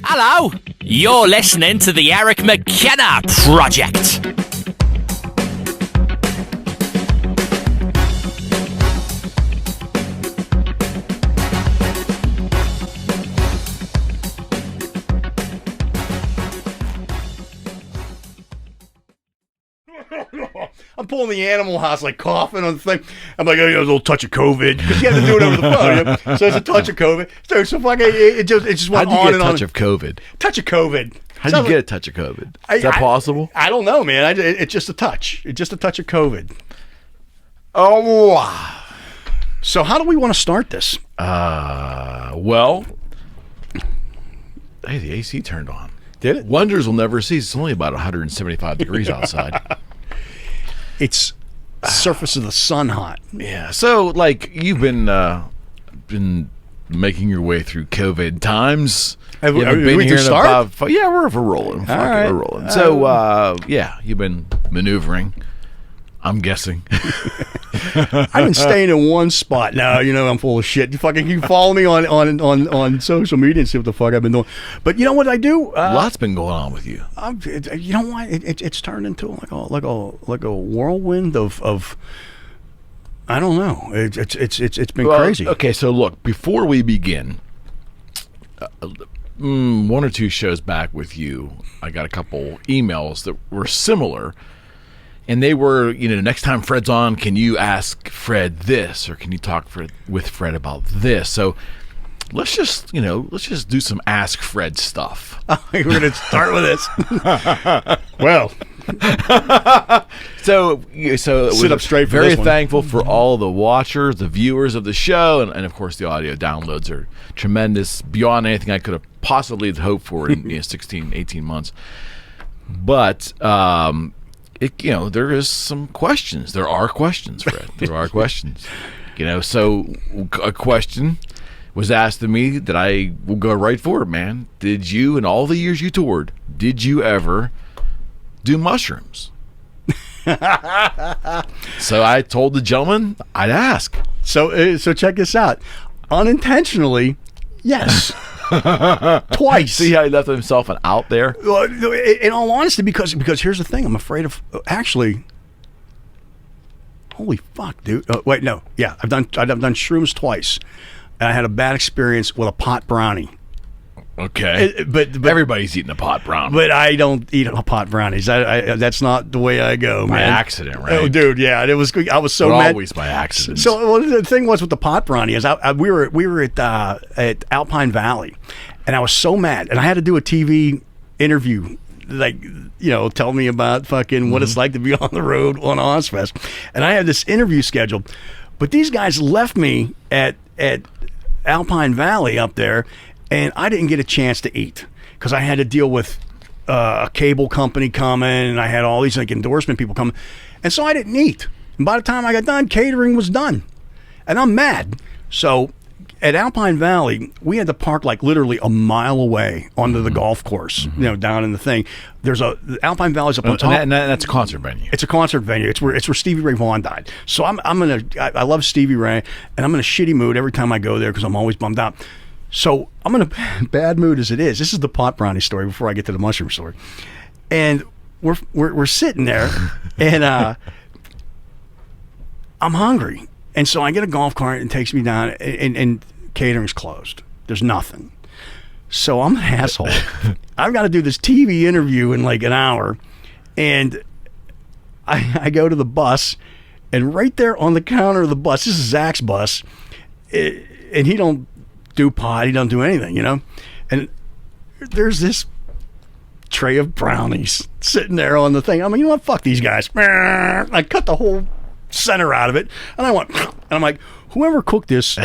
Hello, you're listening to the Eric McKenna Project. I'm pulling the Animal House, like coughing on the thing. I'm like, oh, a little touch of COVID, because you have to do it over the phone. You know? So it's a touch of COVID. So fucking, it just went on and on. How'd you get a touch of COVID? Touch of COVID. How'd you get a touch of COVID? Is that possible? I don't know, man. It's just a touch. It's just a touch of COVID. Oh, wow. So how do we want to start this? Well, hey, the AC turned on. Did it? Wonders will never cease. It's only about 175 degrees outside. It's surface of the sun hot. Yeah. So, like, you've been making your way through COVID times. Have we here to start? Yeah, we're rolling. Fuck it, right. We're rolling. So, yeah, you've been maneuvering. I'm guessing. I've been staying in one spot now. You know I'm full of shit. You can follow me on social media and see what the fuck I've been doing. But you know what I do? Lots been going on with you. You know what? It's turned into like a whirlwind of I don't know. It's been crazy. Okay, so look, before we begin, one or two shows back with you, I got a couple emails that were similar. And they were, next time Fred's on, can you ask Fred this, or can you talk with Fred about this? So let's just do some Ask Fred stuff. We're going to start with this. Well, so sit up straight. Very thankful for all the watchers, the viewers of the show, and of course the audio downloads are tremendous, beyond anything I could have possibly hoped for in 16, 18 months. But there is some questions. There are questions, Fred. There are questions. So a question was asked of me that I will go right for it, man. Did you, in all the years you toured, did you ever do mushrooms? So I told the gentleman I'd ask. So check this out. Unintentionally, yes. Twice. See how he left himself out there? In all honesty, because here's the thing. I'm afraid of actually. Holy fuck, dude! Wait, no, yeah, I've done shrooms twice, and I had a bad experience with a pot brownie. Okay, but everybody's eating a pot brownie. But I don't eat pot brownies. That's not the way I go, by man. Accident, right? Oh, dude, yeah. I was so mad. Always by accident. So the thing was with the pot brownie is we were at Alpine Valley, and I was so mad, and I had to do a TV interview, tell me about fucking what it's like to be on the road on Ozfest, and I had this interview scheduled, but these guys left me at Alpine Valley up there. And I didn't get a chance to eat because I had to deal with a cable company coming, and I had all these endorsement people coming, and so I didn't eat. And by the time I got done, catering was done, and I'm mad. So at Alpine Valley, we had to park literally a mile away onto the golf course, down in the thing. Alpine Valley's up on top, and that's a concert venue. It's a concert venue. It's where Stevie Ray Vaughan died. So I love Stevie Ray, and I'm in a shitty mood every time I go there because I'm always bummed out. So I'm in a bad mood as it is. This is the pot brownie story before I get to the mushroom story. And we're sitting there, and I'm hungry. And so I get a golf cart and it takes me down, and catering's closed. There's nothing. So I'm an asshole. I've got to do this TV interview in an hour, and I go to the bus, and right there on the counter of the bus, this is Zach's bus, and he don't do pot, he don't do anything, and there's this tray of brownies sitting there on the thing. I'm like, you know what, fuck these guys. I cut the whole center out of it, and I went, and I'm like, whoever cooked this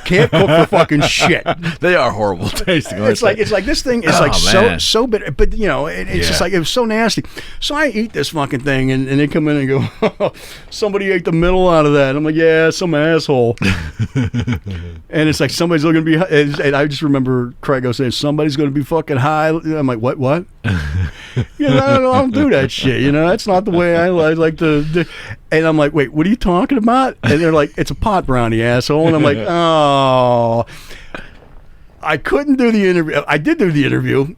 can't cook for fucking shit. They are horrible tasting. It's like this thing is so bitter, but it's just it was so nasty. So I eat this fucking thing, and they come in and go, oh, somebody ate the middle out of that. And I'm like, yeah, some asshole. And it's like somebody's looking to be, and I just remember Craig saying, somebody's going to be fucking high. I'm like, what? I don't do that shit. That's not the way I like to do. And I'm like, wait, what are you talking about? And they're like, it's a pot brownie, asshole. And I'm like, oh. I couldn't do the interview. I did do the interview,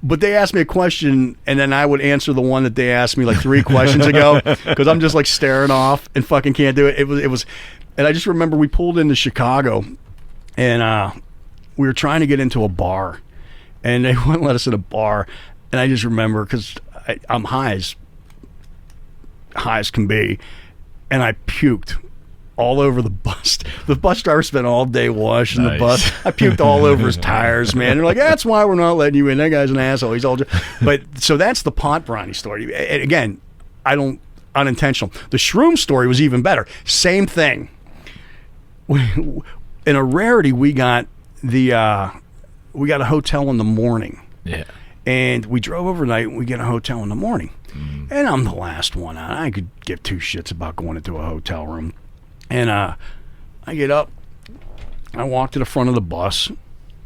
but they asked me a question, and then I would answer the one that they asked me like 3 questions ago because I'm just like staring off and fucking can't do it. It was, and I just remember we pulled into Chicago, and we were trying to get into a bar, and they wouldn't let us in a bar, and I just remember because I'm high as can be, and I puked all over the bus. The bus driver spent all day washing the bus. I puked all over his tires, man. They're like, that's why we're not letting you in. That guy's an asshole. He's all but so that's the pot brownie story. And again, unintentional. The shroom story was even better. Same thing. In a rarity, we got a hotel in the morning. Yeah. And we drove overnight and we get a hotel in the morning. And I'm the last one out. I could give 2 shits about going into a hotel room. And I get up, I walk to the front of the bus,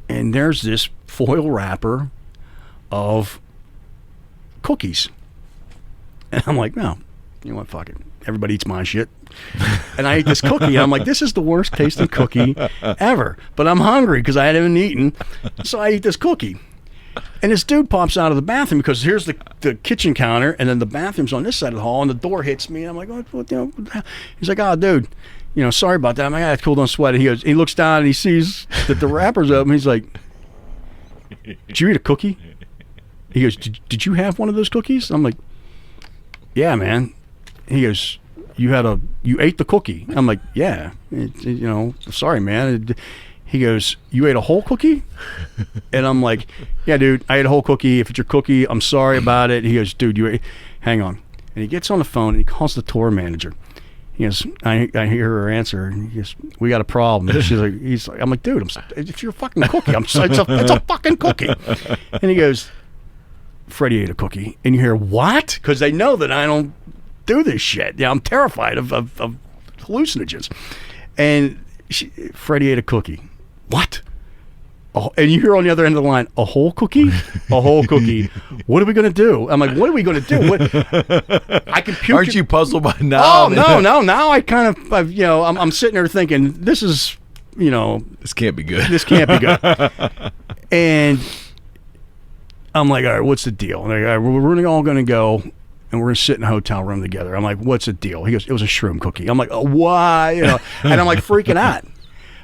and there's this foil wrapper of cookies. And I'm like, no, you know what, fuck it. Everybody eats my shit. And I ate this cookie. And I'm like, this is the worst tasting cookie ever. But I'm hungry because I hadn't eaten. So I eat this cookie. And this dude pops out of the bathroom because here's the kitchen counter, and then the bathroom's on this side of the hall, and the door hits me. And I'm like, what he's like, oh, dude, sorry about that. I'm like, it's cool, don't sweat it. He looks down and he sees that the wrapper's open. He's like, did you eat a cookie? He goes, did you have one of those cookies? I'm like, yeah, man. He goes, you ate the cookie? I'm like, yeah. Sorry, man. He goes, you ate a whole cookie? And I'm like, yeah, dude, I ate a whole cookie. If it's your cookie, I'm sorry about it. He goes, dude, hang on. And he gets on the phone and he calls the tour manager. He goes, I hear her answer. And he goes, we got a problem. And he's like, I'm like, dude, it's your fucking cookie. It's a fucking cookie. And he goes, Freddy ate a cookie. And you hear, what? Because they know that I don't do this shit. Yeah, I'm terrified of hallucinogens. And Freddy ate a cookie. What? Oh, and you hear on the other end of the line, a whole cookie? A whole cookie. What are we going to do? I'm like, what are we going to do? I can puke. Aren't you puzzled by now? Oh, no. Now I kind of, I'm sitting there thinking, this is, this can't be good. This can't be good. And I'm like, all right, what's the deal? And all right, we're all going to go, and we're going to sit in a hotel room together. I'm like, what's the deal? He goes, it was a shroom cookie. I'm like, oh, why? And I'm like freaking out.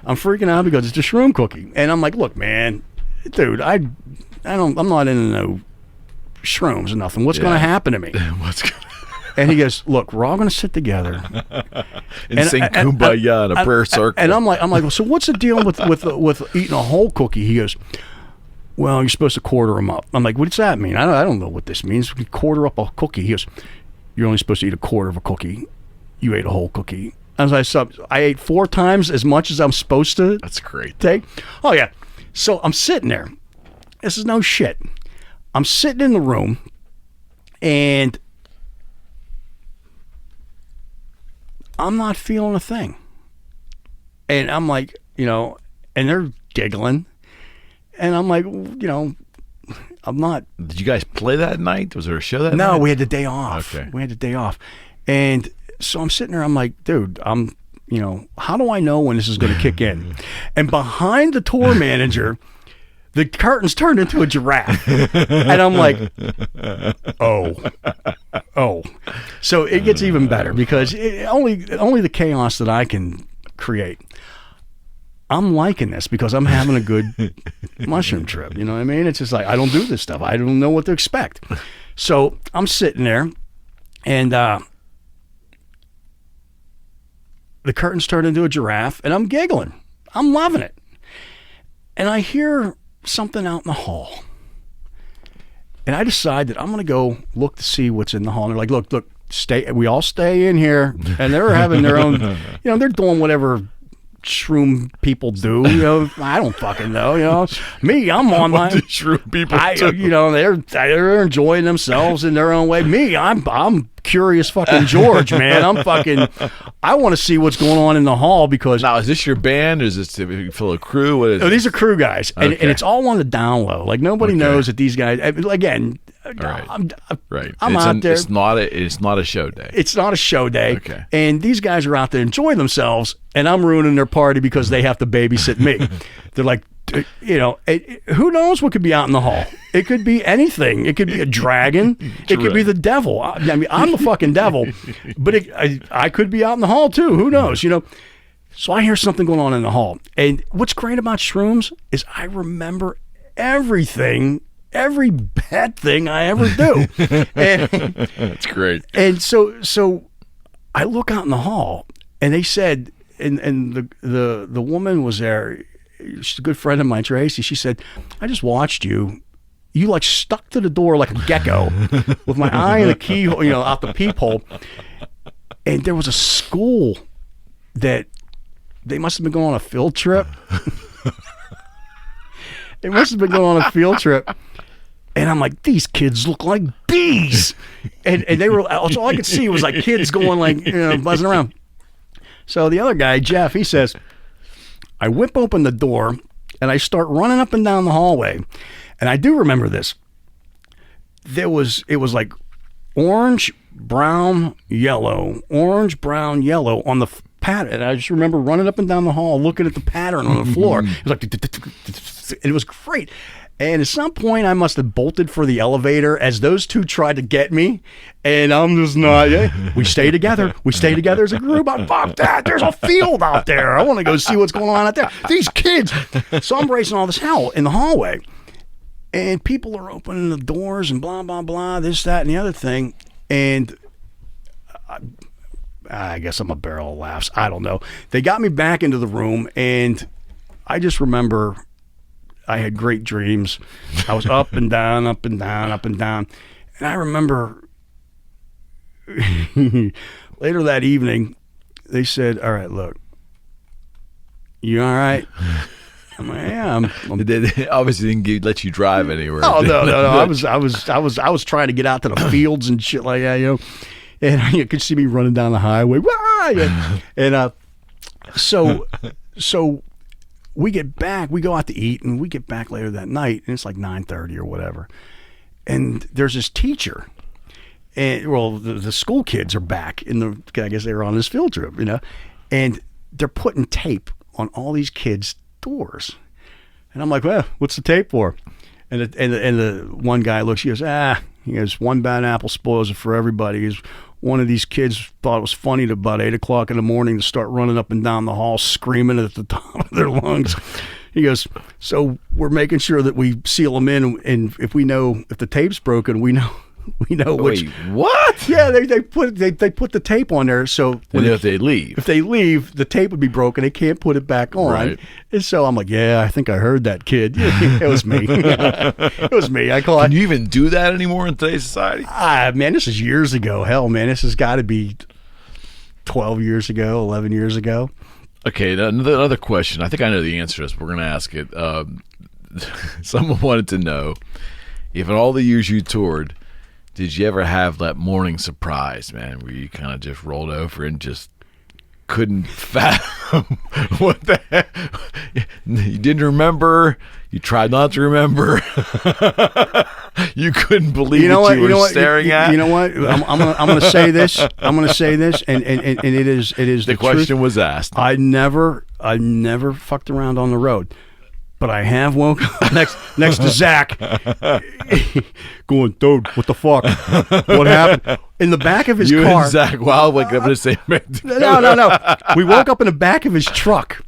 I'm freaking out because it's a shroom cookie. And I'm like, look, man, dude, I'm not into no shrooms or nothing. What's going to happen to me? And he goes, look, we're all going to sit together and sing Kumbaya in a prayer circle. And I'm like, well, so what's the deal with eating a whole cookie? He goes, well, you're supposed to quarter them up. I'm like, what does that mean? I don't know what this means. We quarter up a cookie. He goes, you're only supposed to eat a quarter of a cookie. You ate a whole cookie. I ate 4 times as much as I'm supposed to. That's great. Take. Oh, yeah. So I'm sitting there. This is no shit. I'm sitting in the room, and I'm not feeling a thing. And I'm like, and they're giggling. And I'm like, I'm not. Did you guys play that night? Was there a show that night? No, we had the day off. Okay. We had the day off. And so I'm sitting there, I'm like, dude, how do I know when this is going to kick in? And behind the tour manager, the curtains turned into a giraffe. And I'm like, oh. So it gets even better because only the chaos that I can create. I'm liking this because I'm having a good mushroom trip. You know what I mean? It's just like, I don't do this stuff. I don't know what to expect. So I'm sitting there, and the curtains turn into a giraffe, and I'm giggling. I'm loving it. And I hear something out in the hall. And I decide that I'm going to go look to see what's in the hall. And they're like, look, we all stay in here. And they're having their own, they're doing whatever shroom people do. I don't fucking know. Me, I'm on my shroom people do. They're enjoying themselves in their own way. Me, I'm curious fucking George, man. I want to see what's going on in the hall because now is this your band? Or is this a fellow crew? What is it? These are crew guys, and it's all on the down low. Like nobody knows that these guys. Again, right. I'm out there. It's not a show day. It's not a show day. Okay. And these guys are out there enjoying themselves, and I'm ruining their party because they have to babysit me. They're like, You know, who knows what could be out in the hall? It could be anything. It could be a dragon. It could be the devil. I mean, I'm the fucking devil, but I could be out in the hall too. Who knows? You know. So I hear something going on in the hall, and what's great about shrooms is I remember everything, every bad thing I ever do. And, that's great. And so I look out in the hall, and they said, and the woman was there. She's a good friend of mine, Tracy. She said, I just watched you. You like stuck to the door like a gecko with my eye in the keyhole, you know, out the peephole. And there was a school that they must have been going on a field trip. They must have been going on a field trip. And I'm like, these kids look like bees. And they were, all I could see was like kids going like, you know, buzzing around. So the other guy, Jeff, he says, I whip open the door and I start running up and down the hallway. And I do remember this. It was like orange, brown, yellow on the pattern. And I just remember running up and down the hall looking at the pattern on the floor. It was like, and it was great. And at some point, I must have bolted for the elevator as those two tried to get me. And I'm just not. We stay together. We stay together as a group. Fuck that. There's a field out there. I want to go see what's going on out there. These kids. So I'm raising all this hell in the hallway. And people are opening the doors and blah, blah, blah, this, that, and the other thing. And I guess I'm a barrel of laughs. I don't know. They got me back into the room, and I just remember I had great dreams. I was up and down, up and down, up and down. And I remember later that evening, they said, all right, look, you all right? I'm like, yeah. They obviously didn't let you drive anywhere. Oh, no. I was trying to get out to the fields and shit like that, you know. And you could see me running down the highway. And so we get back, we go out to eat, and we get back later that night, and it's like 9:30 or whatever. And there's this teacher, and well, the school kids are back I guess they were on this field trip, you know, and they're putting tape on all these kids' doors. And I'm like, well, what's the tape for? And the one guy looks, he goes, one bad apple spoils it for everybody. He goes, one of these kids thought it was funny to about 8 o'clock in the morning to start running up and down the hall screaming at the top of their lungs. He goes, so we're making sure that we seal them in, and if the tape's broken, we know which. Wait, what? Yeah, they put the tape on there, so if they leave, the tape would be broken. They can't put it back on. Right. And so I'm like, yeah, I think I heard that kid. It was me. It was me. Can you even do that anymore in today's society? Man, this is years ago. Hell, man, this has got to be 12 years ago, 11 years ago. Okay, another question. I think I know the answer to this. We're going to ask it. Someone wanted to know if in all the years you toured, did you ever have that morning surprise, man, where you kind of just rolled over and just couldn't fathom what the heck? You didn't remember. You tried not to remember. You couldn't believe what you were staring at. You know what? I'm gonna say this. I'm gonna say this, and it is the question truth. was asked. I never fucked around on the road. But I have woke up next to Zach going, dude, what the fuck? What happened? In the back of his car. You and Zach, wow, like I'm going to say. No. We woke up in the back of his truck.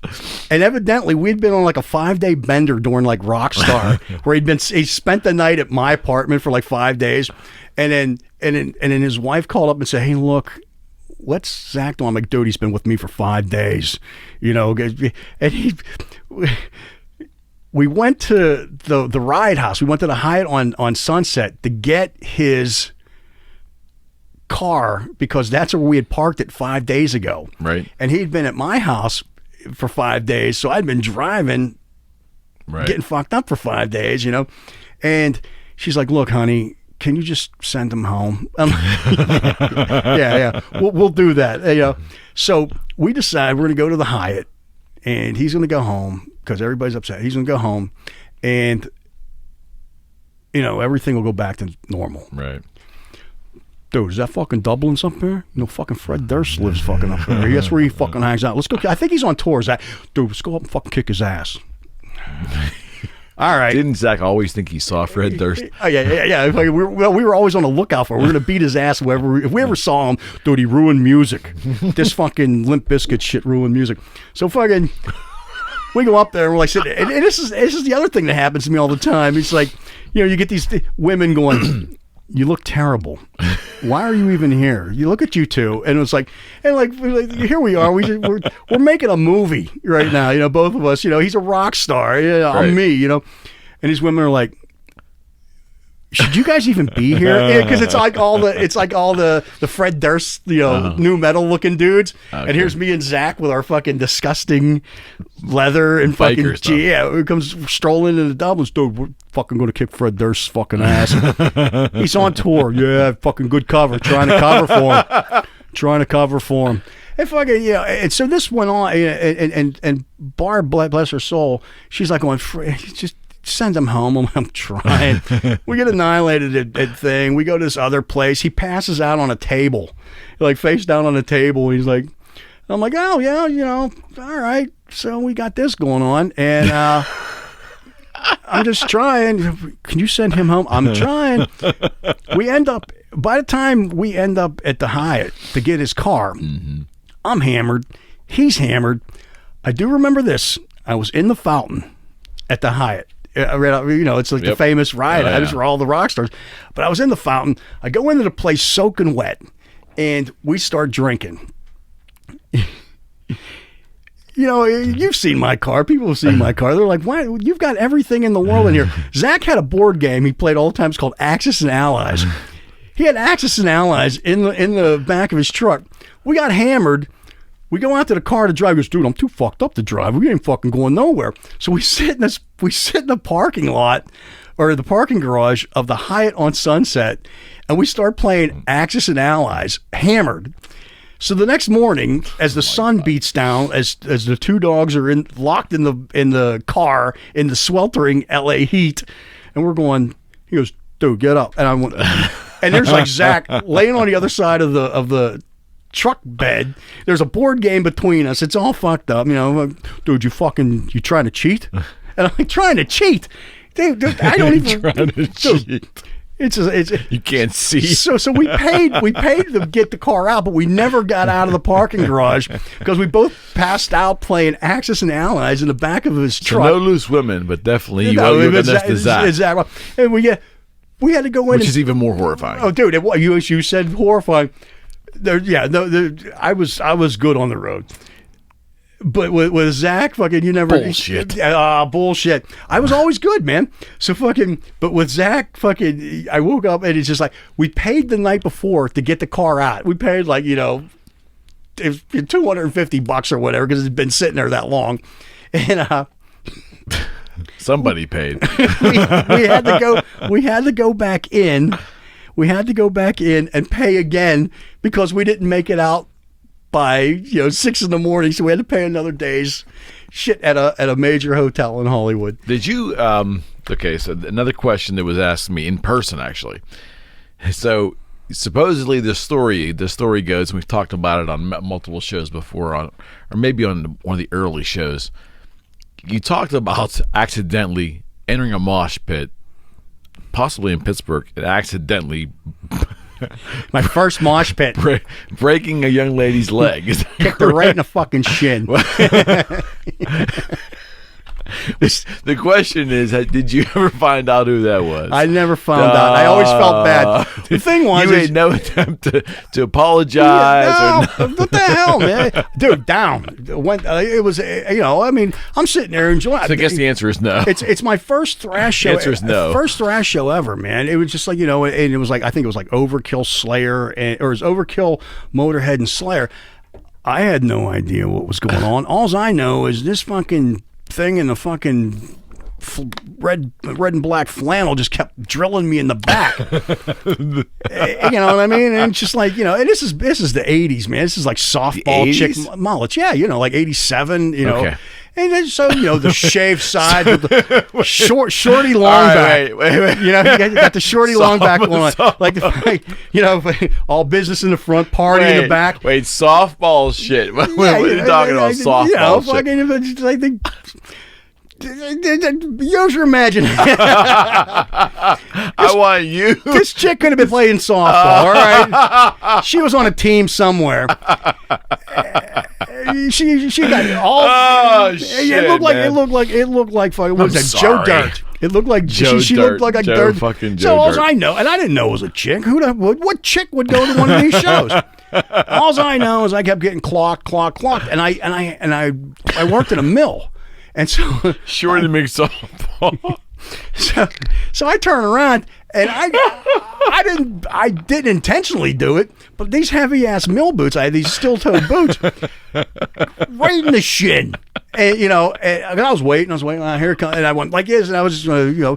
And evidently we'd been on like a 5-day bender during like Rockstar, where he spent the night at my apartment for like 5 days. And then his wife called up and said, hey, look, what's Zach doing? I'm like, dude, he's been with me for 5 days. You know, and we went to the Ride House. We went to the Hyatt on Sunset to get his car because that's where we had parked it 5 days ago. Right. And he'd been at my house for 5 days, so I'd been driving, getting fucked up for 5 days, you know. And she's like, look, honey, can you just send him home? Yeah. We'll do that. You know. So we decide we're going to go to the Hyatt, and he's going to go home. Because everybody's upset. He's going to go home, and, you know, everything will go back to normal. Right. Dude, is that fucking Dublin's up there? You know, fucking Fred Durst lives fucking up there. That's where he fucking hangs out. Let's go. I think he's on tour. Zach. Dude, let's go up and fucking kick his ass. All right. Didn't Zach always think he saw Fred Durst? Oh, yeah. Like, we were always on the lookout for him. We're going to beat his ass if we ever saw him. Dude, he ruined music. This fucking Limp Bizkit shit ruined music. So fucking, we go up there and we're like, sitting, and this is the other thing that happens to me all the time. It's like, you get these women going, you look terrible. Why are you even here? You look at you two, and it's like, here we are. We're making a movie right now. Both of us. He's a rock star. I'm me. And these women are like, should you guys even be here? Because it's like all the Fred Durst, new metal looking dudes. Okay. And here's me and Zach with our fucking disgusting leather and fucking who comes strolling into the Dublin store. We're fucking going to kick Fred Durst's fucking ass. He's on tour. Yeah, fucking good cover. Trying to cover for him. And fucking and so this went on, and Barb, bless her soul, she's like going, just send him home. I'm trying. We get annihilated at thing. We go to this other place. He passes out on a table, like face down on a table. He's like, I'm like, oh yeah, all right. So we got this going on, and I'm just trying. Can you send him home? I'm trying. By the time we end up at the Hyatt to get his car, I'm hammered. He's hammered. I do remember this. I was in the fountain at the Hyatt. It's like the famous ride. That's where all the rock stars. But I was in the fountain. I go into the place soaking wet, and we start drinking. You've seen my car. People have seen my car. They're like, "Why? You've got everything in the world in here." Zach had a board game he played all the time. It's called Axis and Allies. He had Axis and Allies in the back of his truck. We got hammered. We go out to the car to drive. He goes, dude, I'm too fucked up to drive. We ain't fucking going nowhere. So we sit in the parking lot or the parking garage of the Hyatt on Sunset, and we start playing Axis and Allies, hammered. So the next morning, as the sun beats down, as the two dogs are locked in the car in the sweltering LA heat, and we're going, he goes, dude, get up. And I went, and there's like Zach laying on the other side of the truck bed. There's a board game between us. It's all fucked up. Dude, you trying to cheat? And I'm like, trying to cheat? Dude, I don't even trying to cheat. It's you can't see. So we paid to get the car out, but we never got out of the parking garage because we both passed out playing Axis and Allies in the back of his truck. So no loose women, but definitely you owe your Zach. Exactly. And we had to go in, which is even more horrifying. Oh, dude, you said horrifying. I was good on the road, but with Zach, fucking, you never bullshit. Bullshit. I was always good, man. So fucking, but with Zach, fucking, I woke up and it's just like we paid the night before to get the car out. We paid like $250 or whatever because it's been sitting there that long, and somebody paid. we had to go back in. We had to go back in and pay again because we didn't make it out by 6 a.m. So we had to pay another day's shit at a major hotel in Hollywood. Did you? Okay, so another question that was asked me in person actually. So supposedly the story goes, and we've talked about it on multiple shows before, or maybe on one of the early shows. You talked about accidentally entering a mosh pit, possibly in Pittsburgh, and accidentally my first mosh pit breaking a young lady's leg. Kicked her right in the fucking shin. The question is, did you ever find out who that was? I never found out. I always felt bad. The thing was, you made no attempt to apologize. What the hell, man? Dude, down. It was, I'm sitting there enjoying. So I guess the answer is no. It's my first thrash show. The answer is no. First thrash show ever, man. It was just like, and it was like, I think it was like Overkill, Slayer, or it was Overkill, Motorhead, and Slayer. I had no idea what was going on. All I know is this fucking thing in the fucking red and black flannel just kept drilling me in the back. You know what I mean? And it's just like, and this is the 80s, man. This is like softball chick mullets. Yeah, like 87, Okay. And then, so, the shaved side with the shorty long back. Wait. You got the shorty long back going on. Like, all business in the front, party in the back. Wait, softball shit. What are you talking about, softball shit? Use your imagination. I want you. This chick could have been playing softball, all right? She was on a team somewhere. She got all. Oh shit! It looked like man. it looked like fucking. What was that? Joe sorry. Dirt. It looked like Joe she Dirt. looked like a Joe dirt. fucking So Joe all Dirt. I know, and I didn't know it was a chick. What chick would go to one of these shows? All I know is I kept getting clocked, and I worked in a mill, and so Sure to make softball. so I turn around and I didn't intentionally do it, but these heavy ass mill boots, I had these steel toe boots right in the shin. And and I was waiting, here it comes, and I went like this, and I was just gonna,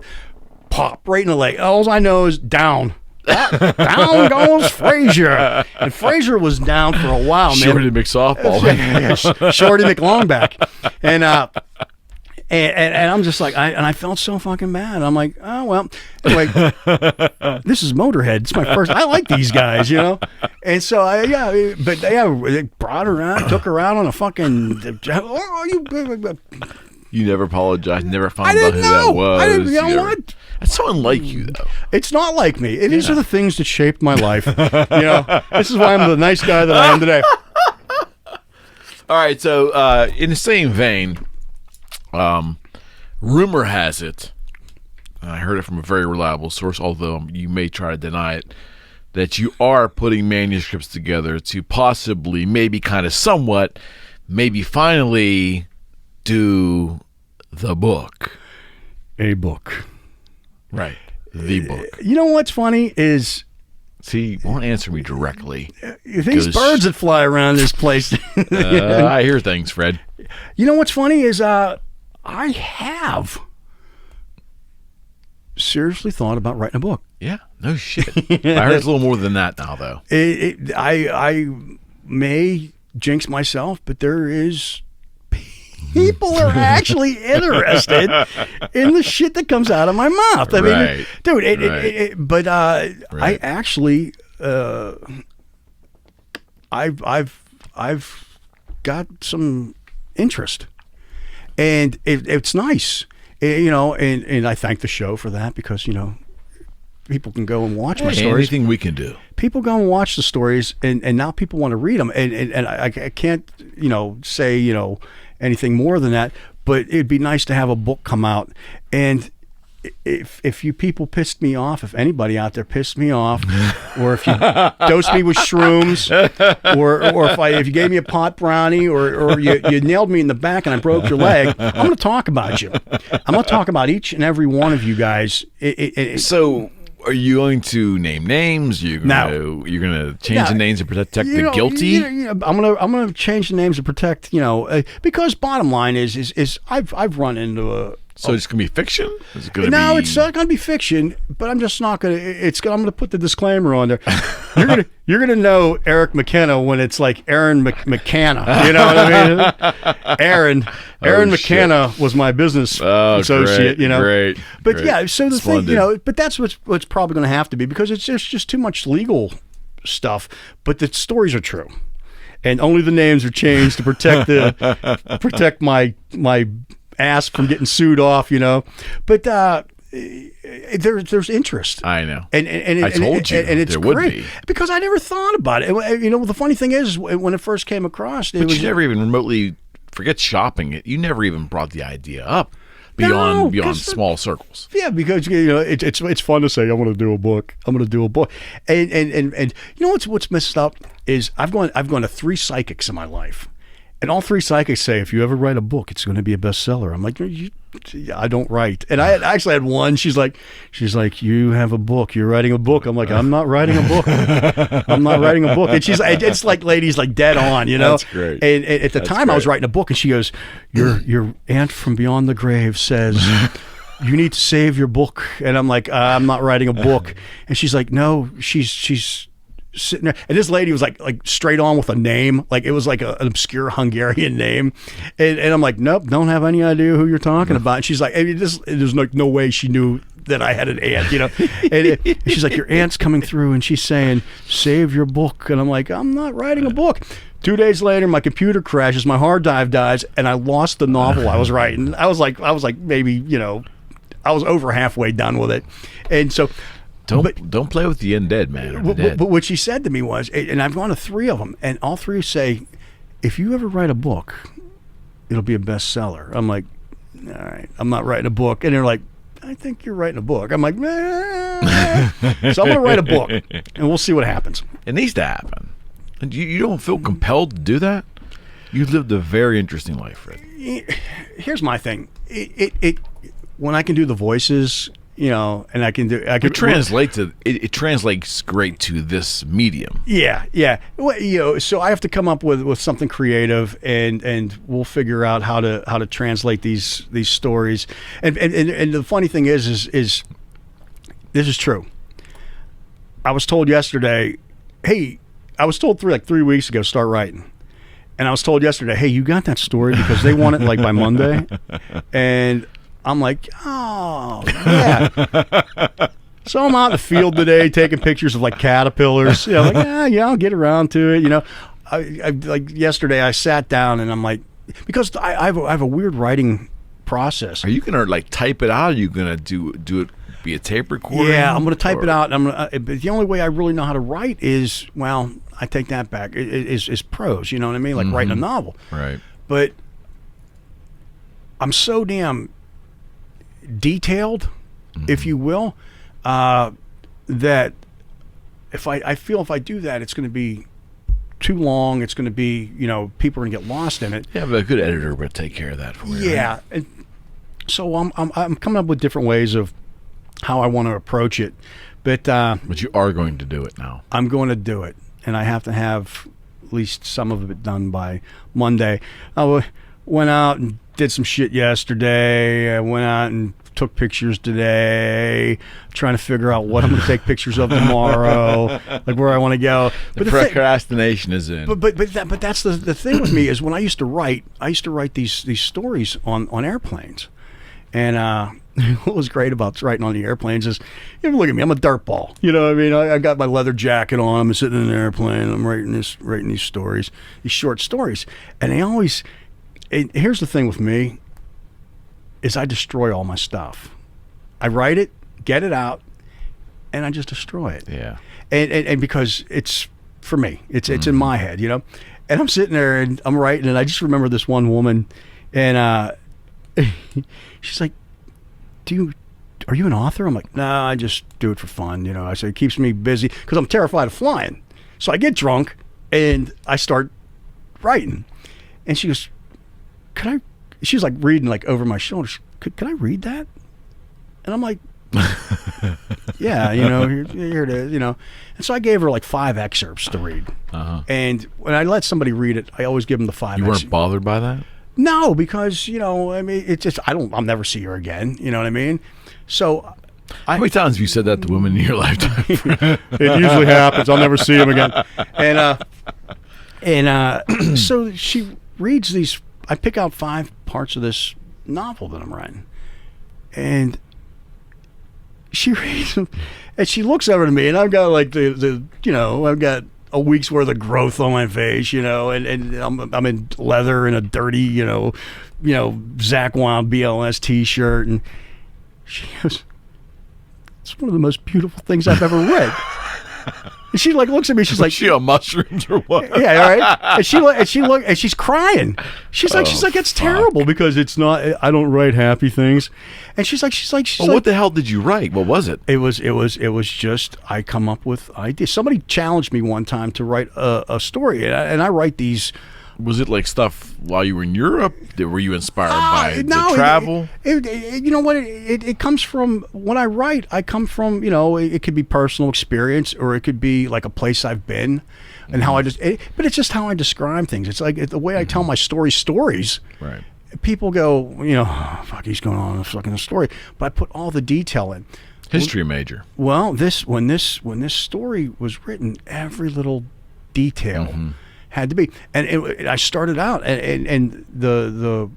pop right in the leg. All I know is down. Down goes Frazier. And Frazier was down for a while, man. Sure to make softball. Shorty McLongback. And I'm just like, I felt so fucking bad. I'm like, oh, well, anyway, this is Motorhead. It's my first, I like these guys, And so, they brought her out, took her out on a fucking, You never apologized. Never found I out didn't who know. that was. I didn't, you know You're- what? That's so unlike you, though. It's not like me. These are the things that shaped my life. This is why I'm the nice guy that I am today. All right, so in the same vein, rumor has it, and I heard it from a very reliable source, although you may try to deny it, that you are putting manuscripts together to possibly, maybe kind of somewhat, maybe finally do the book. A book. Right. The book. You know what's funny is... See, you won't answer me directly. These birds that fly around this place. I hear things, Fred. You know what's funny is I have seriously thought about writing a book. Yeah, no shit. I heard it's a little more than that now, though. I may jinx myself, but there is people are actually interested in the shit that comes out of my mouth. I mean, dude, I actually, I've got some interest, and it's nice, and I thank the show for that because people can go and watch my stories. Anything we can do. People go and watch the stories, and now people want to read them, and I can't say anything more than that, but it'd be nice to have a book come out. And if you people pissed me off, if anybody out there pissed me off, or if you dosed me with shrooms, or if you gave me a pot brownie, or you nailed me in the back and I broke your leg, I'm going to talk about you. I'm going to talk about each and every one of you guys. So are you going to name names? You're going to change the names to protect the guilty? I'm going to change the names to protect, because bottom line is I've run into a. So it's going to be fiction? Is it gonna No, be... it's not going to be fiction, but I'm just not going to. I'm going to put the disclaimer on there. You're gonna know Eric McKenna when it's like Aaron McKenna. You know what I mean? Aaron McKenna was my business associate. Great, But great. yeah, so the Splendid. thing, but that's what's probably going to have to be, because it's just too much legal stuff. But the stories are true, and only the names are changed to protect my ass from getting sued off, but there's interest. I know, and I told you, and it's there would great be. because I never thought about it. The funny thing is when it first came across, but you never even remotely forget shopping it. You never even brought the idea up beyond small circles. Yeah, because it's fun to say I'm going to do a book. I'm going to do a book, and what's messed up is I've gone to 3 psychics in my life. And all 3 psychics say, if you ever write a book, it's going to be a bestseller. I'm like, I don't write. And I actually had one. She's like, you have a book. You're writing a book. I'm like, I'm not writing a book. I'm not writing a book. And it's like ladies like dead on, That's great. And at the time I was writing a book, and she goes, your aunt from beyond the grave says, you need to save your book. And I'm like, I'm not writing a book. And she's like, no, she's sitting there, and this lady was like straight on with a name, like it was like an obscure Hungarian name, and I'm like, nope, don't have any idea who you're talking about. And she's like, there's no way she knew that I had an aunt, and she's like, your aunt's coming through and she's saying, save your book. And I'm like, I'm not writing a book. 2 days later, my computer crashes, my hard drive dies, and I lost the novel I was writing. I was like maybe, I was over halfway done with it. And so don't play with the undead, man. Or the dead. But what she said to me was, and I've gone to 3 of them, and all 3 say, if you ever write a book, it'll be a bestseller. I'm like, all right, I'm not writing a book. And they're like, I think you're writing a book. I'm like, so I'm going to write a book, and we'll see what happens. It needs to happen. And you don't feel compelled to do that? You lived a very interesting life, Fred. Here's my thing. It when I can do the voices, and I can do... It translates great to this medium. Yeah. Well, so I have to come up with something creative, and we'll figure out how to translate these stories. And the funny thing is this is true. I was told yesterday, hey, I was told 3 weeks ago, start writing. And I was told yesterday, hey, you got that story because they want it like by Monday. And I'm like, oh, yeah. So I'm out in the field today taking pictures of like caterpillars. Like, I'll get around to it. I like yesterday I sat down and I'm like, because I have a weird writing process. Are you gonna like type it out? Are you gonna do it via tape recording? Yeah, I'm gonna type it out. And but the only way I really know how to write is, well, I take that back. Is prose. You know what I mean? Like writing a novel. Right. But I'm so damn detailed, if you will, that if I feel if I do that, it's going to be too long. It's going to be, people are going to get lost in it. Yeah, but a good editor would take care of that for you. Yeah. Right? And so I'm coming up with different ways of how I want to approach it. But you are going to do it now. I'm going to do it. And I have to have at least some of it done by Monday. I went out and did some shit yesterday. I went out and took pictures today, trying to figure out what I'm going to take pictures of tomorrow, like where I want to go. But the procrastination is in. But that's the thing with me is when I used to write these stories on airplanes. And what was great about writing on the airplanes is, look at me, I'm a dirtball. You know what I mean? I got my leather jacket on, I'm sitting in an airplane, I'm writing these stories, these short stories. And they always, and here's the thing with me, is I destroy all my stuff. I write it, get it out, and I just destroy it. Yeah. And because it's, for me, it's in my head, And I'm sitting there and I'm writing, and I just remember this one woman, and she's like, are you an author? I'm like, nah, I just do it for fun. I say it keeps me busy because I'm terrified of flying. So I get drunk and I start writing. And she goes, she's like reading like over my shoulder. Can I read that? And I'm like, yeah, here it is, And so I gave her like 5 excerpts to read. Uh-huh. And when I let somebody read it, I always give them the 5 You weren't bothered by that? No, because, I mean, it's just, I'll never see her again. You know what I mean? So how many times have you said that to women in your lifetime? It usually happens. I'll never see him again. And so she reads these. I pick out 5 parts of this novel that I'm writing, and she reads them, and she looks over to me, and I've got like I've got a week's worth of growth on my face, and I'm in leather and a dirty, Zach Wild BLS t-shirt, and she goes, "It's one of the most beautiful things I've ever read." And she like looks at me. She's like, "She on mushrooms or what?" Yeah, all right. And she's crying. She's like, "It's terrible because it's not. I don't write happy things." And she's like, "Well, what the hell did you write? What was it?" It was just I come up with ideas. Somebody challenged me one time to write a story, and I write these. Was it like stuff while you were in Europe? Were you inspired by the travel? You know what? It comes from when I write. I come from it could be personal experience, or it could be like a place I've been, and how I just. But it's just how I describe things. It's like the way I tell my stories. Right. People go, oh, fuck, he's going on a fucking story, but I put all the detail in. History major. Well, when this story was written, every little detail. Had to be, and I started out, and the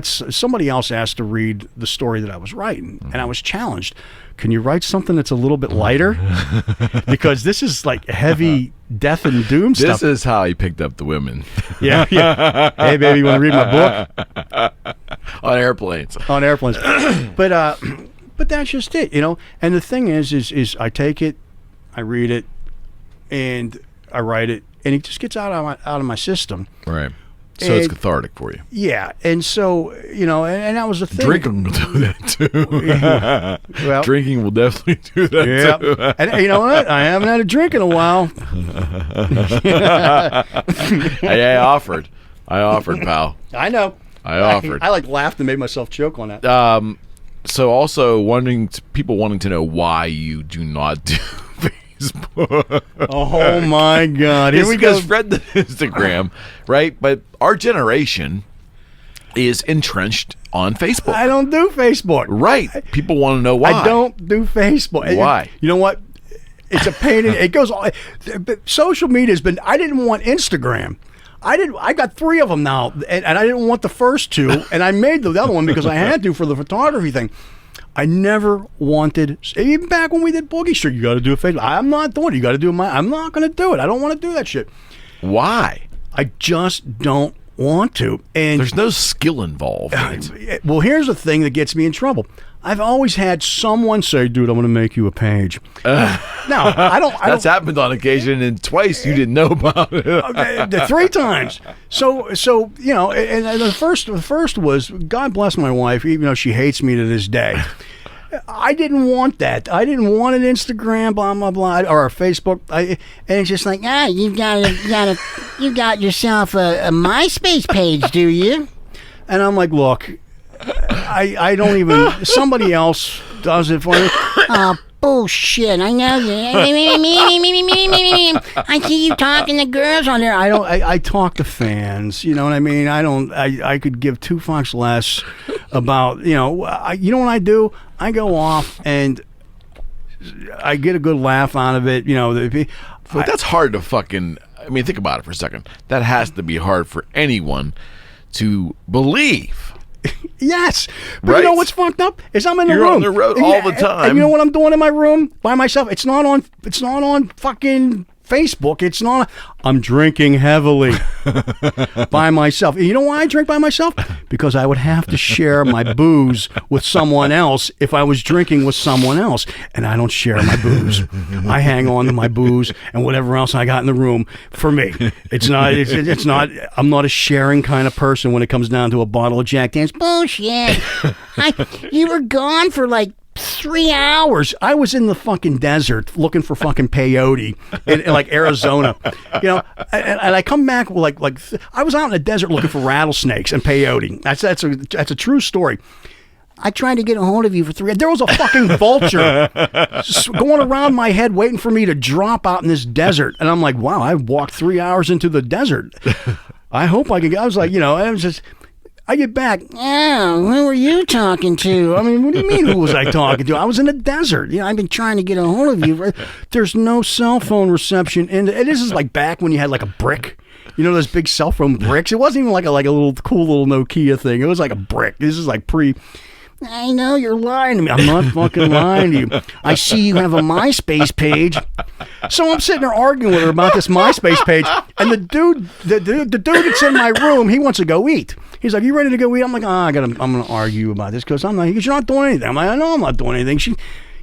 somebody else asked to read the story that I was writing, and I was challenged. Can you write something that's a little bit lighter? Because this is like heavy death and doom stuff. This is how he picked up the women. Yeah. Hey, baby, you want to read my book? On airplanes. On airplanes. But that's just it, And the thing is I take it, I read it, and I write it, and it just gets out of my system. Right. So it's cathartic for you. Yeah, and so and that was the thing. Drinking will do that too. Well, drinking will definitely do that too. And you know what? I haven't had a drink in a while. Hey, I offered, pal. I know. I offered. I laughed and made myself choke on that. So also people wanting to know why you do not do Facebook. Oh my God! Here we go. Because Fred the Instagram, right? But our generation is entrenched on Facebook. I don't do Facebook. Right. People want to know why. I don't do Facebook. Why? You know what? It's a pain. It goes on. Social media has been. I didn't want Instagram. I got 3 of them now, and I didn't want the first 2, and I made the other one because I had to for the photography thing. I never wanted, even back when we did Boogie Street, you got to do a Facebook. I'm not doing it. You got to do I'm not going to do it. I don't want to do that shit. Why? I just don't want to. And there's no skill involved. Well, here's the thing that gets me in trouble. I've always had someone say, "Dude, I'm going to make you a page." No, I don't. That's happened on occasion, and twice you didn't know about it. 3 times. So and the first was, God bless my wife, even though she hates me to this day. I didn't want that. I didn't want an Instagram, blah blah blah, or a Facebook. And it's just like, you got yourself a MySpace page, do you? And I'm like, look. I don't even. Somebody else does it for me. Oh, bullshit! I know you. I see you talking to girls on there. I talk to fans. You know what I mean? I could give 2 fucks less about. You know what I do? I go off and I get a good laugh out of it. But that's hard to fucking. I mean, think about it for a second. That has to be hard for anyone to believe. Yes, but right? You know what's fucked up is I'm in the You're room. on the road all the time. And you know what I'm doing in my room by myself? It's not on fucking Facebook. It's not. I'm drinking heavily by myself. And you know why I drink by myself? Because I would have to share my booze with someone else if I was drinking with someone else, and I don't share my booze. I hang on to my booze and whatever else I got in the room for me. It's not. It's not. I'm not a sharing kind of person when it comes down to a bottle of Jack Daniels. Bullshit. You were gone for like 3 hours. I was in the fucking desert looking for fucking peyote in like Arizona, and I come back with like I was out in the desert looking for rattlesnakes and peyote. That's a true story. I tried to get a hold of you for 3 hours. There was a fucking vulture going around my head waiting for me to drop out in this desert, and I'm like, wow, I walked 3 hours into the desert. I hope I can. I was like, I was just. I get back. Oh, who were you talking to? I mean, what do you mean, who was I talking to? I was in the desert. I've been trying to get a hold of you. There's no cell phone reception. And this is like back when you had like a brick. Those big cell phone bricks? It wasn't even like a little cool little Nokia thing. It was like a brick. This is like I know you're lying to me. I'm not fucking lying to you. I see you have a MySpace page. So I'm sitting there arguing with her about this MySpace page, and the dude that's in my room, he wants to go eat. He's like, "You ready to go eat?" I'm like, I'm gonna argue about this because you're not doing anything. I'm like, I know I'm not doing anything.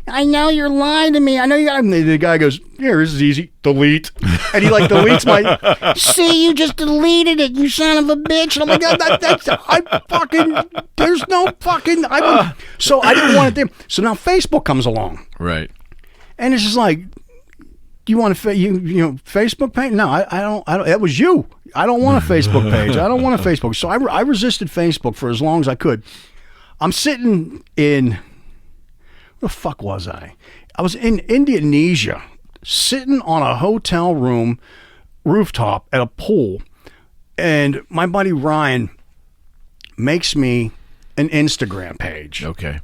I know you're lying to me. I know you got. The guy goes, "Here, this is easy. Delete," and he deletes my. See, you just deleted it, you son of a bitch. And I'm like, there's no fucking. So I didn't want it there. So now Facebook comes along, right? And it's just like, you want to Facebook page? No, I don't. That was you. I don't want a Facebook page. I don't want a Facebook. So I resisted Facebook for as long as I could. I'm sitting in. Where the fuck was I? I was in Indonesia, sitting on a hotel room rooftop at a pool, and my buddy Ryan makes me an Instagram page. Okay.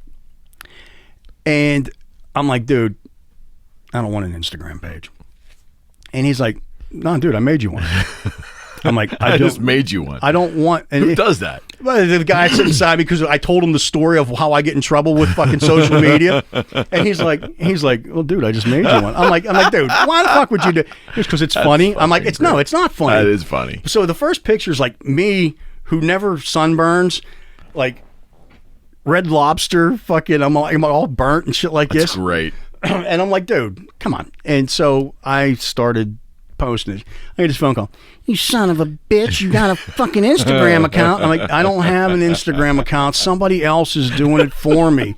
And I'm like, dude, I don't want an Instagram page. And he's like, no, dude, I made you one. I'm like, I just made you one. I don't want. And Who does that? Well, the guy sitting beside me because I told him the story of how I get in trouble with fucking social media, and he's like, well, dude, I just made you one. I'm like, dude, why the fuck would you do? Just because it's funny. I'm like, it's not funny. That is funny. So the first picture's like me who never sunburns, like Red Lobster, fucking, I'm all burnt and shit like this. That's great. And I'm like, dude, come on. And so I started posting it. I get this phone call. You son of a bitch, you got a fucking Instagram account. I'm like, I don't have an Instagram account. Somebody else is doing it for me.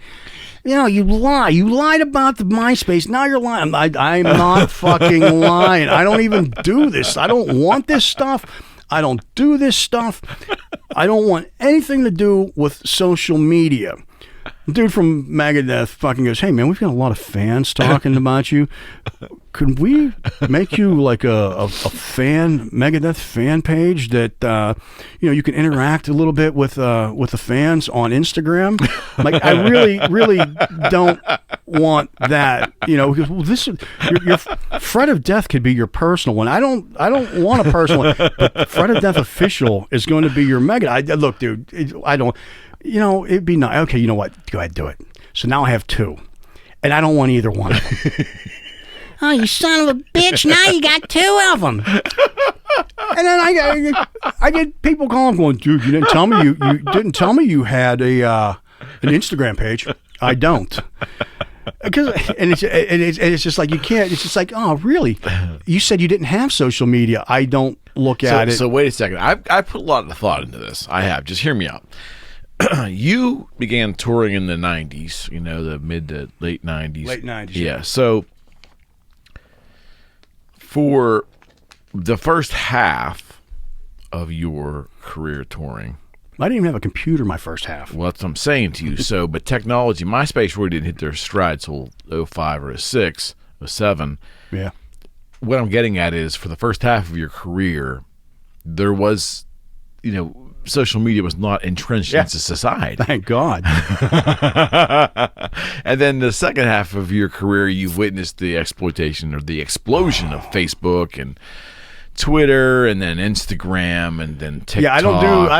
You know, you lie. You lied about the MySpace. Now you're lying. I'm not fucking lying. I don't even do this. I don't want this stuff. I don't do this stuff. I don't want anything to do with social media. Dude from Megadeth fucking goes, hey man, we've got a lot of fans talking about you. Could we make you like a fan Megadeth fan page that you can interact a little bit with the fans on Instagram? Like, I really don't want that. Because this is your Fred of Death could be your personal one. I don't want a personal one, but Fred of Death official is going to be your Megadeth. Look, dude, I don't. It'd be nice. Okay, you know what? Go ahead, do it. So now I have two, and I don't want either one of them. Oh, you son of a bitch! Now you got two of them. And then I get people calling, going, dude, you didn't tell me you didn't tell me you had an Instagram page. I don't. And it's just like you can't. It's just like, oh, really? You said you didn't have social media. I don't look at it. So wait a second. I put a lot of thought into this. I have. Just hear me out. You began touring in the 90s, the mid to late 90s. Late 90s. Yeah. So for the first half of your career touring, I didn't even have a computer my first half. Well, that's what I'm saying to you. So, but technology, MySpace really didn't hit their stride till 05 or 06, 07. Yeah. What I'm getting at is for the first half of your career, there was, social media was not entrenched into society. Thank God. And then the second half of your career, you've witnessed the exploitation or the explosion of Facebook and Twitter, and then Instagram, and then TikTok. Yeah, I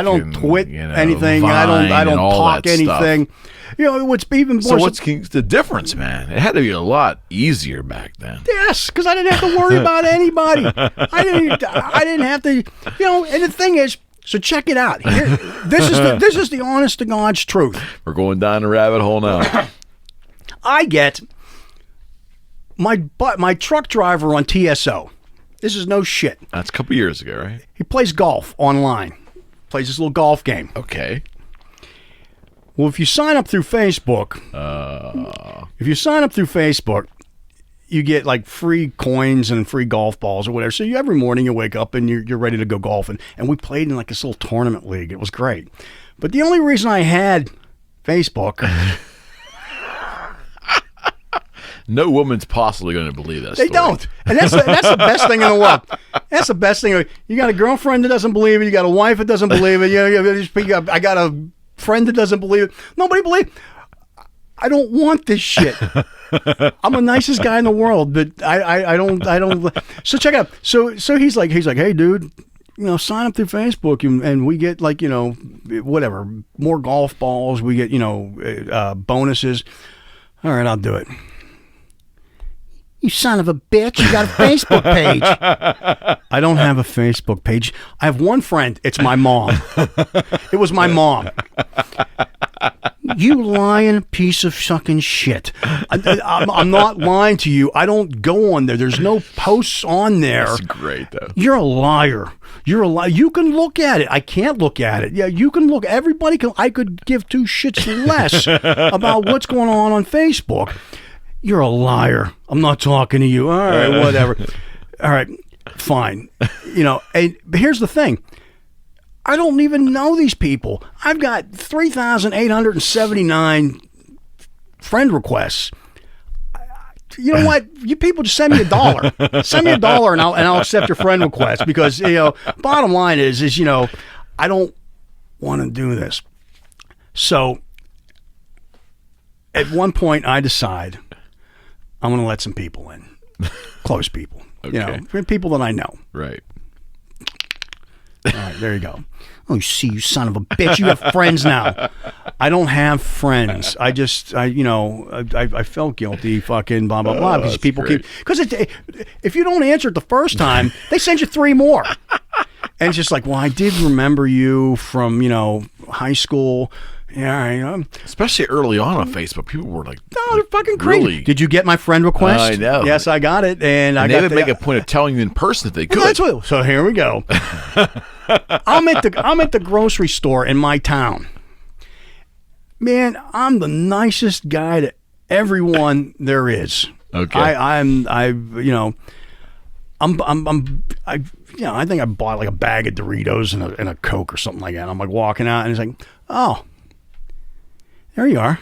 don't twit anything. Vine, I don't talk anything. Stuff. What's even more. So what's the difference, man? It had to be a lot easier back then. Yes, because I didn't have to worry about anybody. I didn't have to. And the thing is. So check it out. This is the honest to God's truth. We're going down a rabbit hole now. I get my truck driver on TSO. This is no shit. That's a couple years ago, right? He plays golf online. Plays this little golf game. Okay. Well, if you sign up through Facebook, you get like free coins and free golf balls or whatever. So every morning you wake up and you're ready to go golfing. And we played in like this little tournament league. It was great. But the only reason I had Facebook. No woman's possibly going to believe that story. They don't. And that's the best thing in the world. That's the best thing. You got a girlfriend that doesn't believe it. You got a wife that doesn't believe it. I got a friend that doesn't believe it. Nobody believes. I don't want this shit. I'm the nicest guy in the world, but I don't. So check it out. So he's like, hey, dude, sign up through Facebook and we get like, whatever, more golf balls. We get, bonuses. All right, I'll do it. You son of a bitch, you got a Facebook page. I don't have a Facebook page. I have one friend. It's my mom. It was my mom. You lying piece of fucking shit. I'm not lying to you. I don't go on there. There's no posts on there. That's great, though. You're a liar. You're a liar. You can look at it. I can't look at it. Yeah, you can look. Everybody can. I could give two shits less about what's going on Facebook. You're a liar. I'm not talking to you. All right, whatever. All right, fine. But here's the thing. I don't even know these people. I've got 3,879 friend requests. You know what? You people just send me $1. Send me $1 and I'll accept your friend request because, bottom line is I don't want to do this. So at one point I decide I'm going to let some people in. Close people. Okay. People that I know. Right. All right, there you go. Oh, you see, you son of a bitch. You have friends now. I don't have friends. I felt guilty, fucking blah, blah, blah. Because people great. because if you don't answer it the first time, they send you 3 more. And it's just like, well, I did remember you from, high school. Yeah, Especially early on Facebook, people were like, no, they're fucking crazy. Really? Did you get my friend request? I know. Yes, I got it. And they would make a point of telling you in person if they could. That's what, so here we go. I'm at the grocery store in my town. Man, I'm the nicest guy to everyone there is. Okay. I think I bought like a bag of Doritos and a Coke or something like that. I'm like walking out and it's like, oh, there you are.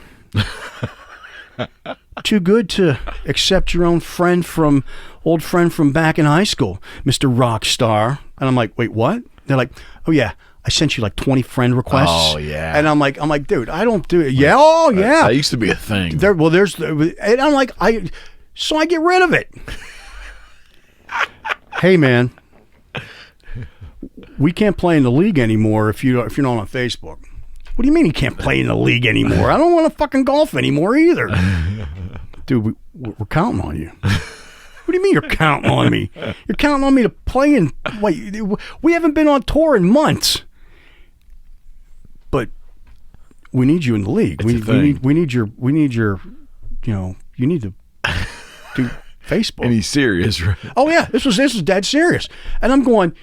Too good to accept your old friend from back in high school, Mr. Rockstar. And I'm like, wait, what? They're like, oh yeah, I sent you like 20 friend requests. Oh yeah. And I'm like, dude, I don't do it. Yeah, oh yeah. That used to be a thing. And I'm like, so I get rid of it. Hey man, we can't play in the league anymore if you're not on Facebook. What do you mean you can't play in the league anymore? I don't want to fucking golf anymore either. Dude, we're counting on you. What do you mean you're counting on me? You're counting on me to play in... Wait, we haven't been on tour in months. But we need you in the league. We need your... you need to do Facebook. And he's serious, right? Oh yeah, this is dead serious. And I'm going...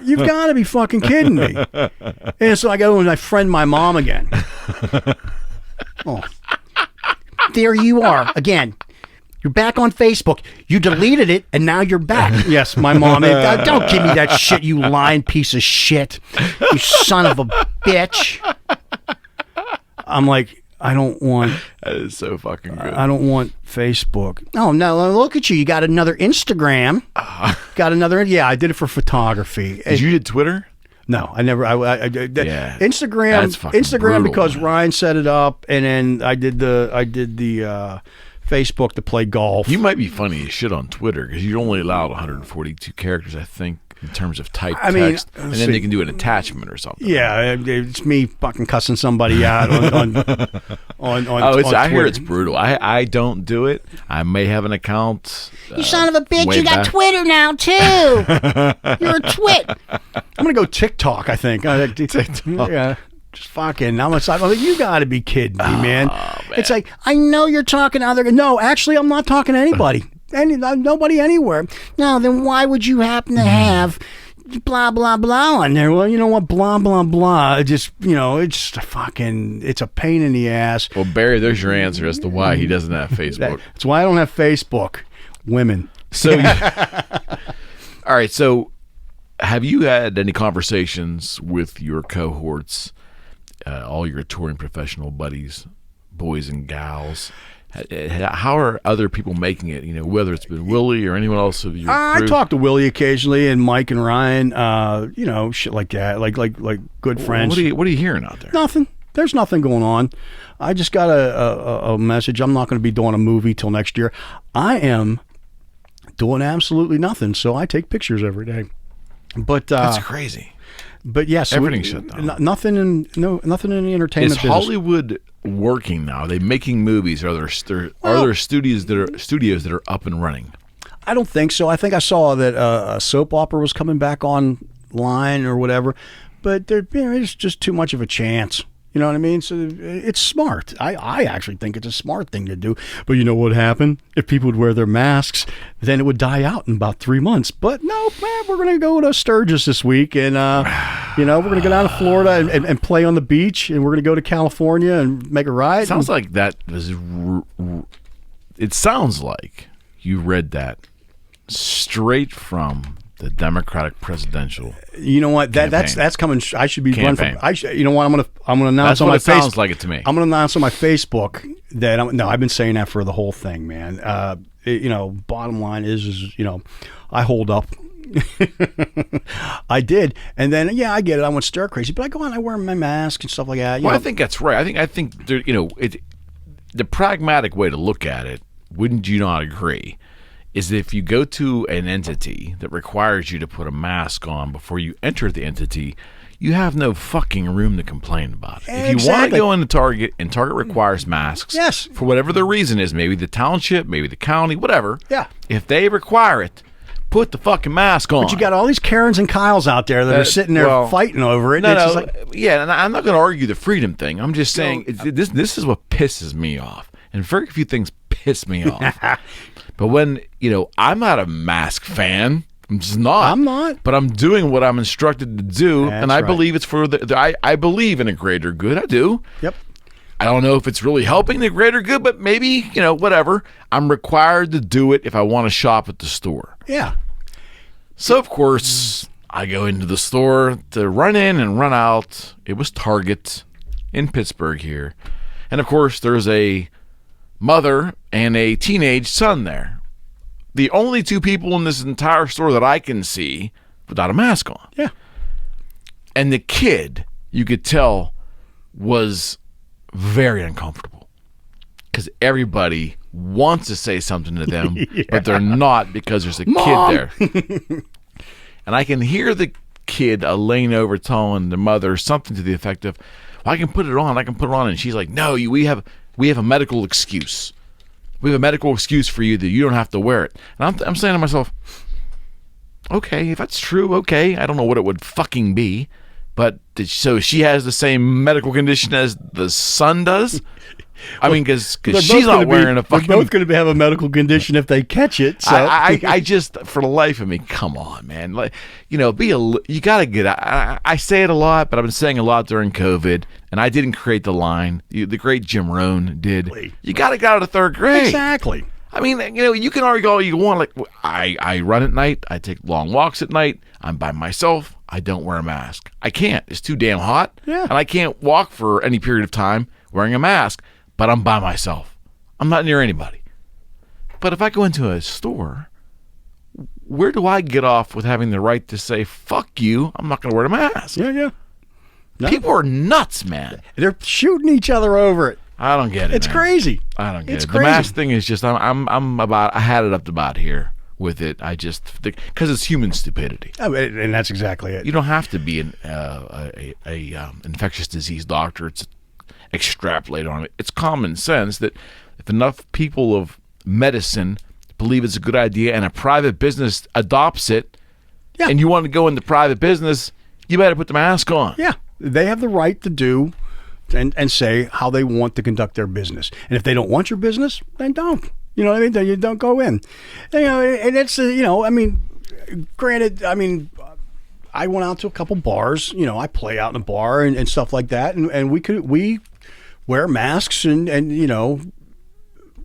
You've got to be fucking kidding me. And so I go and I friend my mom again. Oh, there you are again. You're back on Facebook. You deleted it and now you're back. Yes, my mom. Don't give me that shit, you lying piece of shit. You son of a bitch. I'm like, I don't want... That is so fucking good. I don't want Facebook. Oh, no, look at you. You got another Instagram. Got another... Yeah, I did it for photography. Did you did Twitter? No, I never... Yeah. Instagram... That's fucking brutal, because man. Ryan set it up, and then I did the Facebook to play golf. You might be funny as shit on Twitter because you're only allowed 142 characters, I think, in terms of typed text, and then they can do an attachment or something. Yeah, it's me fucking cussing somebody out on I hear Twitter. it's brutal. I don't do it. I may have an account. You son of a bitch, way you got back. Twitter now, too. You're a twit. I'm going to go TikTok, I think. TikTok. Yeah. Just fucking, I'm like, you got to be kidding me, man. Man. It's like, I know you're talking to other... No, actually, I'm not talking to anybody. Nobody anywhere. No, then why would you happen to have blah, blah, blah on there? Well, you know what? Blah, blah, blah. It just, it's fucking... It's a pain in the ass. Well, Barry, there's your answer as to why he doesn't have Facebook. That's why I don't have Facebook. Women. So, all right. So, have you had any conversations with your cohorts, all your touring professional buddies, boys and gals? How are other people making it? Whether it's been Willie or anyone else of your crew? I talk to Willie occasionally, and Mike and Ryan. Shit like that, like good friends. What are you hearing out there? Nothing. There's nothing going on. I just got a message. I'm not going to be doing a movie till next year. I am doing absolutely nothing. So I take pictures every day. But that's crazy. But yes, everything's shut down. Nothing in the entertainment Is business. Hollywood working now? Are they making movies? Are there studios that are up and running? I don't think so. I think I saw that a soap opera was coming back online or whatever, but there's just too much of a chance. You know what I mean? So it's smart. I actually think it's a smart thing to do. But you know what happened? If people would wear their masks, then it would die out in about 3 months. But no, man, we're going to go to Sturgis this week. And, we're going to go down to Florida and play on the beach. And we're going to go to California and make a ride. Sounds like that was... It sounds like you read that straight from the Democratic presidential. You know what? That's coming. I should be running for. You know what? I'm gonna announce That's on what my it sounds like it to me. I'm gonna announce on my Facebook that I've been saying that for the whole thing, man. Bottom line is I hold up. I did, and then I get it. I went stir crazy, but I go on. I wear my mask and stuff like that. I think that's right. I think there, the pragmatic way to look at it. Wouldn't you not agree? is if you go to an entity that requires you to put a mask on before you enter the entity, you have no fucking room to complain about it. If you want to go into Target and Target requires masks, yes, for whatever the reason is, maybe the township, maybe the county, whatever. Yeah. If they require it, put the fucking mask on. But you got all these Karens and Kyles out there that are sitting there fighting over it. Yeah, and I'm not going to argue the freedom thing. I'm just saying this is what pisses me off. And very few things piss me off. But when, I'm not a mask fan. I'm just not. I'm not. But I'm doing what I'm instructed to do. That's and I right. believe it's for I believe in a greater good. I do. Yep. I don't know if it's really helping the greater good, but maybe, whatever. I'm required to do it if I want to shop at the store. Yeah. So, of course, I go into the store to run in and run out. It was Target in Pittsburgh here. And, of course, there's a mother and a teenage son there. The only two people in this entire store that I can see without a mask on. Yeah. And the kid, you could tell, was very uncomfortable because everybody wants to say something to them, but they're not because there's a kid there. And I can hear the kid laying over telling the mother something to the effect of, well, I can put it on. And she's like, no, we have a medical excuse. We have a medical excuse for you that you don't have to wear it. And I'm saying to myself, okay, if that's true, okay. I don't know what it would fucking be. But so she has the same medical condition as the son does? I mean, because she's not wearing a fucking... They're both going to have a medical condition if they catch it. So I just, for the life of me, come on, man. Like, you got to get out. I say it a lot, but I've been saying a lot during COVID, and I didn't create the line. The great Jim Rohn did. You got to get out of third grade. Exactly. I mean, you can argue all you want. Like, I run at night. I take long walks at night. I'm by myself. I don't wear a mask. I can't. It's too damn hot. Yeah. And I can't walk for any period of time wearing a mask. But I'm by myself. I'm not near anybody. But if I go into a store, where do I get off with having the right to say, fuck you, I'm not going to wear a mask? Yeah. No. People are nuts, man. They're shooting each other over it. I don't get it. It's crazy. I don't get It's it. crazy. The mask thing is just, I had it up to about here with it. Because it's human stupidity. Oh, and that's exactly it. You don't have to be an infectious disease doctor. It's extrapolate on it. It's common sense that if enough people of medicine believe it's a good idea and a private business adopts it, and you want to go into private business, you better put the mask on. Yeah. They have the right to do and say how they want to conduct their business. And if they don't want your business, then don't. You know what I mean? Then you don't go in. And it's, granted, I went out to a couple bars. I play out in a bar and stuff like that. And we wear masks and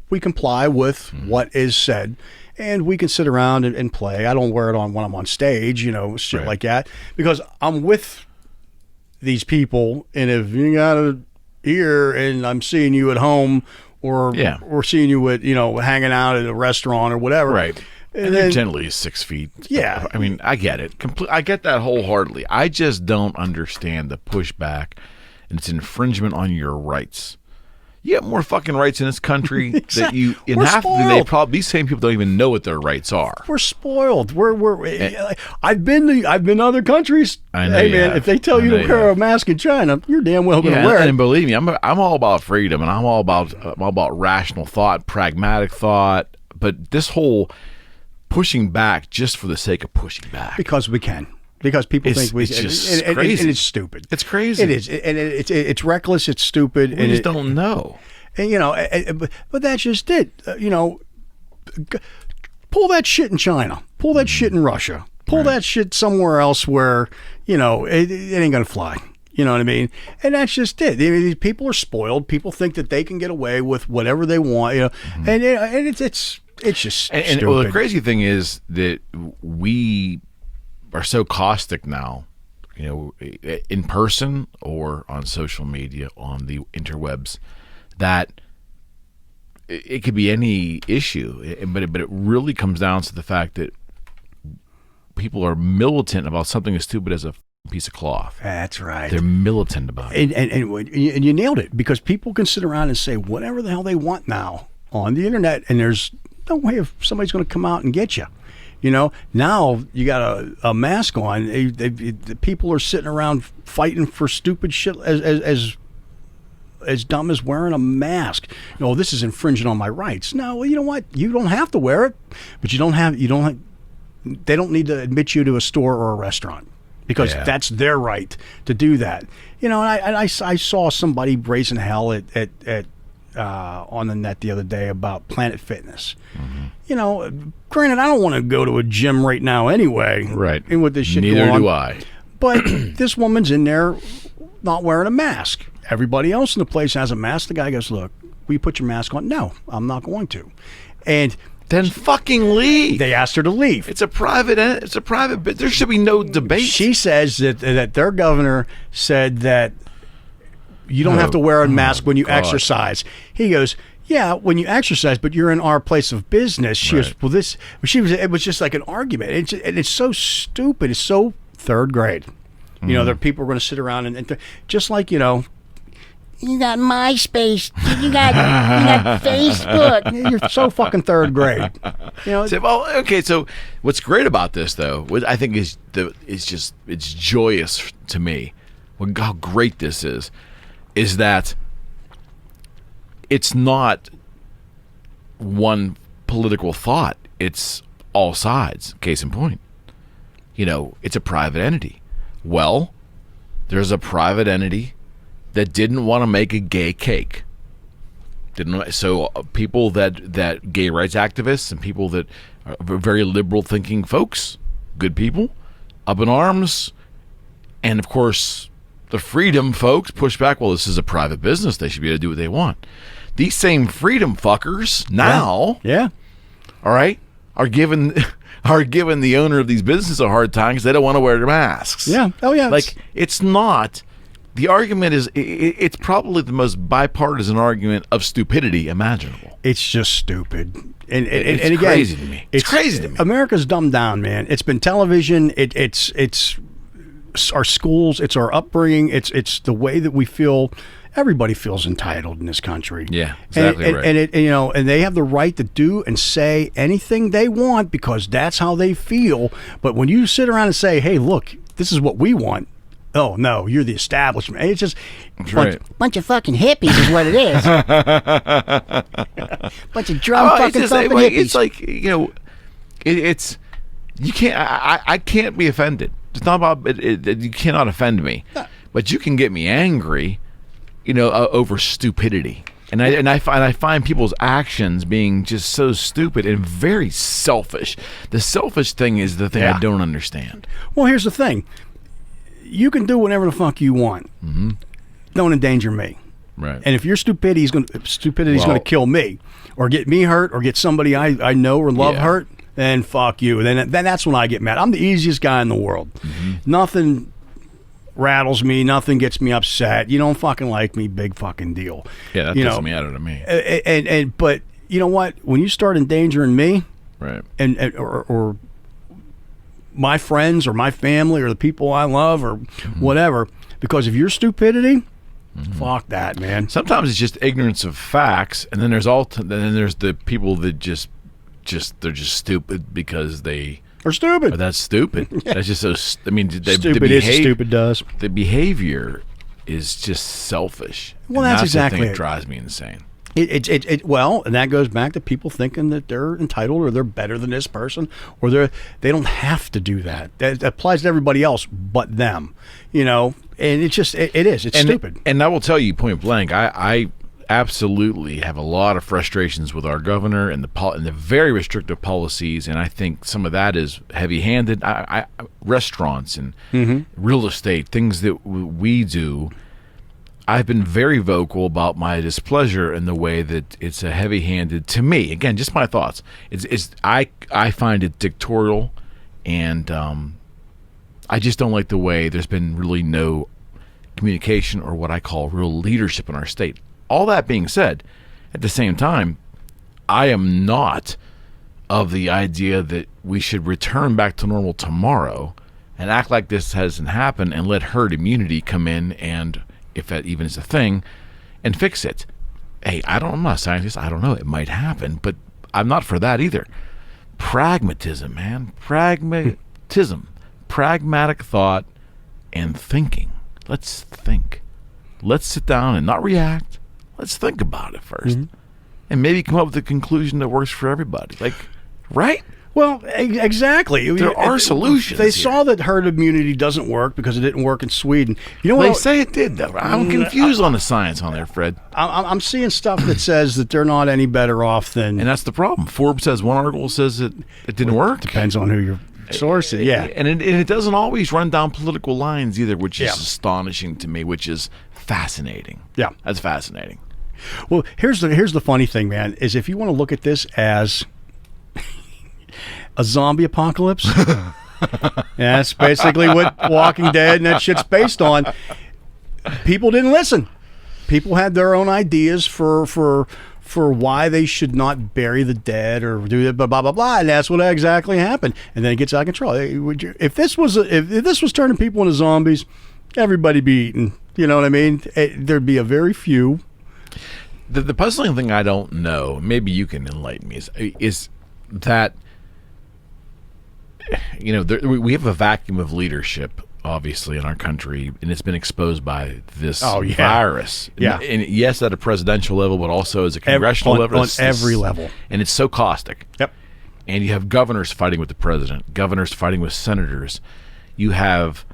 we comply with what is said. And we can sit around and play. I don't wear it on when I'm on stage, shit like that. Because I'm with these people. And if you got a ear and I'm seeing you at home or seeing you at, hanging out at a restaurant or whatever. Right. And then, generally 6 feet. Yeah. I mean, I get it. I get that wholeheartedly. I just don't understand the pushback and its infringement on your rights. You have more fucking rights in this country that you in We're half spoiled. they probably these same people don't even know what their rights are. We're spoiled. I've been to other countries. I know. Hey man, if they tell you to wear a mask in China, you're damn well going to wear it. And believe me, I'm all about freedom and I'm all about rational thought, pragmatic thought. But this whole pushing back just for the sake of pushing back. Because we can. Because people think we it's just crazy. And it's stupid. It's crazy. It is. And it's reckless. It's stupid. We just don't know. And, but that's just it. Pull that shit in China. Pull that shit in Russia. Pull that shit somewhere else where, it ain't going to fly. You know what I mean? And that's just it. These people are spoiled. People think that they can get away with whatever they want. And it's just stupid. Well, the crazy thing is that we are so caustic now, in person or on social media, on the interwebs, that it could be any issue. But it really comes down to the fact that people are militant about something as stupid as a piece of cloth. That's right. They're militant about it. And you nailed it, because people can sit around and say whatever the hell they want now on the internet, and there's no way if somebody's going to come out and get you. You know, now you got a mask on. The people are sitting around fighting for stupid shit as dumb as wearing a mask. No, this is infringing on my rights. No, well, you know what? You don't have to wear it, but they don't need to admit you to a store or a restaurant because that's their right to do that. You know, and I saw somebody raising hell at on the net the other day about Planet Fitness. Mm-hmm. You know, granted, I don't want to go to a gym right now anyway. Right. And with this shit Neither going on, do I. But this woman's in there not wearing a mask. Everybody else in the place has a mask. The guy goes, look, will you put your mask on? No, I'm not going to. And then fucking leave. They asked her to leave. It's a private bit. There should be no debate. She says that their governor said that you don't have to wear a mask when you exercise. He goes, yeah, when you exercise, but you're in our place of business. She goes, well, it was just like an argument. It's so stupid. It's so third grade. You know, there people are going to sit around and just like, you know, you got MySpace. You got Facebook. You're so fucking third grade. You know. So what's great about this, though, what I think is it's joyous to me. How great this is that it's not one political thought. It's all sides. Case in point, you know, it's a private entity. Well, there's a private entity that didn't want to make a gay cake. So people that gay rights activists and people that are very liberal thinking folks, good people, up in arms, and of course the freedom folks push back. Well, this is a private business; they should be able to do what they want. These same freedom fuckers now, all right, are giving the owner of these businesses a hard time because they don't want to wear their masks. Yeah. Oh yeah. Like it's not. The argument is it's probably the most bipartisan argument of stupidity imaginable. It's just stupid. And again, crazy to me. It's crazy to me. America's dumbed down, man. It's been television. It's our schools. It's our upbringing. It's the way that we feel. Everybody feels entitled in this country. Yeah, exactly right. And they have the right to do and say anything they want because that's how they feel. But when you sit around and say, "Hey, look, this is what we want," oh no, you're the establishment. It's just bunch of fucking hippies is what it is. Bunch of drum fucking thumping hippies. It's like, you know, it's you can't. I can't be offended. It's not about it. You cannot offend me, but you can get me angry, you know, over stupidity. And I find people's actions being just so stupid and very selfish. The selfish thing is the thing I don't understand. Well, here's the thing. You can do whatever the fuck you want. Mm-hmm. Don't endanger me. Right. And if your stupidity is going to kill me, or get me hurt, or get somebody I know or love hurt, then fuck you. Then that's when I get mad. I'm the easiest guy in the world. Mm-hmm. Nothing rattles me. Nothing gets me upset. You don't fucking like me. Big fucking deal. Yeah, that doesn't matter to me. But you know what? When you start endangering me, right, or my friends or my family or the people I love or whatever, because of your stupidity, fuck that, man. Sometimes it's just ignorance of facts, and then there's the people that they're just stupid because they are stupid. But that's stupid. That's just so. I mean, stupid is stupid does. The behavior is just selfish. Well, that's exactly the thing it. That drives me insane. Well, and that goes back to people thinking that they're entitled or they're better than this person, or they don't have to do that. That applies to everybody else but them, you know. And it's just it's stupid. And I will tell you point blank, I absolutely have a lot of frustrations with our governor and the very restrictive policies, and I think some of that is heavy-handed. Restaurants and real estate, things that we do. I've been very vocal about my displeasure in the way that it's a heavy-handed, to me, again, just my thoughts. I find it dictatorial, and I just don't like the way there's been really no communication or what I call real leadership in our state. All that being said, at the same time, I am not of the idea that we should return back to normal tomorrow and act like this hasn't happened and let herd immunity come in and, if that even is a thing, and fix it. Hey, I'm not a scientist. I don't know. It might happen, but I'm not for that either. Pragmatism, man. Pragmatism. Pragmatic thought and thinking. Let's think. Let's sit down and not react. Let's think about it first. And maybe come up with a conclusion that works for everybody. Like, right? Well, exactly. There are solutions. They saw that herd immunity doesn't work because it didn't work in Sweden. You know what? They say it did, though. I'm confused on the science on there, Fred. I'm seeing stuff that says that they're not any better off than. And that's the problem. Forbes has one article says it didn't work. Depends on who your source is. Yeah. And it doesn't always run down political lines either, which is astonishing to me, which is fascinating. Yeah. That's fascinating. Well, here's the funny thing, man, is if you want to look at this as a zombie apocalypse, that's basically what Walking Dead and that shit's based on. People didn't listen. People had their own ideas for why they should not bury the dead or do it, blah blah blah, and that's what exactly happened. And then it gets out of control. If this was turning people into zombies, everybody'd be eaten. You know what I mean? There'd be a very few. The puzzling thing I don't know, maybe you can enlighten me, is that, you know, we have a vacuum of leadership, obviously, in our country, and it's been exposed by this virus. Yeah. And yes, at a presidential level, but also as a congressional level. On every level. And it's so caustic. Yep. And you have governors fighting with the president, governors fighting with senators. You have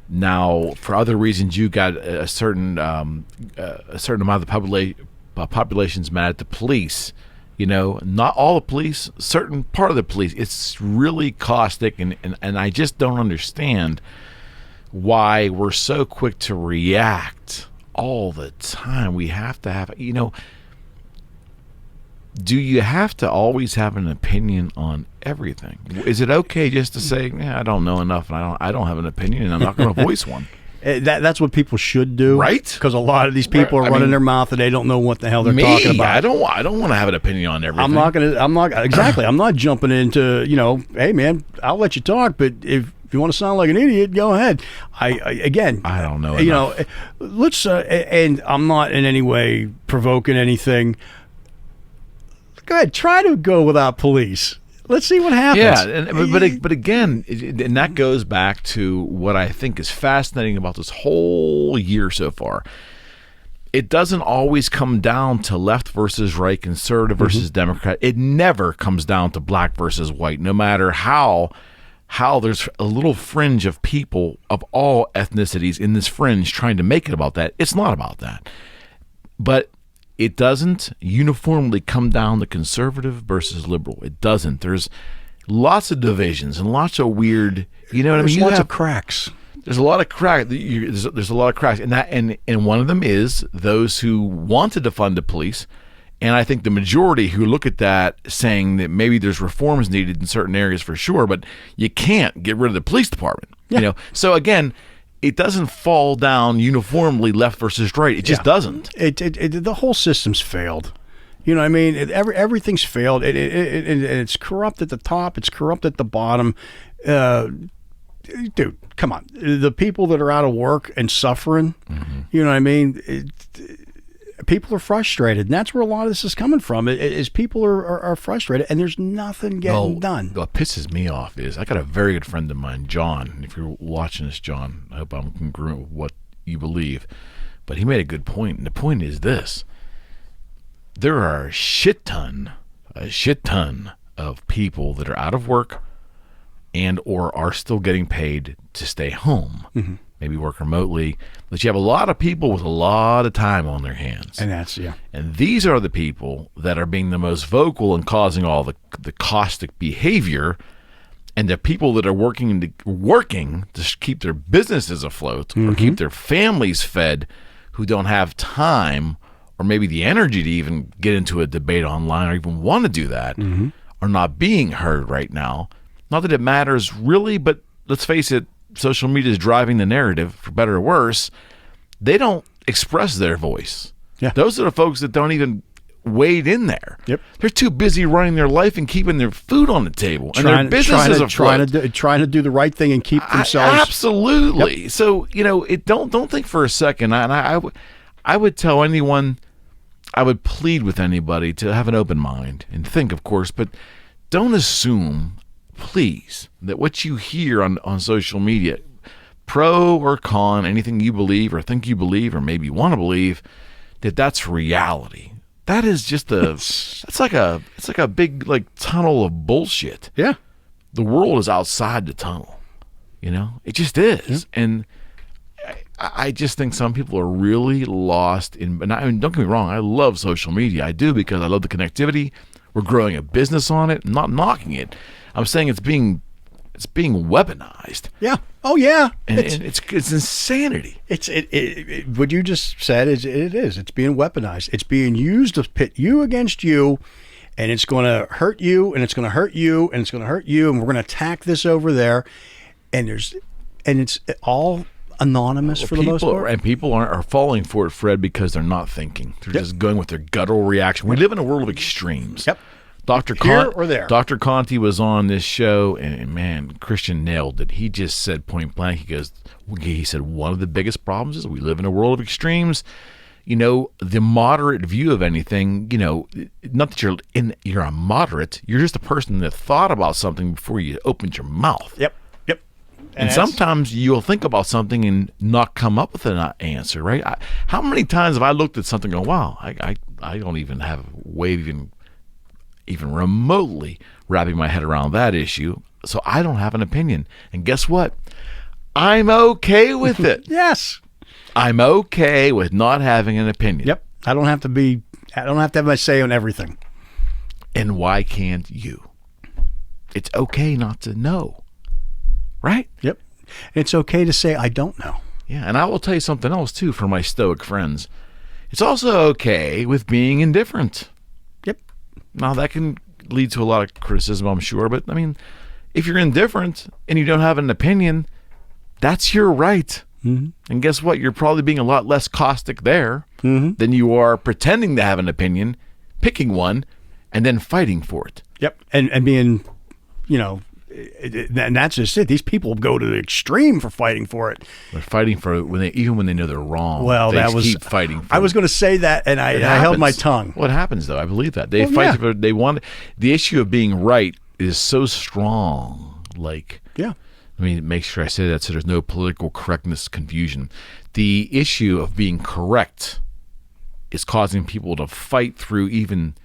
now, for other reasons, you got a certain amount of the population's mad at the police. You know, not all the police, certain part of the police. It's really caustic, and I just don't understand why we're so quick to react all the time. We have to have, you know, do you have to always have an opinion on everything? Is it okay just to say, yeah, I don't know enough, and I don't have an opinion, and I'm not going to voice one? That's what people should do, right? Because a lot of these people are running their mouth and they don't know what the hell they're talking about. I don't want to have an opinion on everything. I'm not jumping into, you know, hey man, I'll let you talk, but if you want to sound like an idiot, go ahead. I don't know. You know, let's and I'm not in any way provoking anything. Go ahead, try to go without police. Let's see what happens. Yeah, but again, and that goes back to what I think is fascinating about this whole year so far. It doesn't always come down to left versus right, conservative versus Democrat. It never comes down to black versus white, no matter how there's a little fringe of people of all ethnicities in this fringe trying to make it about that. It's not about that. But it doesn't uniformly come down to conservative versus liberal. It doesn't. There's lots of divisions and lots of weird, you know what I mean? There's lots of cracks. There's a lot of cracks. There's a lot of cracks, and one of them is those who want to defund the police, and I think the majority who look at that saying that maybe there's reforms needed in certain areas for sure, but you can't get rid of the police department. Yeah. You know, so again, it doesn't fall down uniformly left versus right. It just doesn't. The whole system's failed. You know what I mean? Everything's failed. It's corrupt at the top. It's corrupt at the bottom. Dude, come on. The people that are out of work and suffering, you know what I mean? People are frustrated, and that's where a lot of this is coming from. Is people are frustrated, and there's nothing getting done. What pisses me off is I got a very good friend of mine, John. If you're watching this, John, I hope I'm congruent with what you believe. But he made a good point, and the point is this: there are a shit ton of people that are out of work and or are still getting paid to stay home. Maybe work remotely, but you have a lot of people with a lot of time on their hands. And these are the people that are being the most vocal and causing all the caustic behavior, and the people that are working to keep their businesses afloat or keep their families fed, who don't have time or maybe the energy to even get into a debate online or even want to do that, are not being heard right now. Not that it matters really, but let's face it, social media is driving the narrative, for better or worse. They don't express their voice. Yeah. Those are the folks that don't even wade in there. Yep. They're too busy running their life and keeping their food on the table. And their businesses are trying to do the right thing and keep themselves. Absolutely. Yep. So, you know, don't think for a second. And I would tell anyone, I would plead with anybody to have an open mind and think, of course, but don't assume, please, that what you hear on social media, pro or con, anything you believe or think you believe or maybe want to believe, that's reality. That is just it's like a big like tunnel of bullshit. Yeah. The world is outside the tunnel. It just is. Yeah. And I just think some people are really lost in, and don't get me wrong, I love social media. I do, because I love the connectivity. We're growing a business on it. I'm not knocking it. I'm saying it's being weaponized. Yeah. Oh yeah. And it's insanity. What you just said is it is. It's being weaponized. It's being used to pit you against you, and it's going to hurt you, and it's going to hurt you, and it's going to hurt you, and we're going to attack this over there, and it's all anonymous for the most part. And people are falling for it, Fred, because they're not thinking. They're just going with their guttural reaction. We live in a world of extremes. Yep. Here or there. Dr. Conti was on this show, and man, Christian nailed it. He just said point blank, he said, one of the biggest problems is we live in a world of extremes. The moderate view of anything, not that you're a moderate, you're just a person that thought about something before you opened your mouth. Yep. And sometimes you'll think about something and not come up with an answer, right? How many times have I looked at something and go, wow, I don't even have a way of even remotely wrapping my head around that issue, so I don't have an opinion. And guess what? I'm okay with it. Yes. I'm okay with not having an opinion. Yep. I don't have to have my say on everything. And why can't you? It's okay not to know. Right? Yep. It's okay to say, I don't know. Yeah, and I will tell you something else, too, for my stoic friends. It's also okay with being indifferent. Yep. Now, that can lead to a lot of criticism, I'm sure, but, I mean, if you're indifferent and you don't have an opinion, that's your right. Mm-hmm. And guess what? You're probably being a lot less caustic there than you are pretending to have an opinion, picking one, and then fighting for it. Yep. And being, and that's just it. These people go to the extreme for fighting for it. They're fighting for it even when they know they're wrong. Well, they that was keep fighting. For I was going to say that, and I held my tongue. What happens though? I believe that they fight for. They want the issue of being right is so strong. Like, yeah. Let me make sure I say that so there's no political correctness confusion. The issue of being correct is causing people to fight through even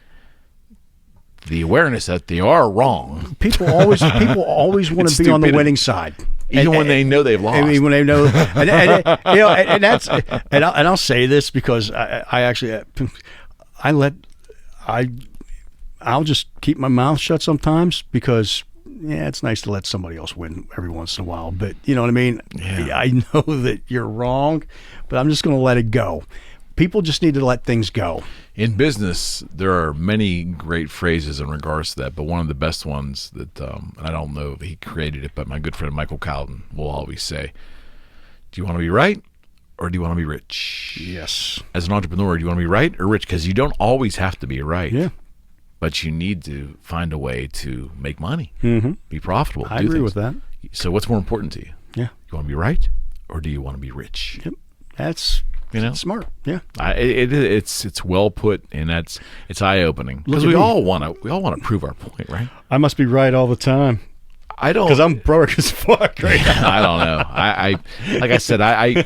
the awareness that they are wrong. People always want to be on the winning side, even when they know they've lost. I mean, when they know, and that's, and I'll say this because I'll just keep my mouth shut sometimes because it's nice to let somebody else win every once in a while. But you know what I mean? Yeah. I know that you're wrong, but I'm just going to let it go. People just need to let things go. In business, there are many great phrases in regards to that, but one of the best ones that, and I don't know if he created it, but my good friend Michael Cowden will always say, do you want to be right or do you want to be rich? Yes. As an entrepreneur, do you want to be right or rich? Because you don't always have to be right. Yeah. But you need to find a way to make money, be profitable. I agree with that. So what's more important to you? Yeah. You want to be right or do you want to be rich? Yep. That's smart. Yeah. It's well put, and it's eye opening because we all want to prove our point, right? I must be right all the time. I don't, because I'm broke as fuck right now. I don't know. I like I said, I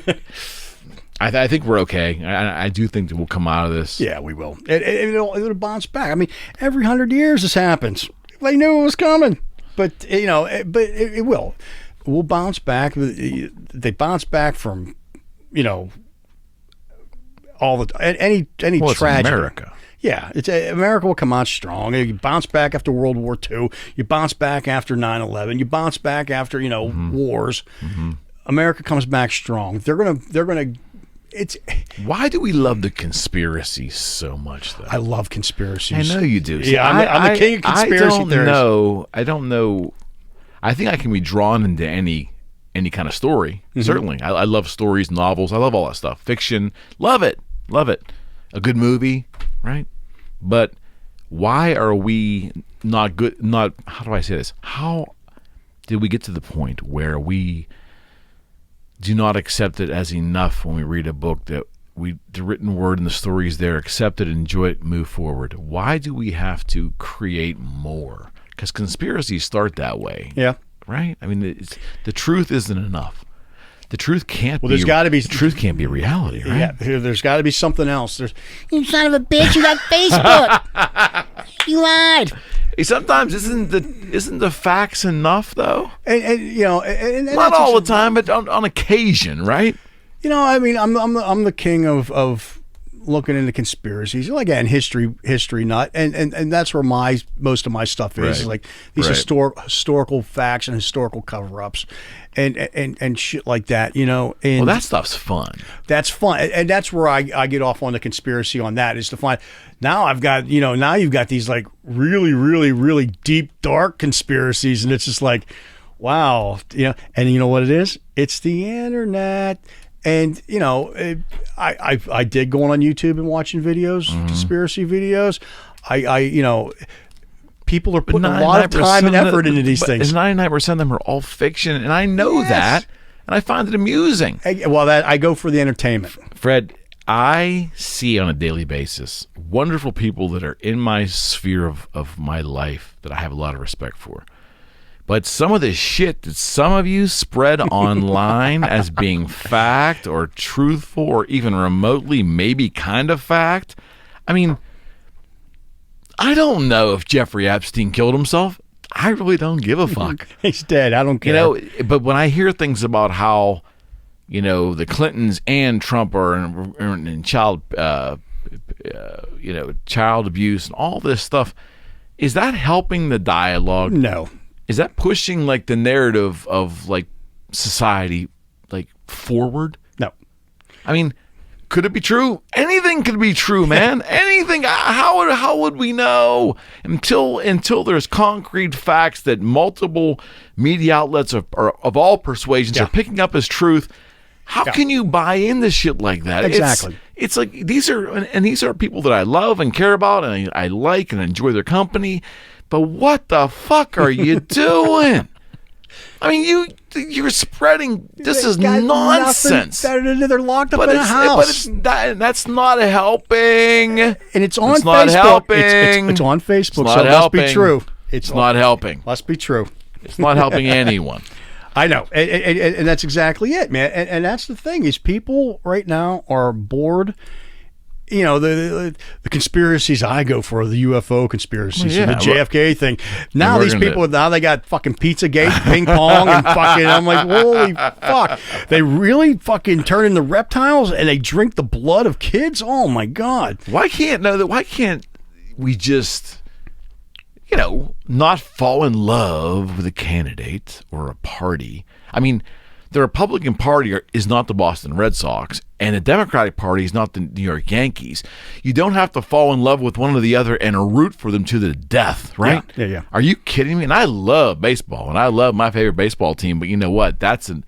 think we're okay. I do think that we'll come out of this. Yeah, we will. It'll bounce back. I mean, every 100 years this happens. They knew it was coming, but it will. We'll bounce back. They bounce back from, all the any tragedy. It's America. Yeah, America will come out strong. You bounce back after World War II. You bounce back after 9/11. You bounce back after wars. Mm-hmm. America comes back strong. They're gonna. It's why do we love the conspiracy so much, though? I love conspiracies. I know you do. Yeah, I'm the king of conspiracy theories. I don't know. I think I can be drawn into any kind of story. Mm-hmm. Certainly, I love stories, novels. I love all that stuff. Fiction, love it. A good movie, right? But why are we not good? How do I say this? How did we get to the point where we do not accept it as enough when we read a book that the written word and the story is there. Accept it, enjoy it, move forward. Why do we have to create more? Because conspiracies start that way. Yeah. Right? I mean, the truth isn't enough. The truth can't. Well, there's got to be. The truth can't be a reality, right? Yeah. There's got to be something else. You son of a bitch! You got Facebook. You lied. Hey, sometimes isn't the facts enough though? And you know, and not all the time, but on occasion, right? You know, I mean, I'm the king of looking into conspiracies. Like, again, history nut, and that's where most of my stuff is. Right. Is like these historical facts and historical cover-ups, and shit like that. You know, and well, that stuff's fun. That's fun, and that's where I get off on the conspiracy on that, is to find. Now you've got these like really, really, really deep, dark conspiracies, and it's just like, wow, you know. And you know what it is? It's the internet. And you know, I did going on YouTube and watching videos, conspiracy videos. I you know, people are putting a lot of time and effort into these things. 99% of them are all fiction, and I know that, and I find it amusing. Well, that I go for the entertainment. Fred, I see on a daily basis wonderful people that are in my sphere of my life that I have a lot of respect for. But some of the shit that some of you spread online as being fact or truthful or even remotely maybe kind of fact, I mean, I don't know if Jeffrey Epstein killed himself. I really don't give a fuck. He's dead. I don't care. You know, but when I hear things about how, you know, the Clintons and Trump are in child, child abuse and all this stuff, is that helping the dialogue? No. Is that pushing like the narrative of like society like forward? No. I mean, could it be true? Anything could be true, man. Anything. How would we know until there's concrete facts that multiple media outlets of all persuasions are picking up as truth? How can you buy into shit like that? Exactly. It's like these are people that I love and care about, and I like and enjoy their company. But what the fuck are you doing? I mean, you're spreading. This is nonsense. Better to do. They're locked up in a house. But that's not helping. And it's on Facebook. Not helping. It's on Facebook. It's so not it helping. must be true. It's not helping. Must be true. It's not helping anyone. I know, and that's exactly it, man. And that's the thing, is people right now are bored. You know, the conspiracies I go for, the UFO conspiracies, the JFK thing. Now these people, now they got fucking Pizzagate, ping pong, and fucking, I'm like, holy fuck. They really fucking turn into reptiles and they drink the blood of kids? Oh my God. Why can't we just, you know, not fall in love with a candidate or a party? I mean, the Republican Party is not the Boston Red Sox, and the Democratic Party is not the New York Yankees. You don't have to fall in love with one or the other and root for them to the death, right? Yeah. Are you kidding me? And I love baseball, and I love my favorite baseball team, but you know what? That's not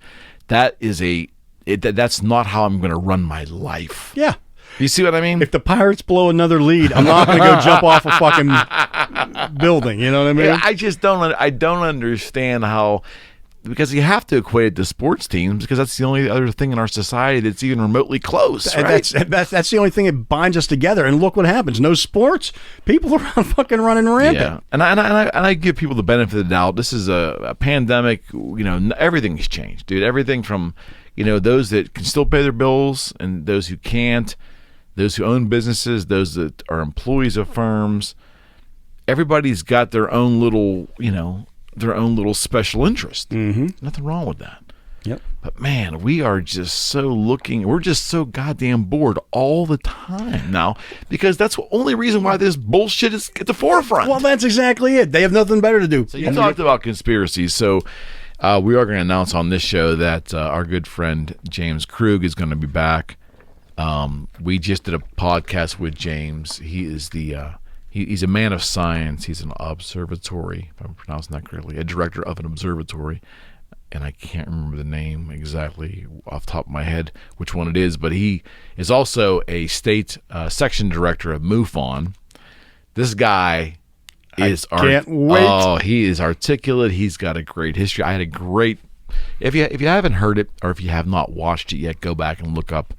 how I'm going to run my life. Yeah. You see what I mean? If the Pirates blow another lead, I'm not going to go jump off a fucking building. You know what I mean? Yeah, I don't understand how. Because you have to equate it to sports teams, because that's the only other thing in our society that's even remotely close, right? That's the only thing that binds us together. And look what happens. No sports, people are fucking running rampant. Yeah. And I give people the benefit of the doubt. This is a pandemic. You know, everything's changed, dude. Everything from, you know, those that can still pay their bills and those who can't, those who own businesses, those that are employees of firms. Everybody's got their own little, you know, their own little special interest. Mm-hmm. Nothing wrong with that. Yep. But man, we're just so goddamn bored all the time now, because that's the only reason why this bullshit is at the forefront. Well, that's exactly it. They have nothing better to do. So you talked about conspiracies. So we are going to announce on this show that our good friend James Krug is going to be back. We just did a podcast with James. He is He's a man of science. He's an observatory, if I'm pronouncing that correctly, a director of an observatory. And I can't remember the name exactly off the top of my head which one it is, but he is also a state section director of MUFON. This guy is can't wait. Oh, he is articulate. He's got a great history. I had a great, if you haven't heard it or if you have not watched it yet, go back and look up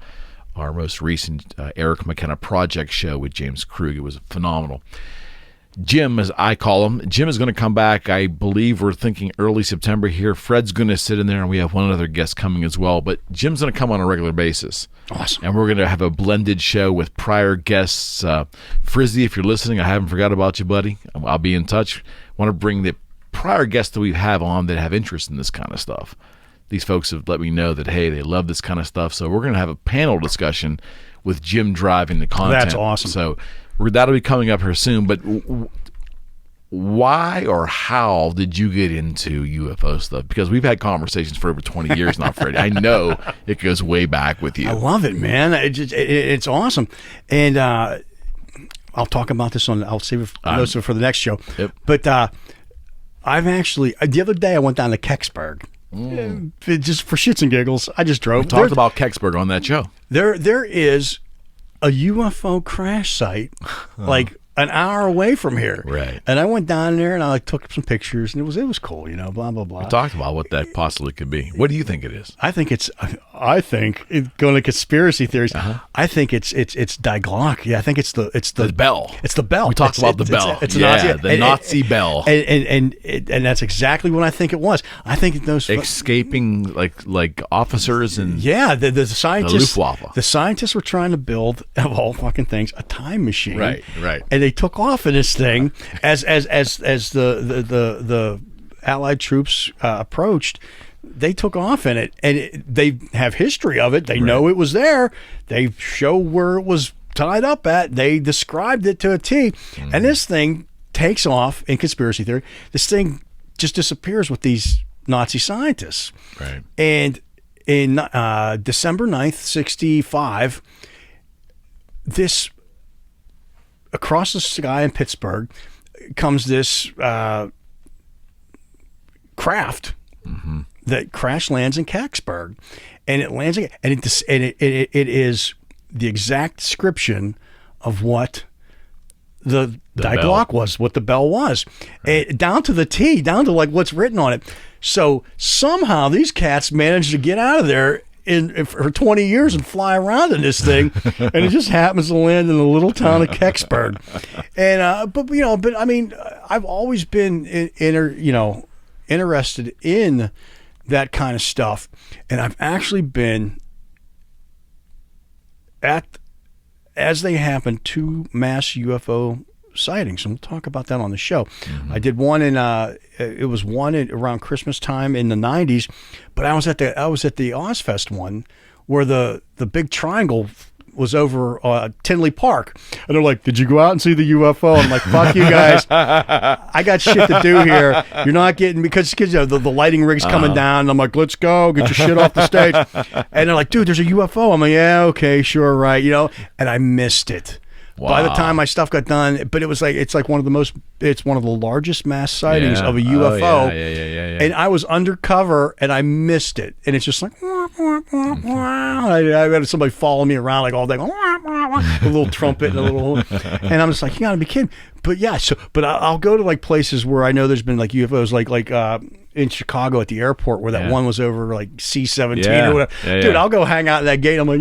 our most recent Eric McKenna Project show with James Krug. It was phenomenal. Jim, as I call him, Jim is going to come back. I believe we're thinking early September here. Fred's going to sit in there, and we have one other guest coming as well. But Jim's going to come on a regular basis. Awesome. And we're going to have a blended show with prior guests. Frizzy, if you're listening, I haven't forgot about you, buddy. I'll be in touch. I want to bring the prior guests that we have on that have interest in this kind of stuff. These folks have let me know that, hey, they love this kind of stuff. So we're going to have a panel discussion with Jim driving the content. That's awesome. So that'll be coming up here soon. But why or how did you get into UFO stuff? Because we've had conversations for over 20 years now, Freddy. I know it goes way back with you. I love it, man. It's awesome. And I'll talk about this I'll save it for the next show. Yep. But I've actually, the other day I went down to Kecksburg. Just for shits and giggles. I just drove. We talked about Kecksburg on that show. There is a UFO crash site like an hour away from here. Right. And I went down there and I took some pictures and it was cool, blah, blah, blah. We talked about what that possibly could be. What do you think it is? I think going to conspiracy theories. I think it's Die Glock. Yeah, I think it's the bell. It's the bell. We talked about the bell. It's the Nazi bell. And that's exactly what I think it was. I think those escaping like officers and the scientists. The Luftwaffe. The scientists were trying to build, of all fucking things, a time machine. Right. And they took off in this thing as the Allied troops approached. They took off in it, and they have history of it. They know it was there. They show where it was tied up at. They described it to a T. Mm-hmm. And this thing takes off in conspiracy theory. This thing just disappears with these Nazi scientists. Right. And in December 9th, 1965, this across the sky in Pittsburgh comes this craft that crash lands in Kecksburg, and it lands and it is the exact description of what the Die Glock was, what the bell was, down to the T, down to like what's written on it. So somehow these cats managed to get out of there for 20 years and fly around in this thing, and it just happens to land in the little town of Kecksburg. And but I mean, I've always been interested in that kind of stuff, and I've actually been as they happen, 2 mass UFO sightings, and we'll talk about that on the show. Mm-hmm. I did one it was one around Christmas time in the 90s, but I was at the Ozfest one where the big triangle was over Tinley Park, and they're like, "Did you go out and see the UFO?" I'm like, "Fuck you guys, I got shit to do here. You're not getting," because the lighting rig's coming down. And I'm like, "Let's go, get your shit off the stage." And they're like, "Dude, there's a UFO." I'm like, "Yeah, okay, sure, right," and I missed it. Wow. By the time my stuff got done, but it's one of the largest mass sightings of a UFO. Yeah. And I was undercover and I missed it. And it's just like, wah, wah, wah, wah. I had somebody follow me around like all day, wah, wah, wah, a little trumpet and a little, and I'm just like, you gotta be kidding. But yeah, but I'll go to like places where I know there's been like UFOs, like in Chicago at the airport where that one was over like C-17 or whatever. Dude, I'll go hang out at that gate. I'm like,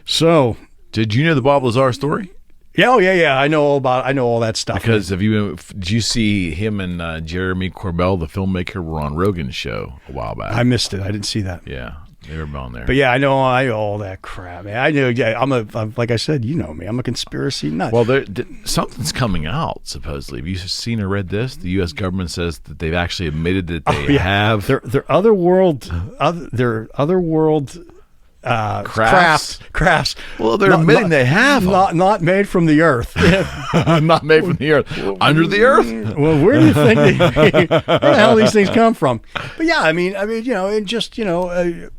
so. Did you know the Bob Lazar story? Yeah. I know all that stuff. Because did you see him and Jeremy Corbell, the filmmaker, were on Rogan's show a while back? I missed it. I didn't see that. Yeah, they were on there. But yeah, I know all that crap, man. I know. I'm like I said, you know me. I'm a conspiracy nut. Well, something's coming out supposedly. Have you seen or read this? The U.S. government says that they've actually admitted that they have their otherworld crafts. Well, they're admitting they have not made from the earth. Not made from the earth. Under the earth? Well, where do you think where the hell these things come from? But yeah, I mean, and just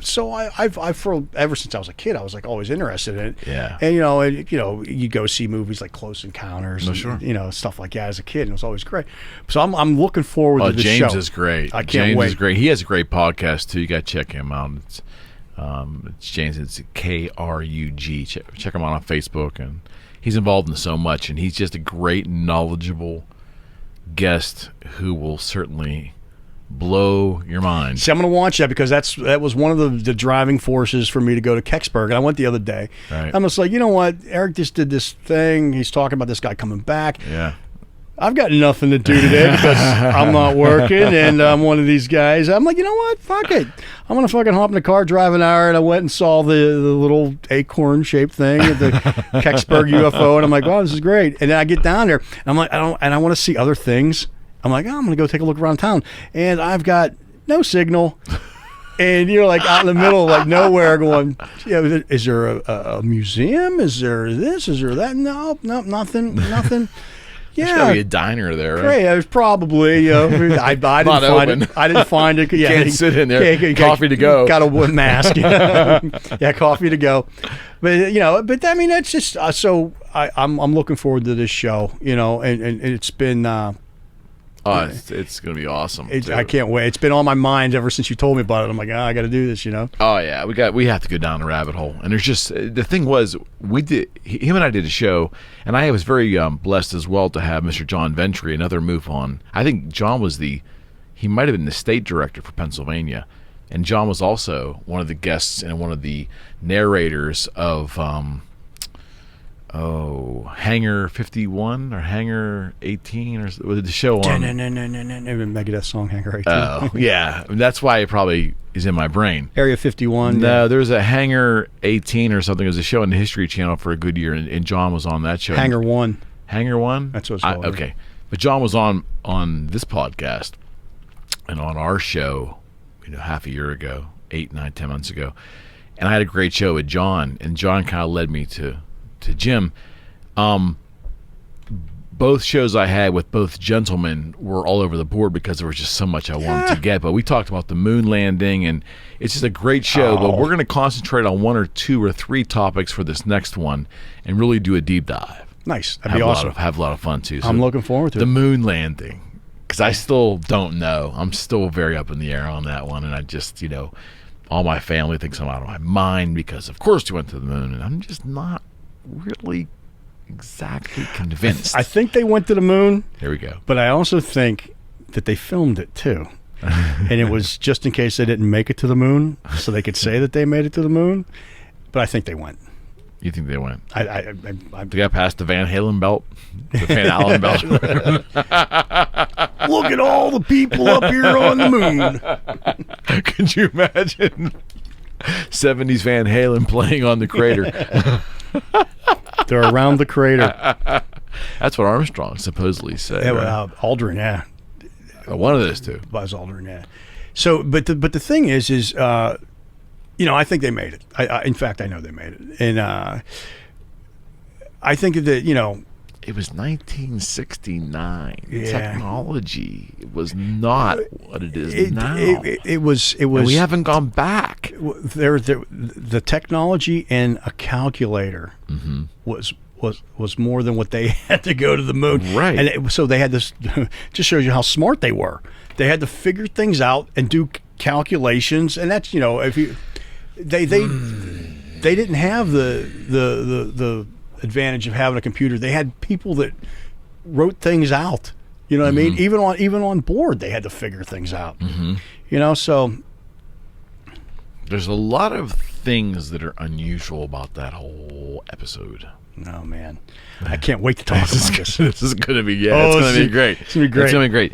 so I've for ever since I was a kid, I was like always interested in it. Yeah. And you go see movies like Close Encounters, and, stuff like that as a kid, and it was always great. So I'm looking forward to this show. James is great. I can't wait. James is great. He has a great podcast too. You got to check him out. It's James. It's KRUG. Check him out on Facebook, and he's involved in so much, and he's just a great, knowledgeable guest who will certainly blow your mind. See, I'm going to watch that because that was one of the driving forces for me to go to Kecksburg. And I went the other day. Right. I'm just like, you know what? Eric just did this thing. He's talking about this guy coming back. Yeah. I've got nothing to do today because I'm not working and I'm one of these guys. I'm like, you know what? Fuck it. I'm going to fucking hop in the car, drive an hour. And I went and saw the little acorn-shaped thing at the Kecksburg UFO. And I'm like, wow, this is great. And then I get down there. And I'm like, I want to see other things. I'm like, I'm going to go take a look around town. And I've got no signal. And you're like out in the middle, like nowhere going, yeah, is there a museum? Is there this? Is there that? No, nothing. There's gotta be a diner there, right? Great, it was probably. I didn't find open. it. I didn't find it. Yeah, Can't sit in there. Coffee to go. Got a mask. Yeah, coffee to go. But but I mean, that's just so. I'm looking forward to this show. And it's been. It's gonna be awesome. I can't wait. It's been on my mind ever since you told me about it. I'm like, I got to do this. Oh yeah, we have to go down the rabbit hole. And there's just the thing was him and I did a show, and I was very blessed as well to have Mr. John Ventry, another MUFON. I think John was he might have been the state director for Pennsylvania, and John was also one of the guests and one of the narrators of Hangar 51 or Hangar 18 or the show on Megadeth song Hangar 18. Oh yeah, that's why it probably is in my brain. Area 51. No, there was a Hangar 18 or something. It was a show on the History Channel for a good year, and John was on that show. Hangar 1. Hangar 1? That's what it's called. Okay. But John was on this podcast and on our show, half a year ago, 8, 9, 10 months ago. And I had a great show with John, and John kind of led me to Jim. Both shows I had with both gentlemen were all over the board because there was just so much I wanted to get. But we talked about the moon landing, and it's just a great show. But we're going to concentrate on 1 or 2 or 3 topics for this next one and really do a deep dive. Nice. That'd be awesome. Have a lot of fun, too. So I'm looking forward to it. The moon landing. Because I still don't know. I'm still very up in the air on that one. And I just, all my family thinks I'm out of my mind because, of course, we went to the moon. And I'm just not really exactly convinced. I think they went to the moon. Here we go. But I also think that they filmed it too. And it was just in case they didn't make it to the moon, so they could say that they made it to the moon. But I think they went. You think they went? I they got past the Van Halen belt, the Van Allen belt. Look at all the people up here on the moon. Could you imagine 70s Van Halen playing on the crater? They're around the crater. That's what Armstrong supposedly said. Yeah, right? Aldrin, yeah. One of those two. Buzz Aldrin, yeah. So, but the thing is, I think they made it. In fact, I know they made it, and I think that it was 1969. Yeah. Technology was not what it is now. It was. And we haven't gone back. The technology and a calculator was more than what they had to go to the moon. Right. And so they had this. Just shows you how smart they were. They had to figure things out and do calculations, and that's if you they didn't have the advantage of having a computer. They had people that wrote things out. You know what I mean? Even on board, they had to figure things out. So there's a lot of things that are unusual about that whole episode. Oh man, I can't wait to talk about this. This is going to be it's going to be great. It's going to be great. It's going to be great.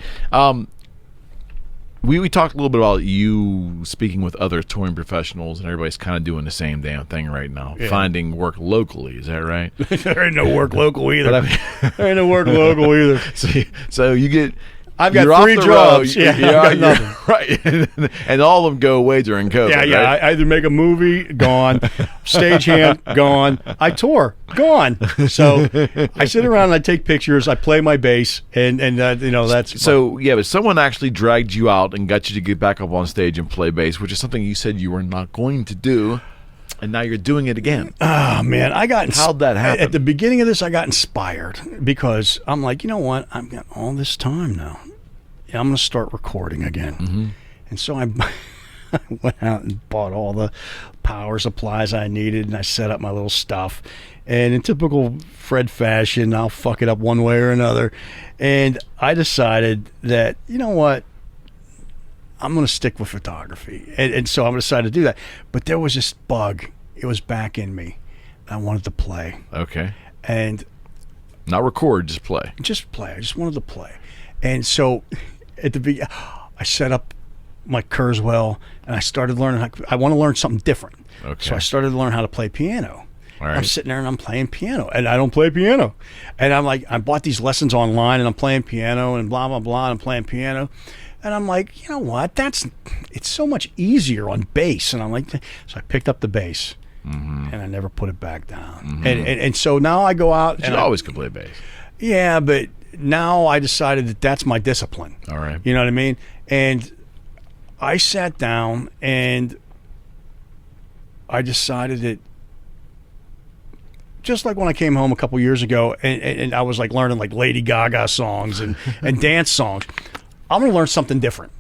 We talked a little bit about you speaking with other touring professionals, and everybody's kind of doing the same damn thing right now, finding work locally. Is that right? There ain't no work local either. There ain't no work local either. So you get... I've got 3 jobs. I've got nothing. Right. And all of them go away during COVID, Yeah. right? I either make a movie, gone. Stagehand, gone. I tour, gone. So I sit around and I take pictures. I play my bass, and that's... So, yeah, but someone actually dragged you out and got you to get back up on stage and play bass, which is something you said you were not going to do, and now you're doing it again. Oh, man. How'd that happen? At the beginning of this, I got inspired because I'm like, you know what? I've got all this time now. I'm going to start recording again. And so I went out and bought all the power supplies I needed, and I set up my little stuff. And in typical Fred fashion, I'll fuck it up one way or another. And I decided that, you know what? I'm going to stick with photography. And so I'm decided to do that. But there was this bug. It was back in me. I wanted to play. Okay. And not record, just play. Just play. I just wanted to play. And so at the beginning, I set up my Kurzweil and I started learning. I want to learn something different. Okay. So I started to learn how to play piano. All right. I'm sitting there and I'm playing piano, and I don't play piano. And I'm like, I bought these lessons online, and I'm playing piano, and blah blah blah. And I'm playing piano, and I'm like, you know what? It's so much easier on bass. And I'm like, so I picked up the bass, and I never put it back down. And so now I go out. But and you always can play bass. Yeah, but now I decided that that's my discipline. All right. You know what I mean? And I sat down and I decided that, just like when I came home a couple years ago and I was like learning like Lady Gaga songs and dance songs, I'm going to learn something different.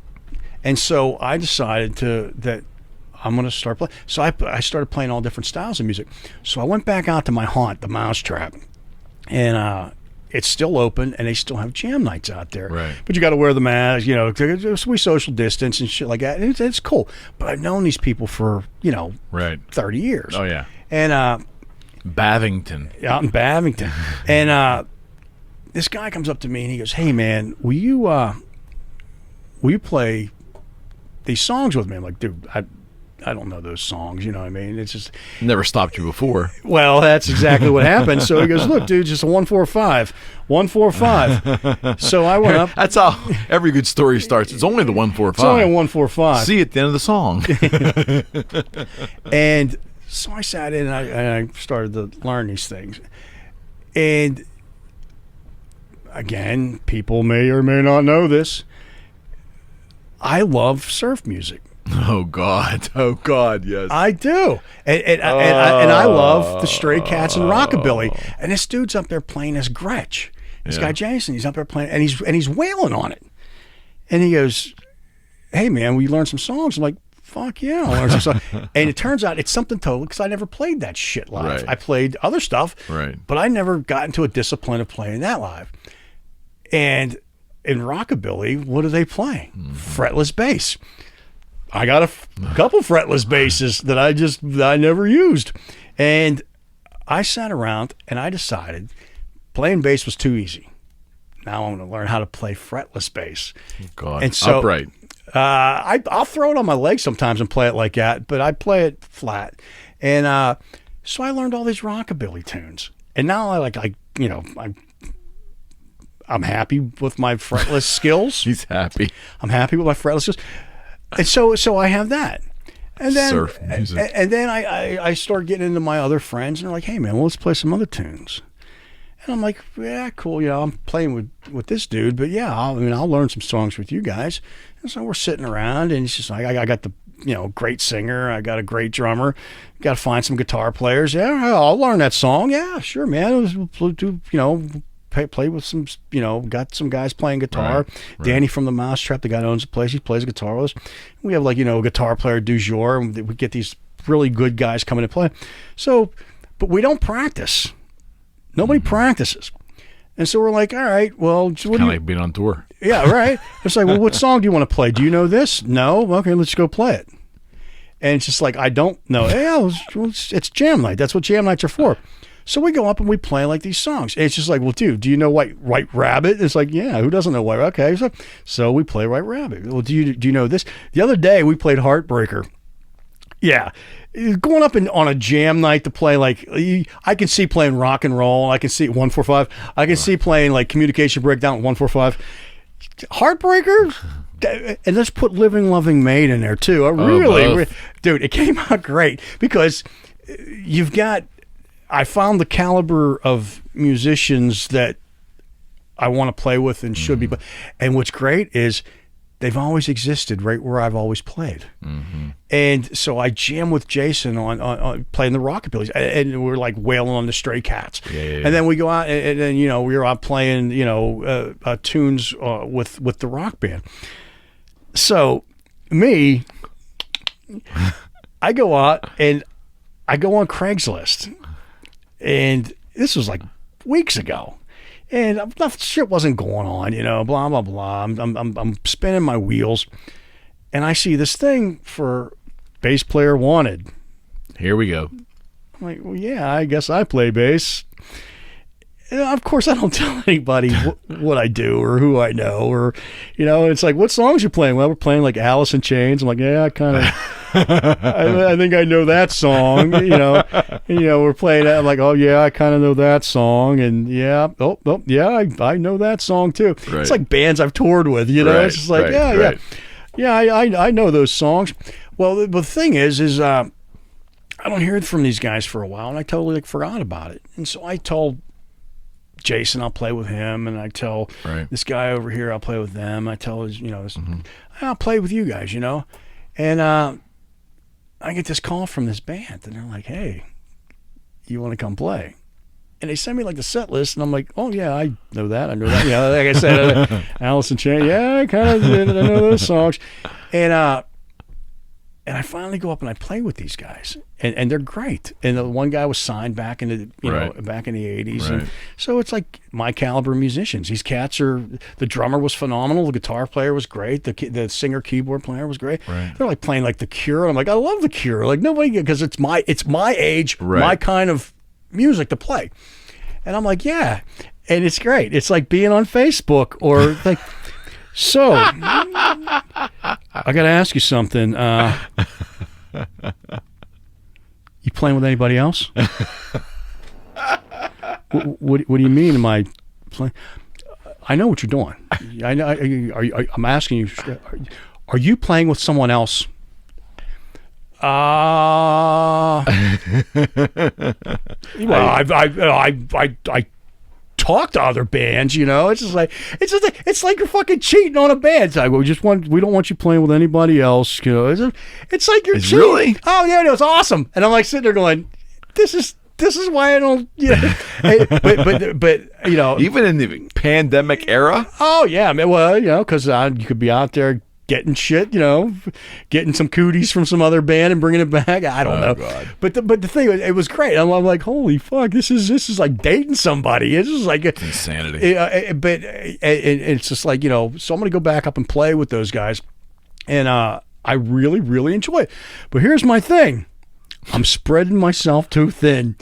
And so I decided that I'm going to start playing. So I started playing all different styles of music. So I went back out to my haunt, the Mousetrap, and it's still open, and they still have jam nights out there. Right. But you got to wear the mask, you know, we social distance and shit like that. And it's cool. But I've known these people for, Right. 30 years. Oh, yeah. And Bavington. out in Bavington. And this guy comes up to me and he goes, "Hey man, will you play these songs with me?" I'm like, "Dude, I don't know those songs, you know what I mean? It's just..." Never stopped you before. Well, that's exactly what happened. So he goes, "Look, dude, just a 1-4-5. 1-4-5. So I went up. That's how every good story starts. It's only the 1-4-5. It's only a 1-4-5. See you at the end of the song. And so I sat in and I started to learn these things. And again, people may or may not know this, I love surf music. Oh God, yes. I do. And I love the Stray Cats and Rockabilly. And this dude's up there playing this Gretsch. This guy Jason, he's up there playing, and he's wailing on it. And he goes, "Hey man, will you learn some songs?" I'm like, "Fuck yeah, I'll learn some songs." And it turns out it's something totally, because I never played that shit live. Right. I played other stuff, Right. but I never got into a discipline of playing that live. And in Rockabilly, what do they play? Fretless bass. I got a couple fretless basses that I never used. And I sat around and I decided playing bass was too easy. Now I'm going to learn how to play fretless bass. God, and so, upright. I'll throw it on my legs sometimes and play it like that, but I play it flat. And so I learned all these Rockabilly tunes. And now I'm happy with my fretless skills. He's happy. I'm happy with my fretless skills. And so I have that. And then Surf music. And then I start getting into my other friends, and they're like, "Hey man, well, let's play some other tunes." And I'm like, "Yeah, cool. I'm playing with this dude, but yeah, I'll learn some songs with you guys." And so we're sitting around, and it's just like, I got the great singer, I got a great drummer, got to find some guitar players. Yeah, I'll learn that song. Yeah, sure, man. We'll do, play with some, got some guys playing guitar. Right. Danny from the Mousetrap, the guy that owns the place, he plays guitar with us. We have a guitar player du jour, and we get these really good guys coming to play. So, but we don't practice. Nobody practices. And so we're like, all right, well, Kind of like being on tour. yeah, right. It's like, well, what song do you want to play? Do you know this? No? Okay, let's go play it. And it's just like, I don't know. Yeah, it's jam night. That's what jam nights are for. So we go up and we play like these songs. And it's just like, well, dude, do you know White Rabbit? It's like, yeah, who doesn't know White Rabbit? Okay, so we play White Rabbit. Well, do you know this? The other day we played Heartbreaker. Yeah. Going up on a jam night to play, like, I can see playing rock and roll. I can see 1-4-5. I can see playing like Communication Breakdown 1-4-5. Heartbreaker? And let's put Living Loving Maid in there too. Dude, it came out great because I found the caliber of musicians that I want to play with and should be. And what's great is they've always existed right where I've always played. And so I jam with Jason on playing the Rockabillys, and we're like wailing on the Stray Cats. Yeah. And then we go out and then, we were out playing, tunes with the rock band. So me, I go out and I go on Craigslist. And this was like weeks ago, and shit wasn't going on, blah blah blah. I'm spinning my wheels, and I see this thing for bass player wanted. Here we go. I'm like, well, yeah, I guess I play bass. And of course, I don't tell anybody what I do or who I know, or, you know, and it's like, what songs you playing? Well, we're playing like Alice in Chains. I'm like, yeah, I kind of, I think I know that song, you know. And, you know, we're playing that. I'm like, oh, yeah, I kind of know that song. And yeah, yeah, I know that song too. Right. It's like bands I've toured with, you know. Right, It's just like, right. yeah, I know those songs. Well, the thing is I don't hear from these guys for a while, and I totally like, forgot about it. And so I told Jason I'll play with him, and I tell this guy over here I'll play with them. I tell his, you know, I'll play with you guys, you know. And I get this call from this band, and they're like, hey, you want to come play? And they send me like the set list, and I'm like, oh yeah, I know that. Yeah, like I said, Alice in Chains. Yeah, I kind of I know those songs. And I finally go up and I play with these guys, and they're great. And the one guy was signed back in the back in the 80s, and so it's like my caliber musicians. These cats are. The drummer was phenomenal. The guitar player was great. The singer keyboard player was great. Right. They're like playing like The Cure. I'm like, I love The Cure. Like nobody, because it's my age, my kind of music to play. And I'm like, yeah, and it's great. It's like being on Facebook or like. So, I got to ask you something. You playing with anybody else? What do you mean? Am I playing? I know what you're doing. I know. I'm asking you. Are you playing with someone else? Well, I talk to other bands, you know. It's like you're fucking cheating on a band. It's like, we don't want you playing with anybody else, you know. It's like you're cheating. Really? Oh yeah, no, it's awesome. And I'm like sitting there going, this is why I don't, you know. but you know, even in the pandemic era. Oh yeah, I mean, well, you know, because you could be out there getting shit, you know, getting some cooties from some other band and bringing it back. I don't know. God. But the thing, it was great. I'm like, holy fuck, this is like dating somebody. It's just like insanity. But it's just like, you know, so I'm gonna go back up and play with those guys, and I really, really enjoy it. But here's my thing: I'm spreading myself too thin.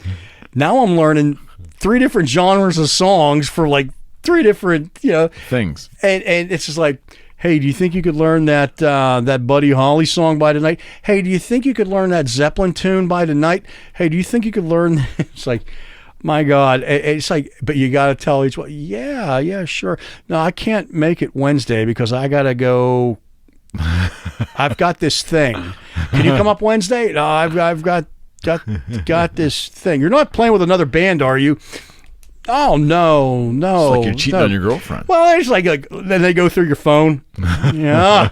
Now I'm learning 3 different genres of songs for like 3 different, you know, things, and it's just like, hey, do you think you could learn that Buddy Holly song by tonight? Hey, do you think you could learn that Zeppelin tune by tonight? Hey, do you think you could learn? It's like, my God. It's like, but you got to tell each one, yeah, sure. No, I can't make it Wednesday because I got to go. I've got this thing. Can you come up Wednesday? No, I've got this thing. You're not playing with another band, are you? Oh, no. It's like you're cheating on your girlfriend. Well, it's like then they go through your phone. Yeah.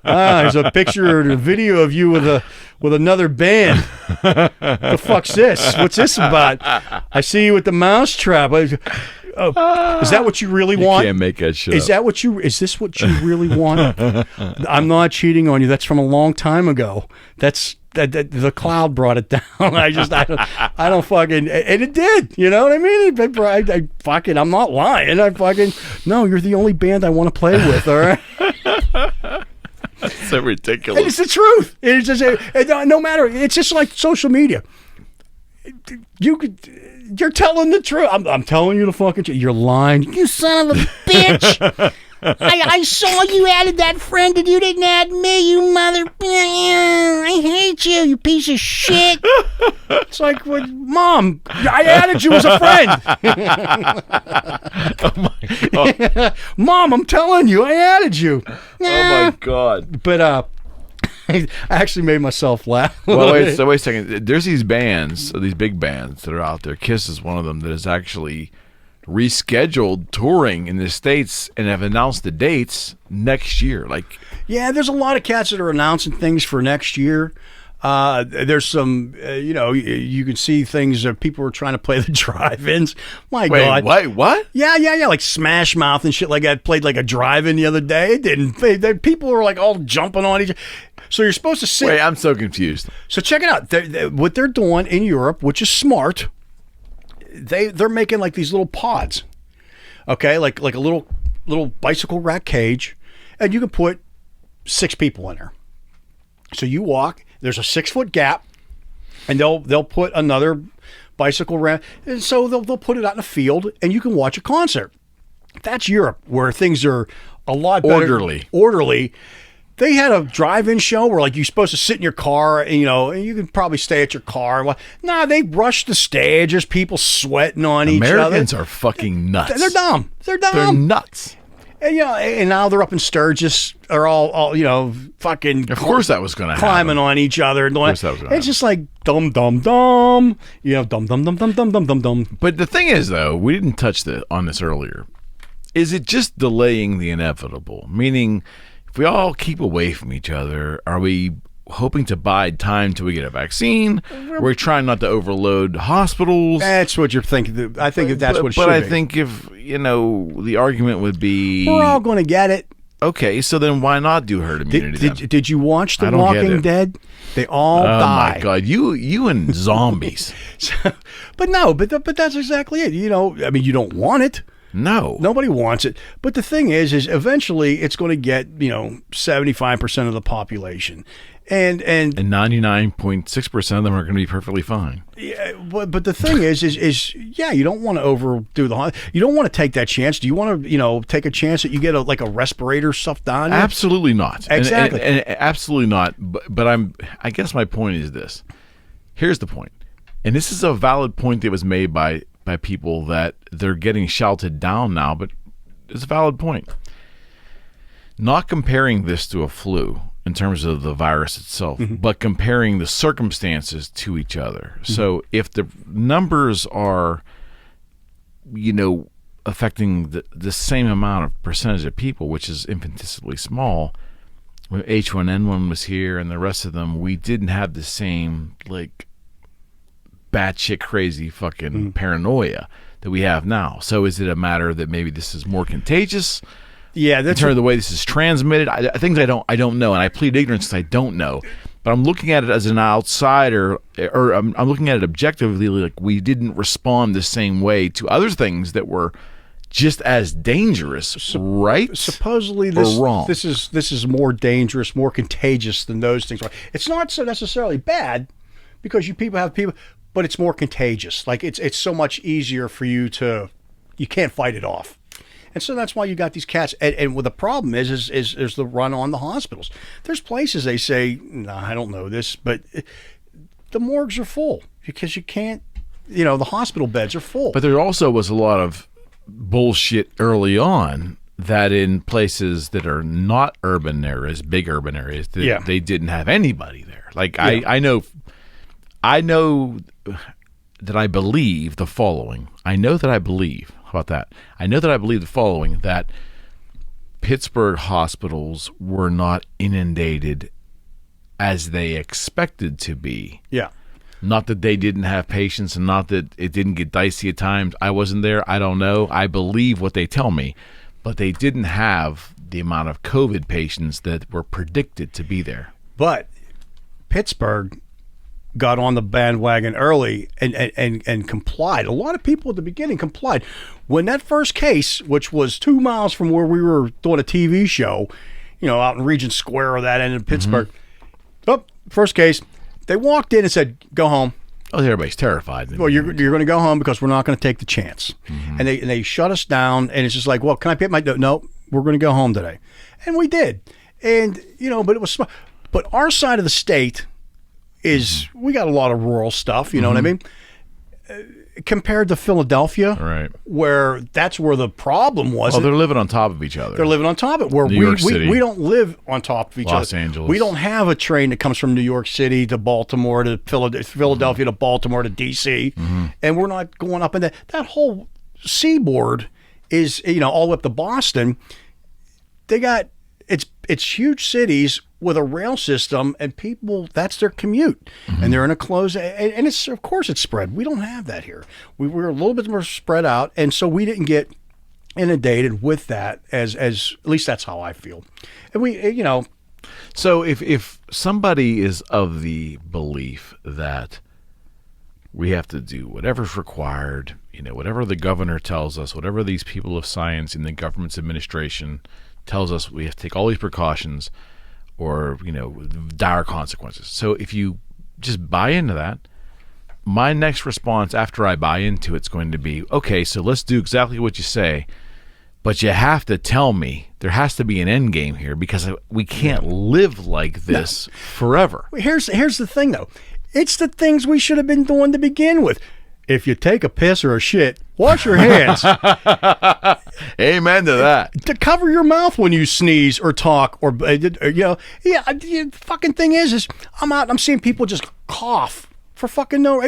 There's a picture or a video of you with another band. The fuck's this? What's this about? I see you with the mousetrap. Is that what you really want? You can't make that shit up. Is this what you really want? I'm not cheating on you. That's from a long time ago. That's the cloud brought it down. I don't fucking, and it did. You know what I mean? I fucking, I'm not lying. No, you're the only band I want to play with. All right. That's so ridiculous. And it's the truth. It's just no matter. It's just like social media. You're telling the truth. I'm telling you the fucking truth. You're lying. You son of a bitch. I saw you added that friend and you didn't add me, you mother. I hate you, you piece of shit. It's like, Mom, I added you as a friend. Oh my God. Mom, I'm telling you, I added you. Oh my God. But I actually made myself laugh. Well, wait a second. There's these bands, these big bands that are out there. Kiss is one of them that is actually rescheduled touring in the States and have announced the dates next year. Like, yeah, there's a lot of cats that are announcing things for next year. There's some, you know, you can see things that people are trying to play the drive-ins. My God. Wait, what? Yeah, like Smash Mouth and shit like that. Played like a drive-in the other day. It didn't. People were like all jumping on each other. So you're supposed to sit. Wait, I'm so confused. So check it out. What they're doing in Europe, which is smart, they're making like these little pods. Okay, like a little bicycle rack cage, and you can put 6 people in there. So you walk, there's a 6-foot gap, and they'll put another bicycle around, and so they'll put it out in a field, and you can watch a concert. That's Europe, where things are a lot better. Orderly. They had a drive-in show where, like, you're supposed to sit in your car, and, and you can probably stay at your car. Nah, they rush the stage. There's people sweating on each other. Americans are fucking nuts. They're dumb. They're nuts. And, and now they're up in Sturgis, are all fucking. Of course, that was going to happen. Climbing on each other. Of course, that was going to happen. It's just like dumb, dumb, dumb. Dumb, dumb, dumb, dumb, dumb, dumb, dumb, dumb. But the thing is, though, we didn't touch on this earlier. Is it just delaying the inevitable? Meaning, if we all keep away from each other, are we hoping to bide time till we get a vaccine? We're trying not to overload hospitals. That's what you're thinking. I think that's what it should be. But I think if, the argument would be... We're all going to get it. Okay, so then why not do herd immunity? Did you watch The Walking Dead? They all die. Oh my God, you and zombies. But that's exactly it. You don't want it. No. Nobody wants it. But the thing is eventually it's going to get, 75% of the population. And 99.6% of them are going to be perfectly fine. Yeah, but the thing is you don't want to overdo you don't want to take that chance. Do you want to, take a chance that you get a respirator stuff done? Absolutely not. Exactly. And absolutely not. But I guess my point is this. Here's the point. And this is a valid point that was made by people that they're getting shouted down now, but it's a valid point. Not comparing this to a flu in terms of the virus itself, but comparing the circumstances to each other. So if the numbers are, affecting the same amount of percentage of people, which is infinitesimally small, when H1N1 was here and the rest of them, we didn't have the same, batshit crazy fucking paranoia that we have now. So is it a matter that maybe this is more contagious? Yeah, that's in terms of the way this is transmitted. Things I don't know, and I plead ignorance because I don't know. But I'm looking at it as an outsider, or I'm looking at it objectively, like we didn't respond the same way to other things that were just as dangerous, right? Supposedly, wrong. This is more dangerous, more contagious than those things. It's not so necessarily bad because you have people. But it's more contagious. Like it's so much easier for you can't fight it off. And so that's why you got these cats. And what the problem is the run on the hospitals. There's places they say, I don't know this, but the morgues are full because you can't, the hospital beds are full. But there also was a lot of bullshit early on that in places that are not urban areas, big urban areas, they didn't have anybody there. I know that I believe the following. How about that? I know that I believe the following, that Pittsburgh hospitals were not inundated as they expected to be. Yeah. Not that they didn't have patients and not that it didn't get dicey at times. I wasn't there. I don't know. I believe what they tell me. But they didn't have the amount of COVID patients that were predicted to be there. But Pittsburgh got on the bandwagon early and complied. A lot of people at the beginning complied. When that first case, which was 2 miles from where we were doing a TV show, out in Regent Square or that end in Pittsburgh, first case, they walked in and said, go home. Oh, everybody's terrified. Well, you're going to go home because we're not going to take the chance. And they shut us down, and it's just like, well, can I pay my... No, we're going to go home today. And we did. And, but it was smart. But our side of the state is, we got a lot of rural stuff, you know what I mean? Compared to Philadelphia, right, where that's where the problem was. Oh, they're living on top of each other. They're living on top of it. Where New York City. We don't live on top of each other. Los Angeles. We don't have a train that comes from New York City to Baltimore to Philadelphia to Baltimore to D.C. And we're not going up in that whole seaboard is, all the way up to Boston. They got it's huge cities with a rail system, and people, that's their commute, and they're in a closed, and it's, of course it's spread. We don't have that here. We're a little bit more spread out, and so we didn't get inundated with that as at least that's how I feel. And we, So if somebody is of the belief that we have to do whatever's required, whatever the governor tells us, whatever these people of science in the government's administration tells us, we have to take all these precautions, or dire consequences. So if you just buy into that, my next response after I buy into it's going to be, okay, so let's do exactly what you say, but you have to tell me there has to be an end game here, because we can't live like this forever. Here's the thing, though. It's the things we should have been doing to begin with. If you take a piss or a shit, wash your hands. Amen to that. To cover your mouth when you sneeze or talk or the fucking thing is I'm out. I'm seeing people just cough for fucking no.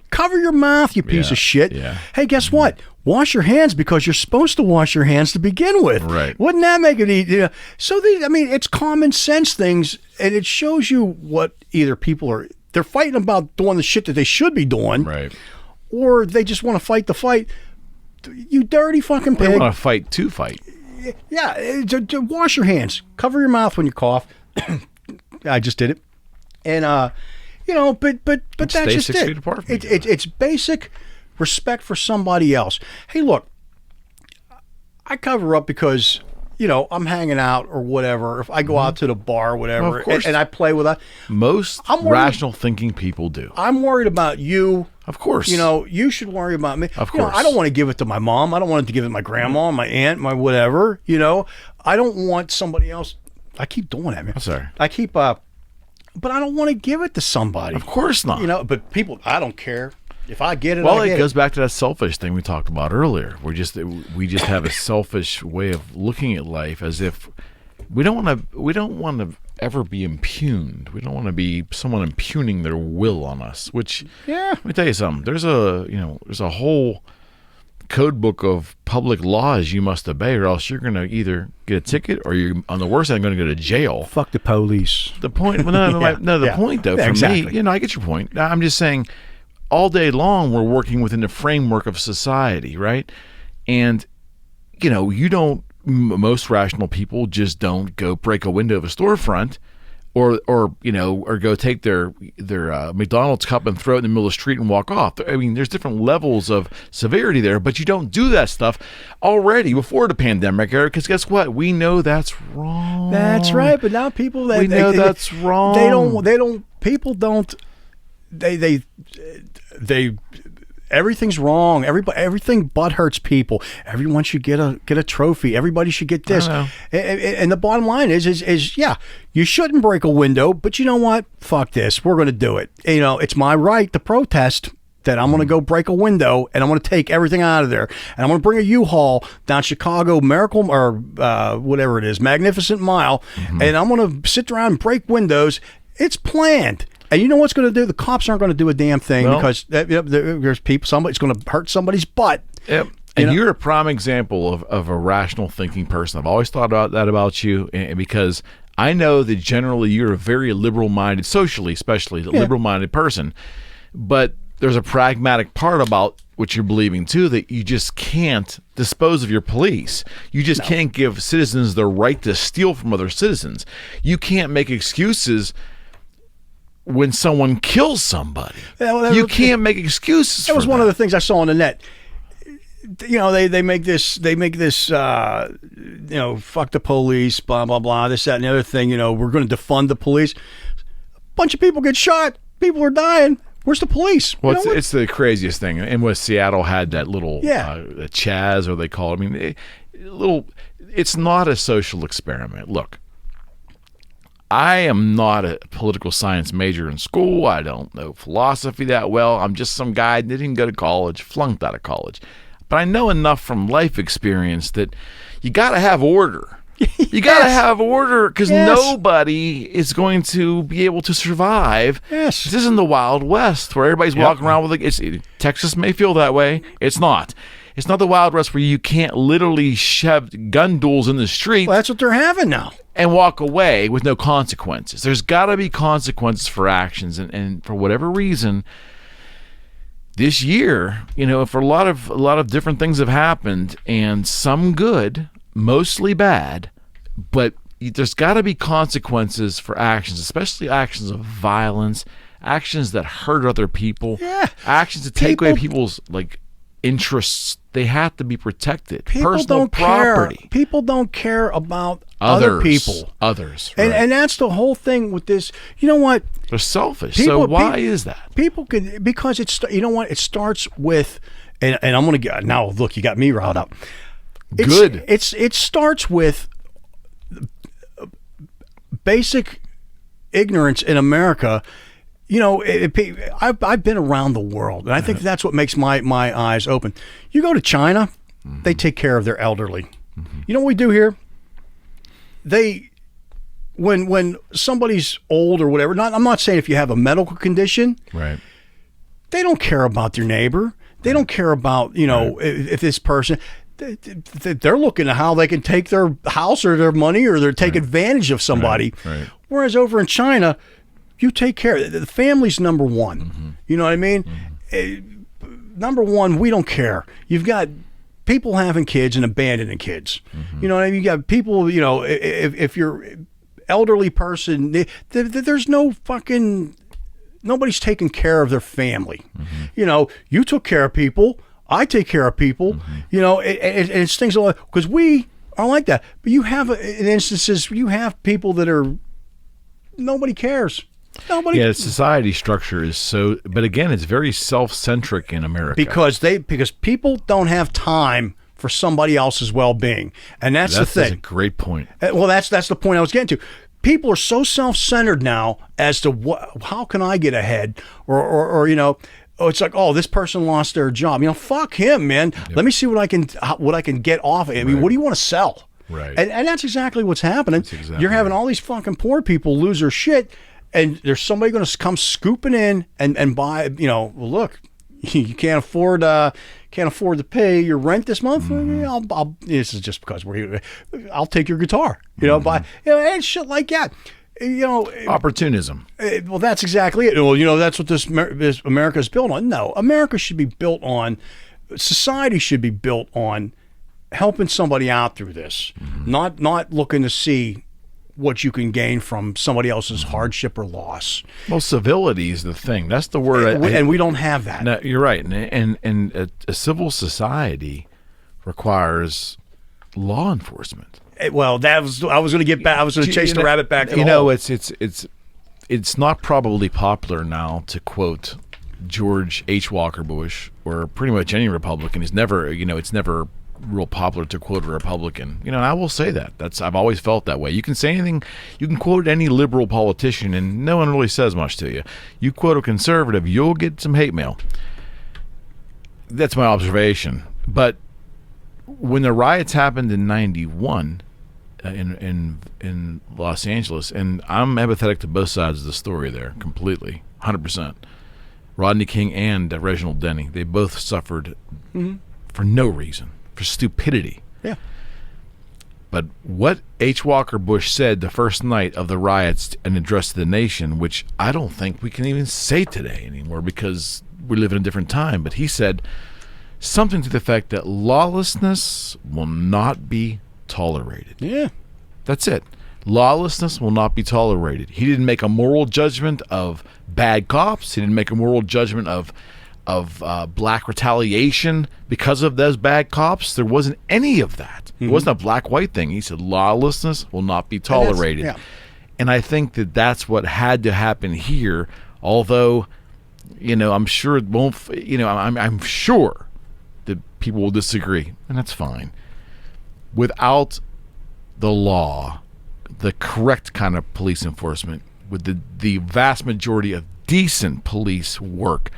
Cover your mouth, you piece of shit. Yeah. Hey, guess what? Wash your hands, because you're supposed to wash your hands to begin with. Right. Wouldn't that make it easy? So it's common sense things, and it shows you what either people are. They're fighting about doing the shit that they should be doing. Right. Or they just want to fight the fight. You dirty fucking pig. They want to fight to fight. Yeah, to wash your hands. Cover your mouth when you cough. I just did it. And, but that's stay just 6 it. feet apart from each It's basic respect for somebody else. Hey, look, I cover up because, I'm hanging out or whatever. If I go out to the bar or whatever, Well, of course. and I play with Most rational thinking people do. I'm worried about you. Of course. You should worry about me. Of course. I don't want to give it to my mom. I don't want to give it to my grandma, my aunt, my whatever. I don't want somebody else. I keep doing that, man. I'm sorry. I keep but I don't want to give it to somebody. Of course not. But people, I don't care. If I get it, Well, I get it goes back to that selfish thing we talked about earlier. We just have a selfish way of looking at life, as if we don't want to ever be impugned. We don't want to be someone impugning their will on us. Which, let me tell you something. There's a whole code book of public laws you must obey, or else you're going to either get a ticket, or you're, on the worst end, going to go to jail. Fuck the police. The point, point though, for exactly. me, I get your point. I'm just saying, all day long we're working within the framework of society, right? And most rational people just don't go break a window of a storefront, or go take their McDonald's cup and throw it in the middle of the street and walk off. I mean, there's different levels of severity there, but you don't do that stuff already before the pandemic era, because guess what? We know that's wrong. That's right. But now people that's wrong. They everything's wrong. Everything but hurts people. Everyone should get a trophy. Everybody should get this. And the bottom line is you shouldn't break a window, but you know what? Fuck this. We're going to do it. It's my right to protest that I'm going to go break a window, and I'm going to take everything out of there, and I'm going to bring a U-Haul down Chicago Miracle or whatever it is, Magnificent Mile, and I'm going to sit around and break windows. It's planned. And you know what's going to do? The cops aren't going to do a damn thing, because there's people. Somebody's going to hurt somebody's butt. Yep. And you're a prime example of a rational thinking person. I've always thought about that about you, and because I know that generally you're a very liberal-minded, socially especially, liberal-minded person. But there's a pragmatic part about what you're believing too, that you just can't dispose of your police. You just can't give citizens the right to steal from other citizens. You can't make excuses when someone kills somebody. You can't make excuses. That was one of the things I saw on the net. They make this fuck the police, blah blah blah, this, that, and the other thing. We're going to defund the police. A bunch of people get shot. People are dying. Where's the police? Well, it's the craziest thing. And when Seattle had that little Chaz, or they call it. I mean, it's not a social experiment. Look, I am not a political science major in school. I don't know philosophy that well. I'm just some guy that didn't go to college, flunked out of college. But I know enough from life experience that you got to have order. You got to have order, because nobody is going to be able to survive. Yes. This isn't the Wild West where everybody's walking around with Texas may feel that way. It's not. It's not the Wild West where you can't literally shove gun duels in the street. Well, that's what they're having now. And walk away with no consequences. There's got to be consequences for actions, and for whatever reason, this year, for a lot of different things have happened, and some good, mostly bad, but there's got to be consequences for actions, especially actions of violence, actions that hurt other people, actions that take away people's interests they have to be protected. People Personal don't property. care. People don't care about other people. Others. And that's the whole thing with this. You know what? They're selfish. People- so why people- is that? People could, because it's, you know what? It starts with, and I'm going to get, now look, you got me riled up. Good. It starts with basic ignorance in America. You know, I've been around the world, and I think that's what makes my eyes open. You go to China, they take care of their elderly. You know what we do here? When somebody's old or whatever, I'm not saying if you have a medical condition, Right. they don't care about your neighbor. They don't care about, you know, if this person, they're looking at how they can take their house or their money, or they're take advantage of somebody. Right. Whereas over in China, you take care. The family's number one. You know what I mean? Number one, we don't care. You've got people having kids and abandoning kids. You know what I mean? You got people, you know, if you're elderly person, there's no fucking, nobody's taking care of their family. You know, you took care of people. I take care of people. You know, and it's things like, because we are like that. But you have in instances, you have people that are, nobody cares. Nobody. Yeah, the society structure is so, but again, it's very self-centric in America. Because people don't have time for somebody else's well-being, and that's the thing. That's a great point. Well, that's the point I was getting to. People are so self-centered now as to how can I get ahead, or you know, it's like, oh, this person lost their job. You know, fuck him, man. Let me see what I can get off of him. I mean, what do you want to sell? Right. And that's exactly what's happening. Exactly You're having all these fucking poor people lose their shit, and there's somebody going to come scooping in and buy. You know, well, look, you can't afford to pay your rent this month. I'll this is just because we're here. I'll take your guitar. You know, buy, you know, and shit like that. You know, Opportunism. well, that's exactly it. Well, you know, that's what this America is built on. No, America should be built on, society should be built on helping somebody out through this, not looking to see what you can gain from somebody else's hardship or loss. Well, civility is the thing. That's the word. And we don't have that. No, you're right. And a civil society requires law enforcement. Well, I was going to get back. I was going to chase the rabbit back. To the You know, hole. it's not probably popular now to quote George H. Walker Bush or pretty much any Republican. It's never real popular to quote a Republican. You know, and I will say that. I've always felt that way. You can say anything, you can quote any liberal politician and no one really says much to you. You quote a conservative, you'll get some hate mail. That's my observation. But when the riots happened in 91 in Los Angeles, and I'm empathetic to both sides of the story there completely, 100%. Rodney King and Reginald Denny, they both suffered for no reason. For stupidity. Yeah. But what H. Walker Bush said the first night of the riots, an address to the nation, which I don't think we can even say today anymore because we live in a different time, but he said something to the effect that lawlessness will not be tolerated. Yeah. That's it. Lawlessness will not be tolerated. He didn't make a moral judgment of bad cops. He didn't make a moral judgment of black retaliation because of those bad cops. There wasn't any of that. It wasn't a black-white thing. He said lawlessness will not be tolerated. And I think that that's what had to happen here, although, you know, I'm sure it won't, you know, I'm sure that people will disagree, and that's fine. Without the law, the correct kind of police enforcement, with the vast majority of decent police work,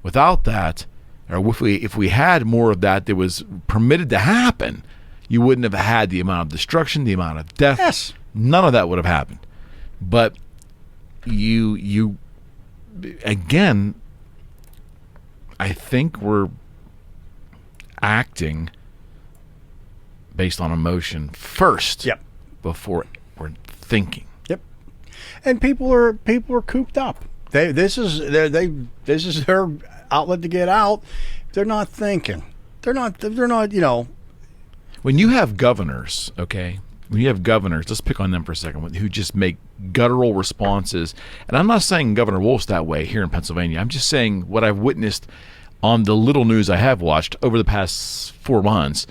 without that, or if we had more of that was permitted to happen, you wouldn't have had the amount of destruction, the amount of death. Yes. None of that would have happened. But you again, I think we're acting based on emotion first. Yep. Before we're thinking. Yep. And people are cooped up. This is their outlet to get out. They're not thinking. They're not, you know. When you have governors, okay, let's pick on them for a second, who just make guttural responses. And I'm not saying Governor Wolf's that way here in Pennsylvania. I'm just saying what I've witnessed on the little news I have watched over the past 4 months,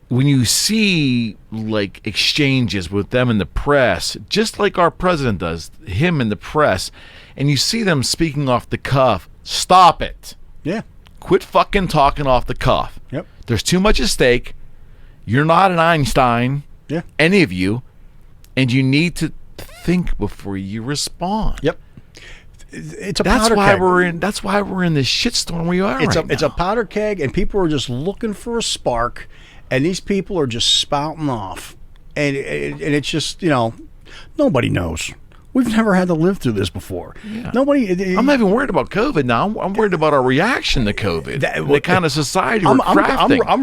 when you see like exchanges with them in the press, just like our president does, him in the press, and you see them speaking off the cuff, stop it. Yeah. Quit fucking talking off the cuff. Yep. There's too much at stake. You're not an Einstein, Yeah. any of you, and you need to think before you respond. Yep. It's a That's powder why keg. That's why we're in this shitstorm we are right It's a now. powder keg, and people are just looking for a spark, and these people are just spouting off, and it's just, nobody knows. We've never had to live through this before. Yeah. Nobody. I'm not even worried about COVID now. I'm worried about our reaction to COVID. The kind of society we're crafting. I'm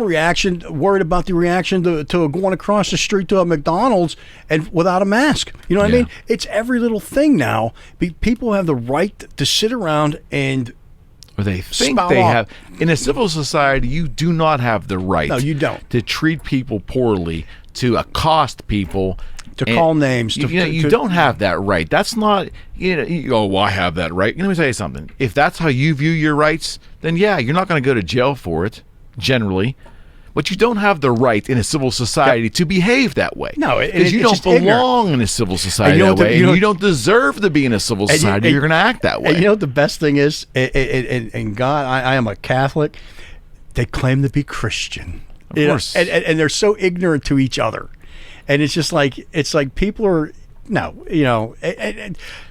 worried about the reaction to going across the street to a McDonald's and without a mask. You know what I mean? It's every little thing now. People have the right to sit around and Or they think spout they off. have. In a civil society, you do not have the right. No, you don't. To treat people poorly, to accost people, to call names. You don't have that right. That's not. Well, I have that right. Let me tell you something. If that's how you view your rights, then yeah, you're not going to go to jail for it, generally. But you don't have the right in a civil society to behave that way. No, because you it's don't just belong in a civil society that way, and you don't deserve to be in a civil society. You're going to act that way. And you know what the best thing is? And God, I am a Catholic. They claim to be Christian. Of course. And they're so ignorant to each other. And it's just like people are Well,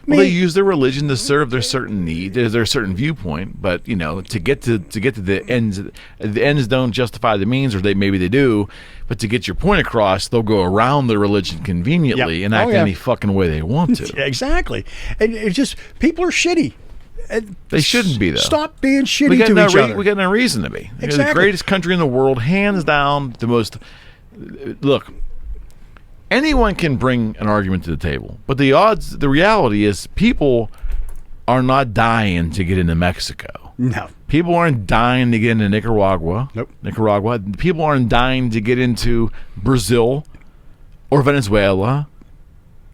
they use their religion to serve their certain need, their certain viewpoint. But to get to the ends don't justify the means, or maybe they do. But to get your point across, they'll go around their religion conveniently and act any fucking way they want to. Exactly. And it's just people are shitty. And they shouldn't be, though. Stop being shitty to each other. We got no reason to be. Exactly. They're the greatest country in the world, hands down. The most. Look. Anyone can bring an argument to the table, but the reality is people are not dying to get into Mexico. No. People aren't dying to get into Nicaragua. Nope. People aren't dying to get into Brazil or Venezuela,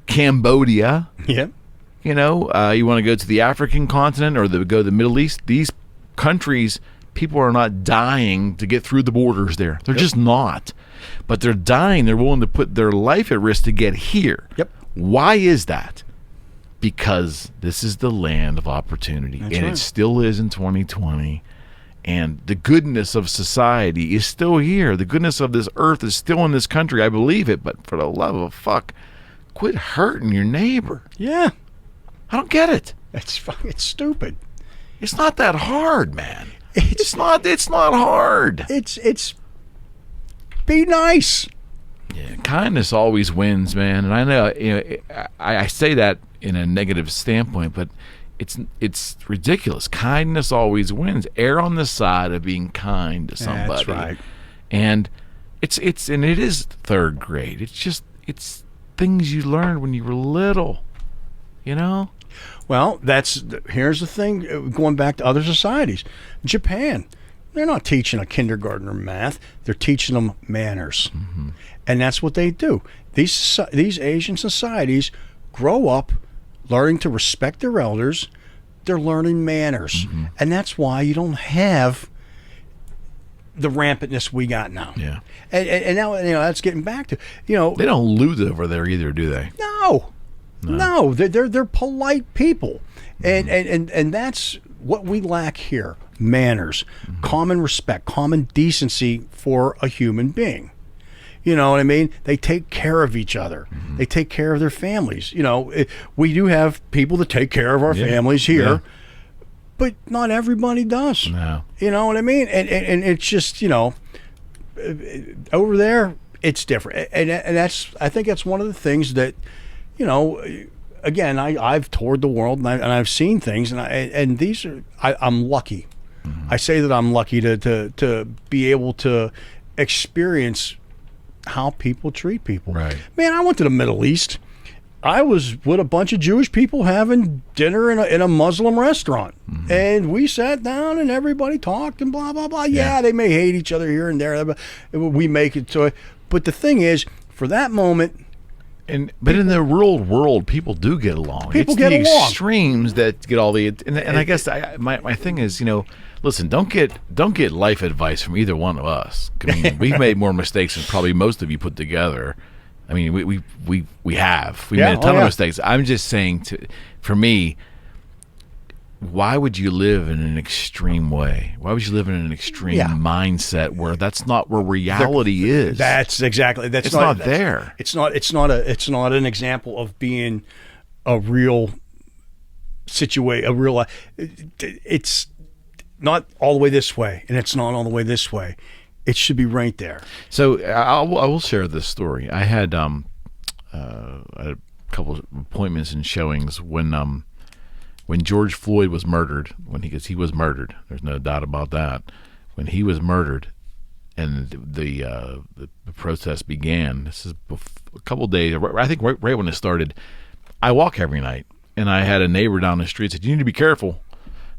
Cambodia. Yeah. You want to go to the African continent or go to the Middle East. These countries, people are not dying to get through the borders there. They're just not. But they're dying. They're willing to put their life at risk to get here. Yep. Why is that? Because this is the land of opportunity. That's and right. it still is in 2020. And the goodness of society is still here. The goodness of this earth is still in this country. I believe it. But for the love of fuck, quit hurting your neighbor. Yeah. I don't get it. It's stupid. It's not that hard, man. It's not hard. It's be nice. Yeah, kindness always wins, man. And I know, I say that in a negative standpoint, but it's ridiculous. Kindness always wins. Err on the side of being kind to somebody. That's right. And it is third grade. It's things you learned when you were little. Well, here's the thing. Going back to other societies, Japan. They're not teaching a kindergartner math. They're teaching them manners. Mm-hmm. And that's what they do. These Asian societies grow up learning to respect their elders. They're learning manners. Mm-hmm. And that's why you don't have the rampantness we got now. Yeah. And now, that's getting back to, They don't loot over there either, do they? No. They're polite people. Mm-hmm. And that's what we lack here. Manners, mm-hmm. common respect, common decency for a human being. You know what I mean? They take care of each other. Mm-hmm. They take care of their families. We do have people that take care of our families here, but not everybody does. No. You know what I mean? And it's just, over there, it's different. And I think that's one of the things that, again, I've toured the world and I've seen things, and these are I'm lucky. Mm-hmm. I say that I'm lucky to be able to experience how people treat people. Right. Man, I went to the Middle East. I was with a bunch of Jewish people having dinner in a Muslim restaurant, mm-hmm. and we sat down and everybody talked and blah blah blah. Yeah, they may hate each other here and there, but we make it to it. But the thing is, for that moment, But in the real world, people do get along. People it's get the along. extremes that get all the. And I guess my thing is, listen, don't get life advice from either one of us. I mean, we've made more mistakes than probably most of you put together. I mean, we have. We made a ton of mistakes. I'm just saying, for me, why would you live in an extreme way? Why would you live in an extreme mindset where that's not where reality is? That's exactly. It's not there. It's not an example of being a real situation. It's not all the way this way, and it's not all the way this way. It should be right there. So I will share this story. I had a couple of appointments and showings when George Floyd was murdered. Because he was murdered. There's no doubt about that. When he was murdered, and the protest began. This is a couple of days. I think right when it started. I walk every night, and I had a neighbor down the street said, "You need to be careful."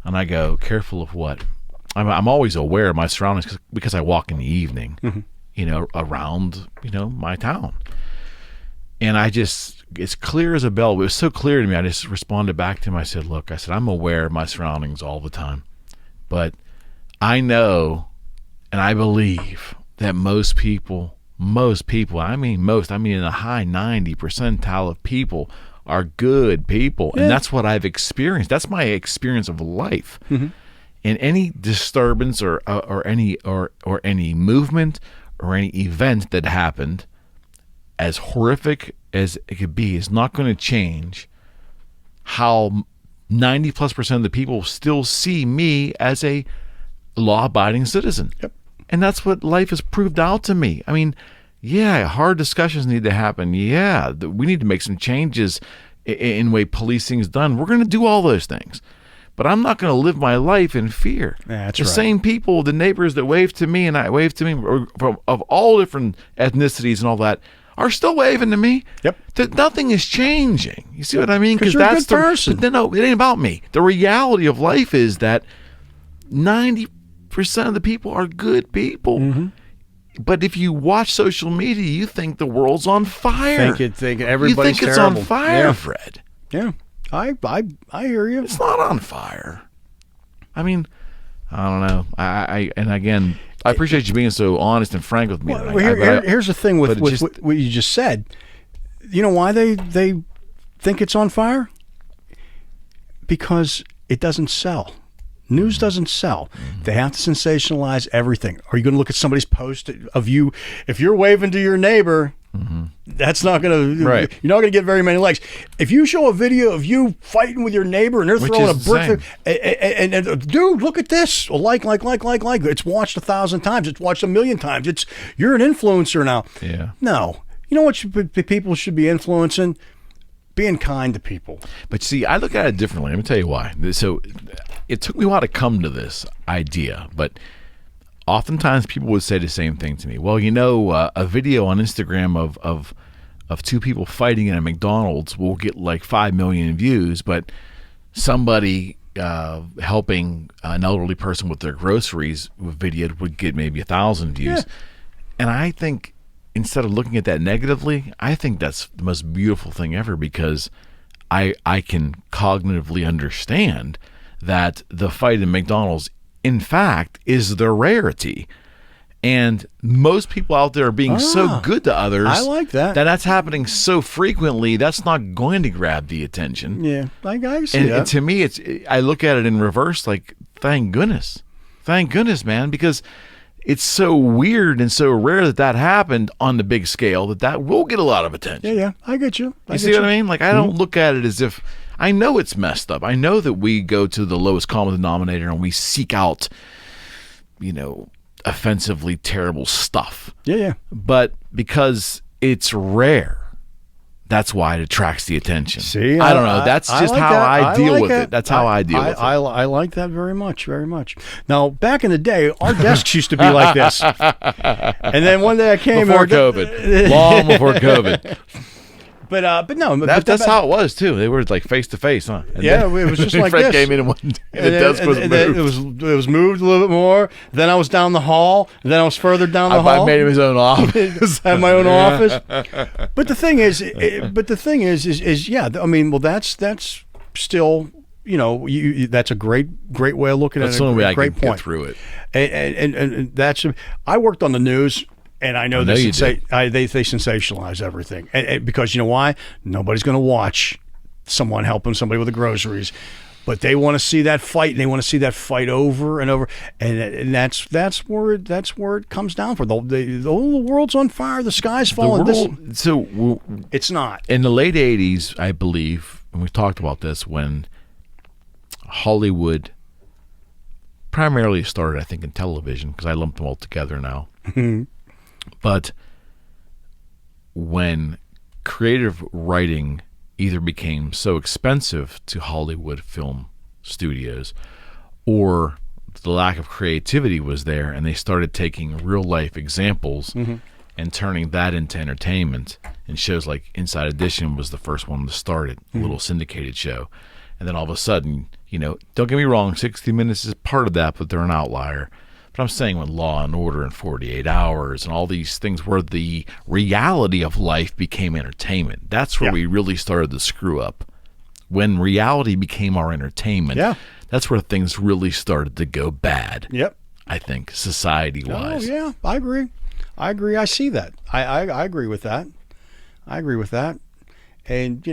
And I go, "Careful of what?" I'm always aware of my surroundings because I walk in the evening, around, my town. And it's clear as a bell. It was so clear to me. I just responded back to him. I said, "Look," I said, "I'm aware of my surroundings all the time, but I know and I believe that most people, I mean in the high 90 percentile of people are good people." And that's what I've experienced. That's my experience of life. Mm-hmm. And any disturbance or any movement or any event that happened, as horrific as it could be, is not going to change how 90+% of the people still see me as a law-abiding citizen. Yep. And that's what life has proved out to me. I mean, hard discussions need to happen. We need to make some changes in the way policing is done. We're going to do all those things. But I'm not going to live my life in fear. That's right. The same people, the neighbors that wave to me and I wave to me, of all different ethnicities and all that, are still waving to me. Yep. That nothing is changing. You see what I mean? Because you're that's a good person. But no, it ain't about me. The reality of life is that 90% of the people are good people. Mm-hmm. But if you watch social media, you think the world's on fire. Think everybody's terrible. You think it's on fire, Fred. Yeah. I hear you. It's not on fire. I mean, I don't know. And again, I appreciate you being so honest and frank with me. Well, here's the thing with what you just said. You know why they think it's on fire? Because it doesn't sell. News doesn't sell. Mm-hmm. They have to sensationalize everything. Are you going to look at somebody's post of you? If you're waving to your neighbor, that's not going to. Right. You're not going to get very many likes. If you show a video of you fighting with your neighbor and they're throwing a brick, and dude, look at this. Like. It's watched 1,000 times. It's watched 1,000,000 times. You're an influencer now. Yeah. No. You know what people should be influencing? Being kind to people. But see, I look at it differently. Let me tell you why. So it took me a while to come to this idea, but oftentimes people would say the same thing to me. Well, a video on Instagram of two people fighting in a McDonald's will get like 5 million views, but somebody helping an elderly person with their groceries video would get maybe 1,000 views. Yeah. And I think, instead of looking at that negatively, I think that's the most beautiful thing ever, because I can cognitively understand that the fight in McDonald's, in fact, is the rarity. And most people out there are being so good to others. I like that. That's happening so frequently, that's not going to grab the attention. Yeah, I see that. And to me, I look at it in reverse, like, thank goodness. Thank goodness, man, because it's so weird and so rare that happened on the big scale that will get a lot of attention. Yeah, I get you. You see what I mean? Like, I don't look at it as if, I know it's messed up. I know that we go to the lowest common denominator and we seek out, offensively terrible stuff. Yeah. But because it's rare, that's why it attracts the attention. See, I don't know. That's just how I deal with it. That's how I deal with it. I like that very much, very much. Now, back in the day, our desks used to be like this. And then one day I came before COVID, long before COVID. but no, That's how it was too. They were like face to face, huh? And yeah, then it was just like Fred this. came in and the desk was moved. It was moved a little bit more. Then I was down the hall. Then I was further down the hall. I made him his own office. I had my own office. But the thing is, yeah. I mean, well, that's still, that's a great way of looking at it. That's the only way I can point. get through it. And that's. I worked on the news. And I know they sensationalize everything, and because you know why? Nobody's going to watch someone helping somebody with the groceries, but they want to see that fight, and they want to see that fight over and over, and that's where it comes down for. The world's on fire, the sky's falling. It's not. In the late '80s, I believe, and we've talked about this, when Hollywood primarily started, I think, in television, because I lumped them all together now. But when creative writing either became so expensive to Hollywood film studios, or the lack of creativity was there, and they started taking real life examples and turning that into entertainment, and shows like Inside Edition was the first one to start it, a little syndicated show. And then all of a sudden, don't get me wrong, 60 Minutes is part of that, but they're an outlier. But I'm saying when Law and Order in 48 Hours and all these things where the reality of life became entertainment, that's where we really started to screw up. When reality became our entertainment, that's where things really started to go bad. Yep. I think, society-wise. Oh, yeah, I agree. I see that. I agree with that. And,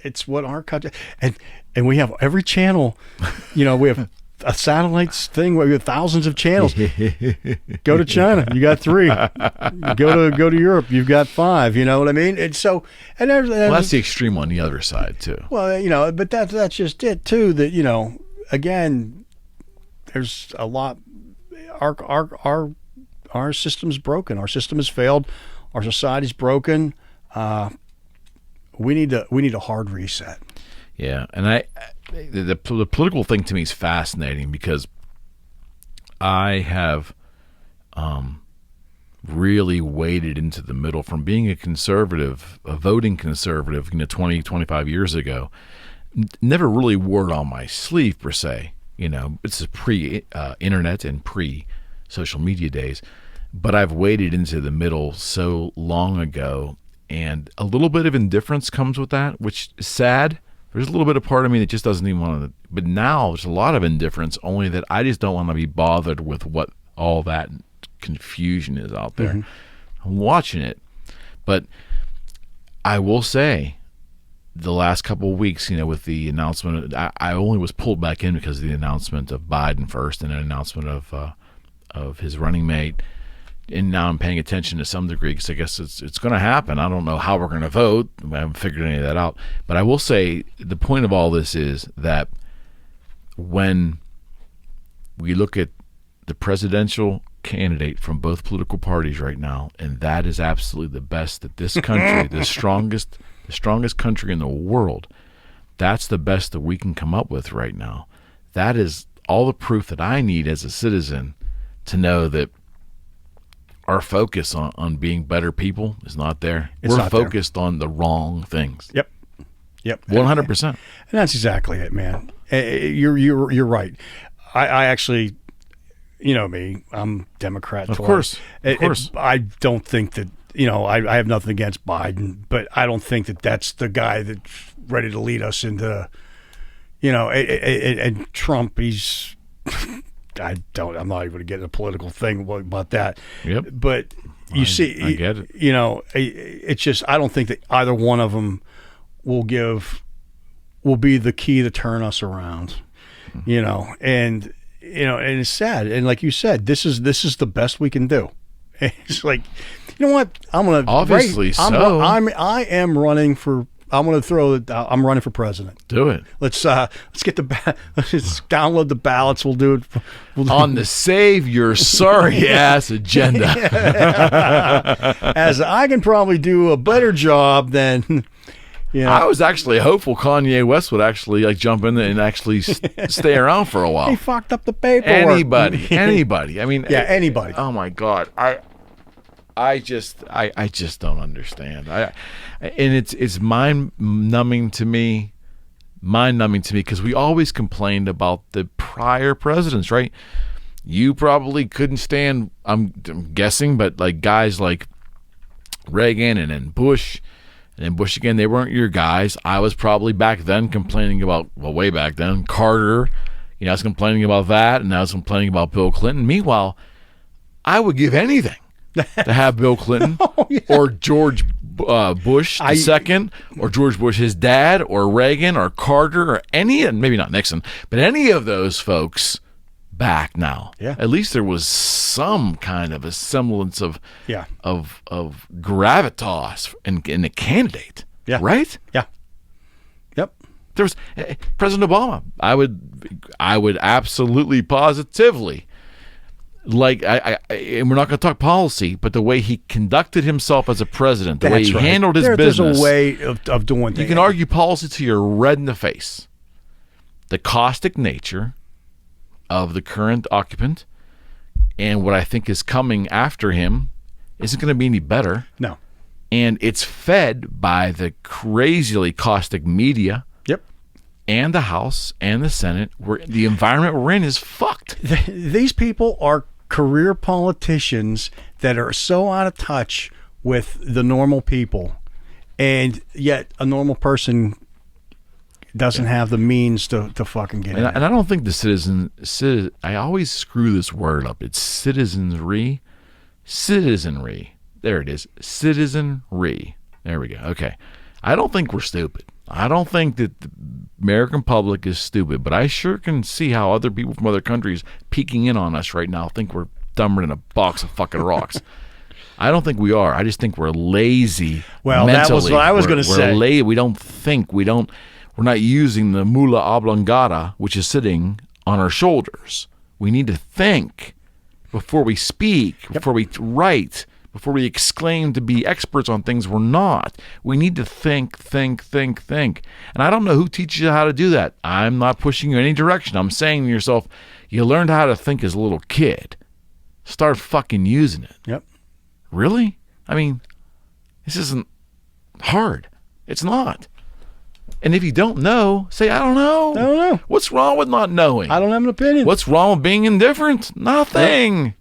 it's what our country, and we have every channel, we have a satellite thing where we have thousands of channels. Go to China, you got 3. Go to Europe, you've got 5. You know what I mean? And so, that's the extreme on the other side too. Well, but that's just it too. That again, there's a lot. Our system's broken. Our system has failed. Our society's broken. We need a hard reset. Yeah, and the political thing to me is fascinating, because I have really waded into the middle from being a conservative, a voting conservative, 20, 25 years ago. Never really wore it on my sleeve per se. It's pre-internet and pre-social media days, but I've waded into the middle so long ago. And a little bit of indifference comes with that, which is sad. There's a little bit of part of me that just doesn't even want to. But now there's a lot of indifference, only that I just don't want to be bothered with what all that confusion is out there. I'm watching it. But I will say, the last couple of weeks, with the announcement, I only was pulled back in because of the announcement of Biden first, and an announcement of his running mate. And now I'm paying attention to some degree, because I guess it's going to happen. I don't know how we're going to vote. I haven't figured any of that out. But I will say the point of all this is that when we look at the presidential candidate from both political parties right now, and that is absolutely the best that this country, the strongest country in the world, that's the best that we can come up with right now. That is all the proof that I need as a citizen to know that our focus on being better people is not there. We're focused on the wrong things. Yep. 100%. And that's exactly it, man. You're right. I actually, me, I'm Democrat. Of course. I don't think that, I have nothing against Biden, but I don't think that that's the guy that's ready to lead us into, and Trump, he's... I'm not even going to get in a political thing about that. Yep. But I get it. It's just, I don't think that either one of them will be the key to turn us around, and it's sad. And like you said, this is the best we can do. It's like, you know what? I'm going to, obviously, I am running for, I'm going to throw it. I'm running for president. Do it. Let's get let's download the ballots. We'll do it on the Save Your Sorry Ass agenda. As I can probably do a better job than. I was actually hopeful Kanye West would actually jump in there and actually stay around for a while. He fucked up the paperwork. Anybody. I mean, anybody. Oh my God, I just don't understand. And it's mind numbing to me because we always complained about the prior presidents, right? You probably couldn't stand, I'm guessing, but like guys like Reagan and then Bush, and then Bush again, they weren't your guys. I was probably back then complaining about, well, way back then, Carter. I was complaining about that, and I was complaining about Bill Clinton. Meanwhile, I would give anything to have Bill Clinton or George Bush the second, or George Bush his dad, or Reagan or Carter, or any, and maybe not Nixon, but any of those folks back now. Yeah. At least there was some kind of a semblance of gravitas in the candidate. Yeah. Right? Yeah. Yep. There was President Obama. I would absolutely positively, like, and we're not going to talk policy, but the way he conducted himself as a president, the way he handled his business. There's a way of doing things. You can argue policy till you're red in the face. The caustic nature of the current occupant and what I think is coming after him isn't going to be any better. No. And it's fed by the crazily caustic media. Yep. And the House and the Senate, where the environment we're in is fucked. These people are career politicians that are so out of touch with the normal people, and yet a normal person doesn't have the means to fucking get in. And I don't think the citizen, I always screw this word up. It's citizenry. There it is. Citizenry. There we go. Okay. I don't think we're stupid. I don't think that the American public is stupid, but I sure can see how other people from other countries peeking in on us right now think we're dumber than a box of fucking rocks. I don't think we are. I just think we're lazy. Well, mentally. That was what I was going to say. We're we don't think. We're not using the mula oblongata, which is sitting on our shoulders. We need to think before we speak, before we write, before we exclaim to be experts on things we're not. We need to think. And I don't know who teaches you how to do that. I'm not pushing you in any direction. I'm saying to yourself, you learned how to think as a little kid. Start fucking using it. Yep. Really? I mean, this isn't hard. It's not. And if you don't know, say, I don't know. I don't know. What's wrong with not knowing? I don't have an opinion. What's wrong with being indifferent? Nothing. Yep.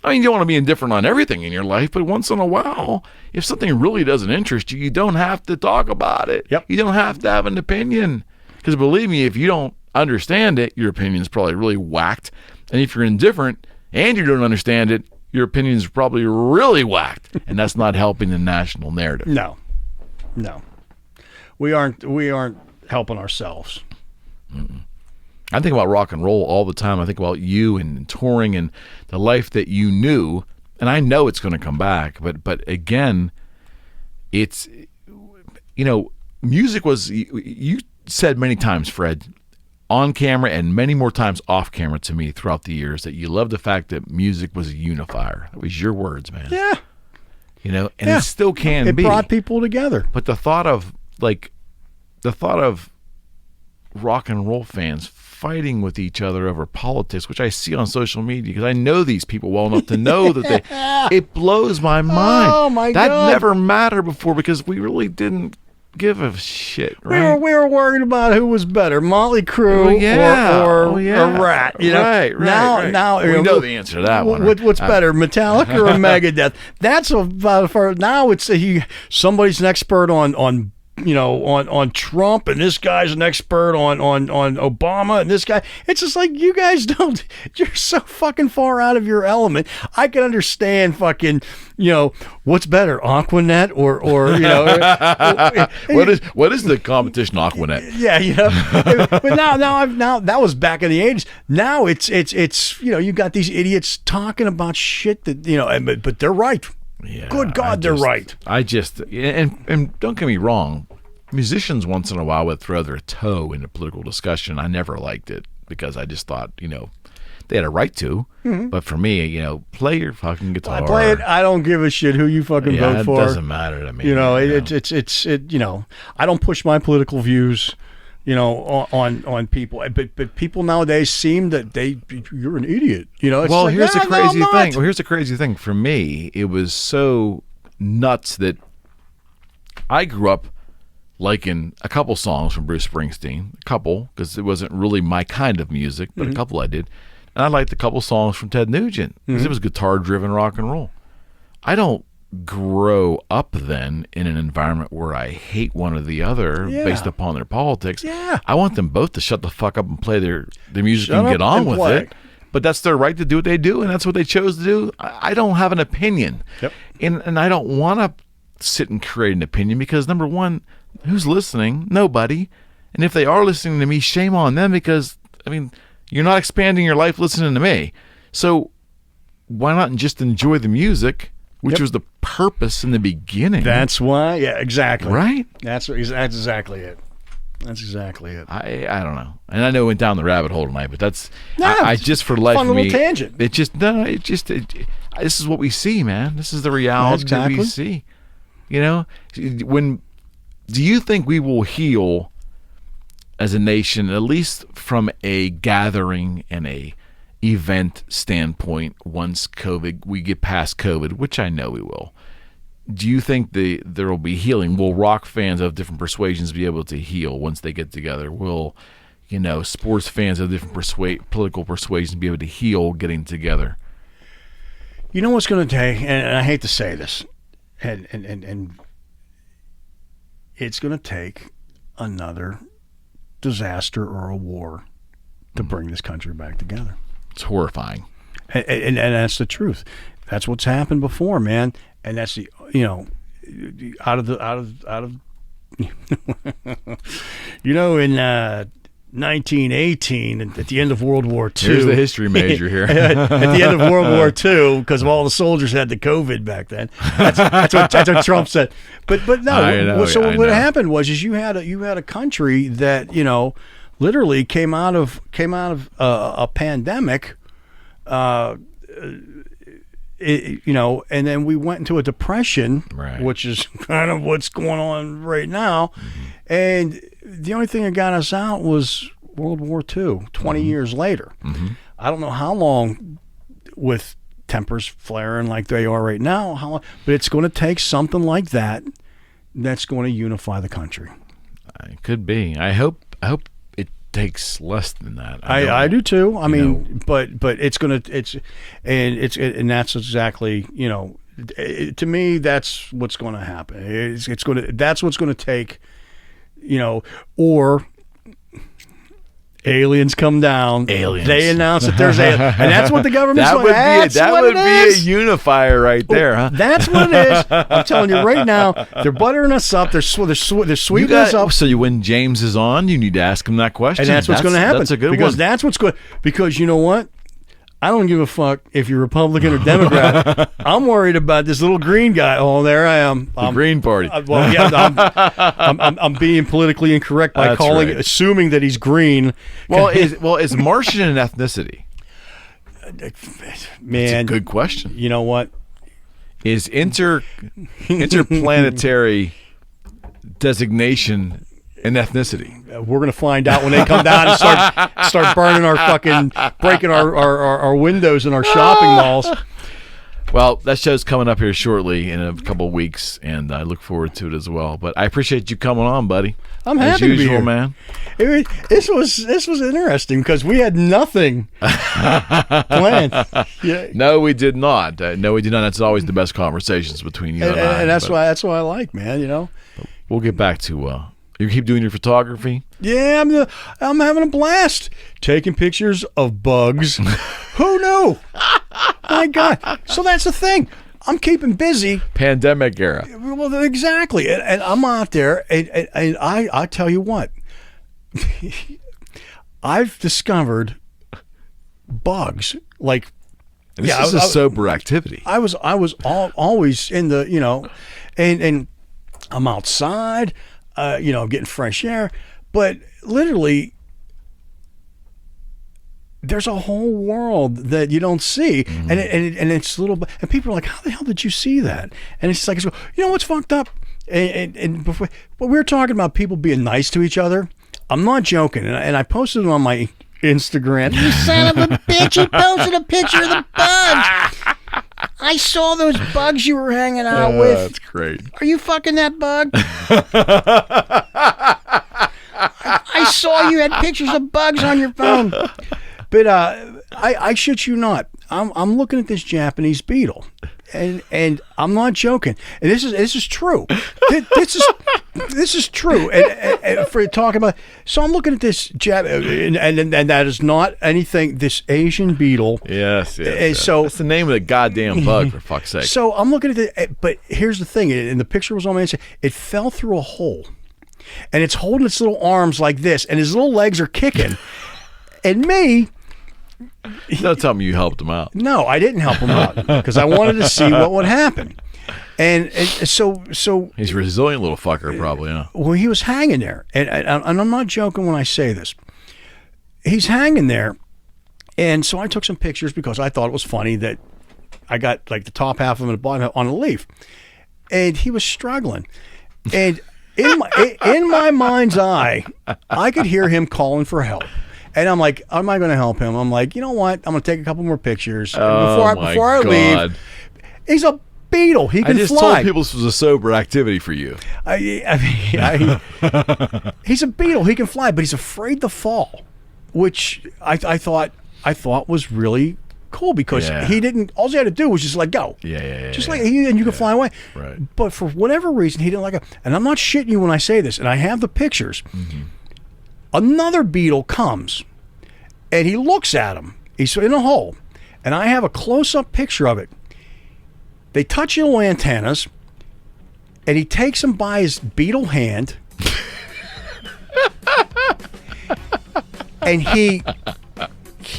I mean, you don't want to be indifferent on everything in your life, but once in a while, if something really doesn't interest you, you don't have to talk about it. Yep. You don't have to have an opinion. Because believe me, if you don't understand it, your opinion is probably really whacked. And if you're indifferent and you don't understand it, your opinion is probably really whacked. And that's not helping the national narrative. No. We aren't helping ourselves. Mm-mm. I think about rock and roll all the time. I think about you and touring and the life that you knew, and I know it's going to come back. But again, it's, music was, you said many times, Fred, on camera and many more times off camera to me throughout the years, that you loved the fact that music was a unifier. It was your words, man. Yeah. It still can be. It brought people together. But the thought of rock and roll fans fighting with each other over politics, which I see on social media because I know these people well enough to know that it blows my mind. Oh my God. That never mattered before because we really didn't give a shit, right? We were worried about who was better, Motley Crue or Rat. Right. Now we know the answer to that one. What's better, Metallica or Megadeth? That's about for now. It's somebody's an expert on Trump, and this guy's an expert on Obama, and this guy. It's just like, you guys don't. You're so fucking far out of your element. I can understand fucking, what's better, Aquanet or what is the competition, Aquanet? Yeah, but now that was back in the 80s. Now it's you got these idiots talking about shit that but they're right. Yeah, good God, they're right. And don't get me wrong, musicians once in a while would throw their toe in a political discussion. I never liked it because I just thought, they had a right to. Mm-hmm. But for me, play your fucking guitar. I play it. I don't give a shit who you fucking vote for. It doesn't matter to me. I don't push my political views. on people. But people nowadays seem that you're an idiot. It's Well, like, here's the no, crazy I'm thing. not. Well, here's the crazy thing. For me, it was so nuts that I grew up liking a couple songs from Bruce Springsteen, because it wasn't really my kind of music, but a couple I did. And I liked a couple songs from Ted Nugent because it was guitar-driven rock and roll. I don't grow up then in an environment where I hate one or the other based upon their politics. Yeah. I want them both to shut the fuck up and play their music Shut and up get on and with play. it. But that's their right to do what they do, and that's what they chose to do. I don't have an opinion. Yep. And I don't want to sit and create an opinion because, number one, who's listening? Nobody. And if they are listening to me, shame on them because, you're not expanding your life listening to me. So why not just enjoy the music, which was the purpose in the beginning? That's why. Yeah, exactly. Right? That's exactly it. That's exactly it. I don't know. And I know we went down the rabbit hole tonight, but that's No, I just for life fun of me. little tangent. This is what we see, man. This is the reality that we Exactly. see. Do you think we will heal as a nation, at least from a gathering and a event standpoint, once we get past COVID, which I know we will? Do you think there will be healing? Will rock fans of different persuasions be able to heal once they get together? Will sports fans of different political persuasions be able to heal getting together? You know what's going to take, and I hate to say this, and it's going to take another disaster or a war to bring this country back together. It's horrifying. And that's the truth. That's what's happened before, man. And that's the out of in 1918 at the end of World War II. Here's the history major here. At the end of World War II, because all the soldiers had the COVID back then. That's what Trump said. But no. I know. What happened was you had a country that literally came out of a pandemic. And then we went into a depression, right, which is kind of what's going on right now. And the only thing that got us out was World War II, 20 years later. I don't know how long, with tempers flaring like they are right now, how long, but it's going to take something like that that's going to unify the country. It could be. I hope it takes less than that. I do too. I mean, but it's and that's exactly, to me, that's what's going to happen. That's what's going to take, or aliens come down. Aliens. They announce that there's aliens, and that's what the government's that going. would be a unifier right there, huh? That's what it is. I'm telling you right now, they're buttering us up. They're sweetening us up. So when James is on, you need to ask him that question. And that's what's going to happen. That's a good because one. That's what's good. Because you know what? I don't give a fuck if you're Republican or Democrat. I'm worried about this little green guy. Oh, there I am. The Green Party. I'm being politically incorrect by assuming that he's green. Well, is Martian an ethnicity? Man, that's a good question. You know what? Is interplanetary designation an ethnicity? We're gonna find out when they come down and start burning breaking our windows in our shopping malls. Well, that show's coming up here shortly in a couple of weeks, and I look forward to it as well. But I appreciate you coming on, buddy. I'm happy as usual, to be here, man. This was interesting because we had nothing planned. Yeah. No, we did not. That's always the best conversations between you and I. And that's why I like, man. We'll get back to. You keep doing your photography? Yeah, I'm having a blast taking pictures of bugs. Who knew? My God! So that's the thing. I'm keeping busy. Pandemic era. Well, exactly. And I'm out there, and I tell you what, I've discovered bugs like. And this is a sober activity. I was always in the and I'm outside. Getting fresh air, but literally there's a whole world that you don't see, and it's little, and people are like, how the hell did you see that? And it's like, what's fucked up? And before, but we were talking about people being nice to each other. I'm not joking, and I posted it on my Instagram. You son of a bitch! You posted a picture of the bugs. I saw those bugs you were hanging out with. That's great. Are you fucking that bug? I saw you had pictures of bugs on your phone. But I shit you not. I'm looking at this Japanese beetle, and I'm not joking. And this is true. This is true. And for talking about, so I'm looking at this and that is not anything. This Asian beetle. Yes. So that's the name of the goddamn bug, for fuck's sake. So I'm looking at it, but here's the thing. And the picture was on my Instagram. It fell through a hole, and it's holding its little arms like this, and his little legs are kicking, and me. Don't tell me you helped him out. No, I didn't help him out because I wanted to see what would happen. And so he's a resilient little fucker, probably. Huh? Well, he was hanging there, and I'm not joking when I say this. He's hanging there, and so I took some pictures because I thought it was funny that I got like the top half of him and the bottom on a leaf, and he was struggling, and in my mind's eye, I could hear him calling for help. And I'm like, am I going to help him? I'm like, you know what? I'm going to take a couple more pictures before I leave. He's a beetle. He can fly. I just told people this was a sober activity for you. He's a beetle. He can fly, but he's afraid to fall, which I thought was really cool because he didn't. All he had to do was just let go. Just like and you can fly away. Right. But for whatever reason, he didn't let go. And I'm not shitting you when I say this. And I have the pictures. Mm-hmm. Another beetle comes, and he looks at him. He's in a hole, and I have a close-up picture of it. They touch little antennas, and he takes him by his beetle hand, and he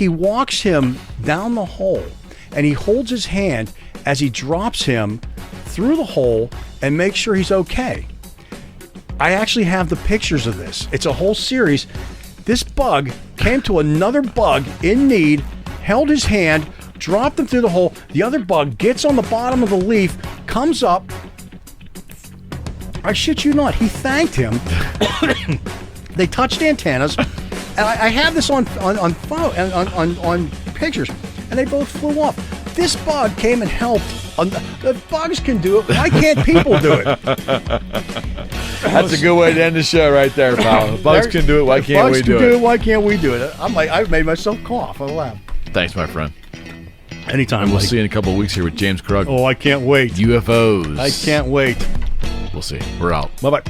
walks him down the hole, and he holds his hand as he drops him through the hole and makes sure he's okay. I actually have the pictures of this. It's a whole series. This bug came to another bug in need, held his hand, dropped him through the hole. The other bug gets on the bottom of the leaf, comes up. I shit you not. He thanked him. They touched antennas. And I have this on pictures, and they both flew off. This bug came and helped. The bugs can do it. Why can't people do it? That's a good way to end the show right there, pal. Bugs can do it. Why can't we do it? Why can't we do it? I'm like, I've made myself cough. I laugh. Thanks, my friend. Anytime. And we'll see you in a couple of weeks here with James Krug. Oh, I can't wait. UFOs. I can't wait. We'll see. We're out. Bye-bye.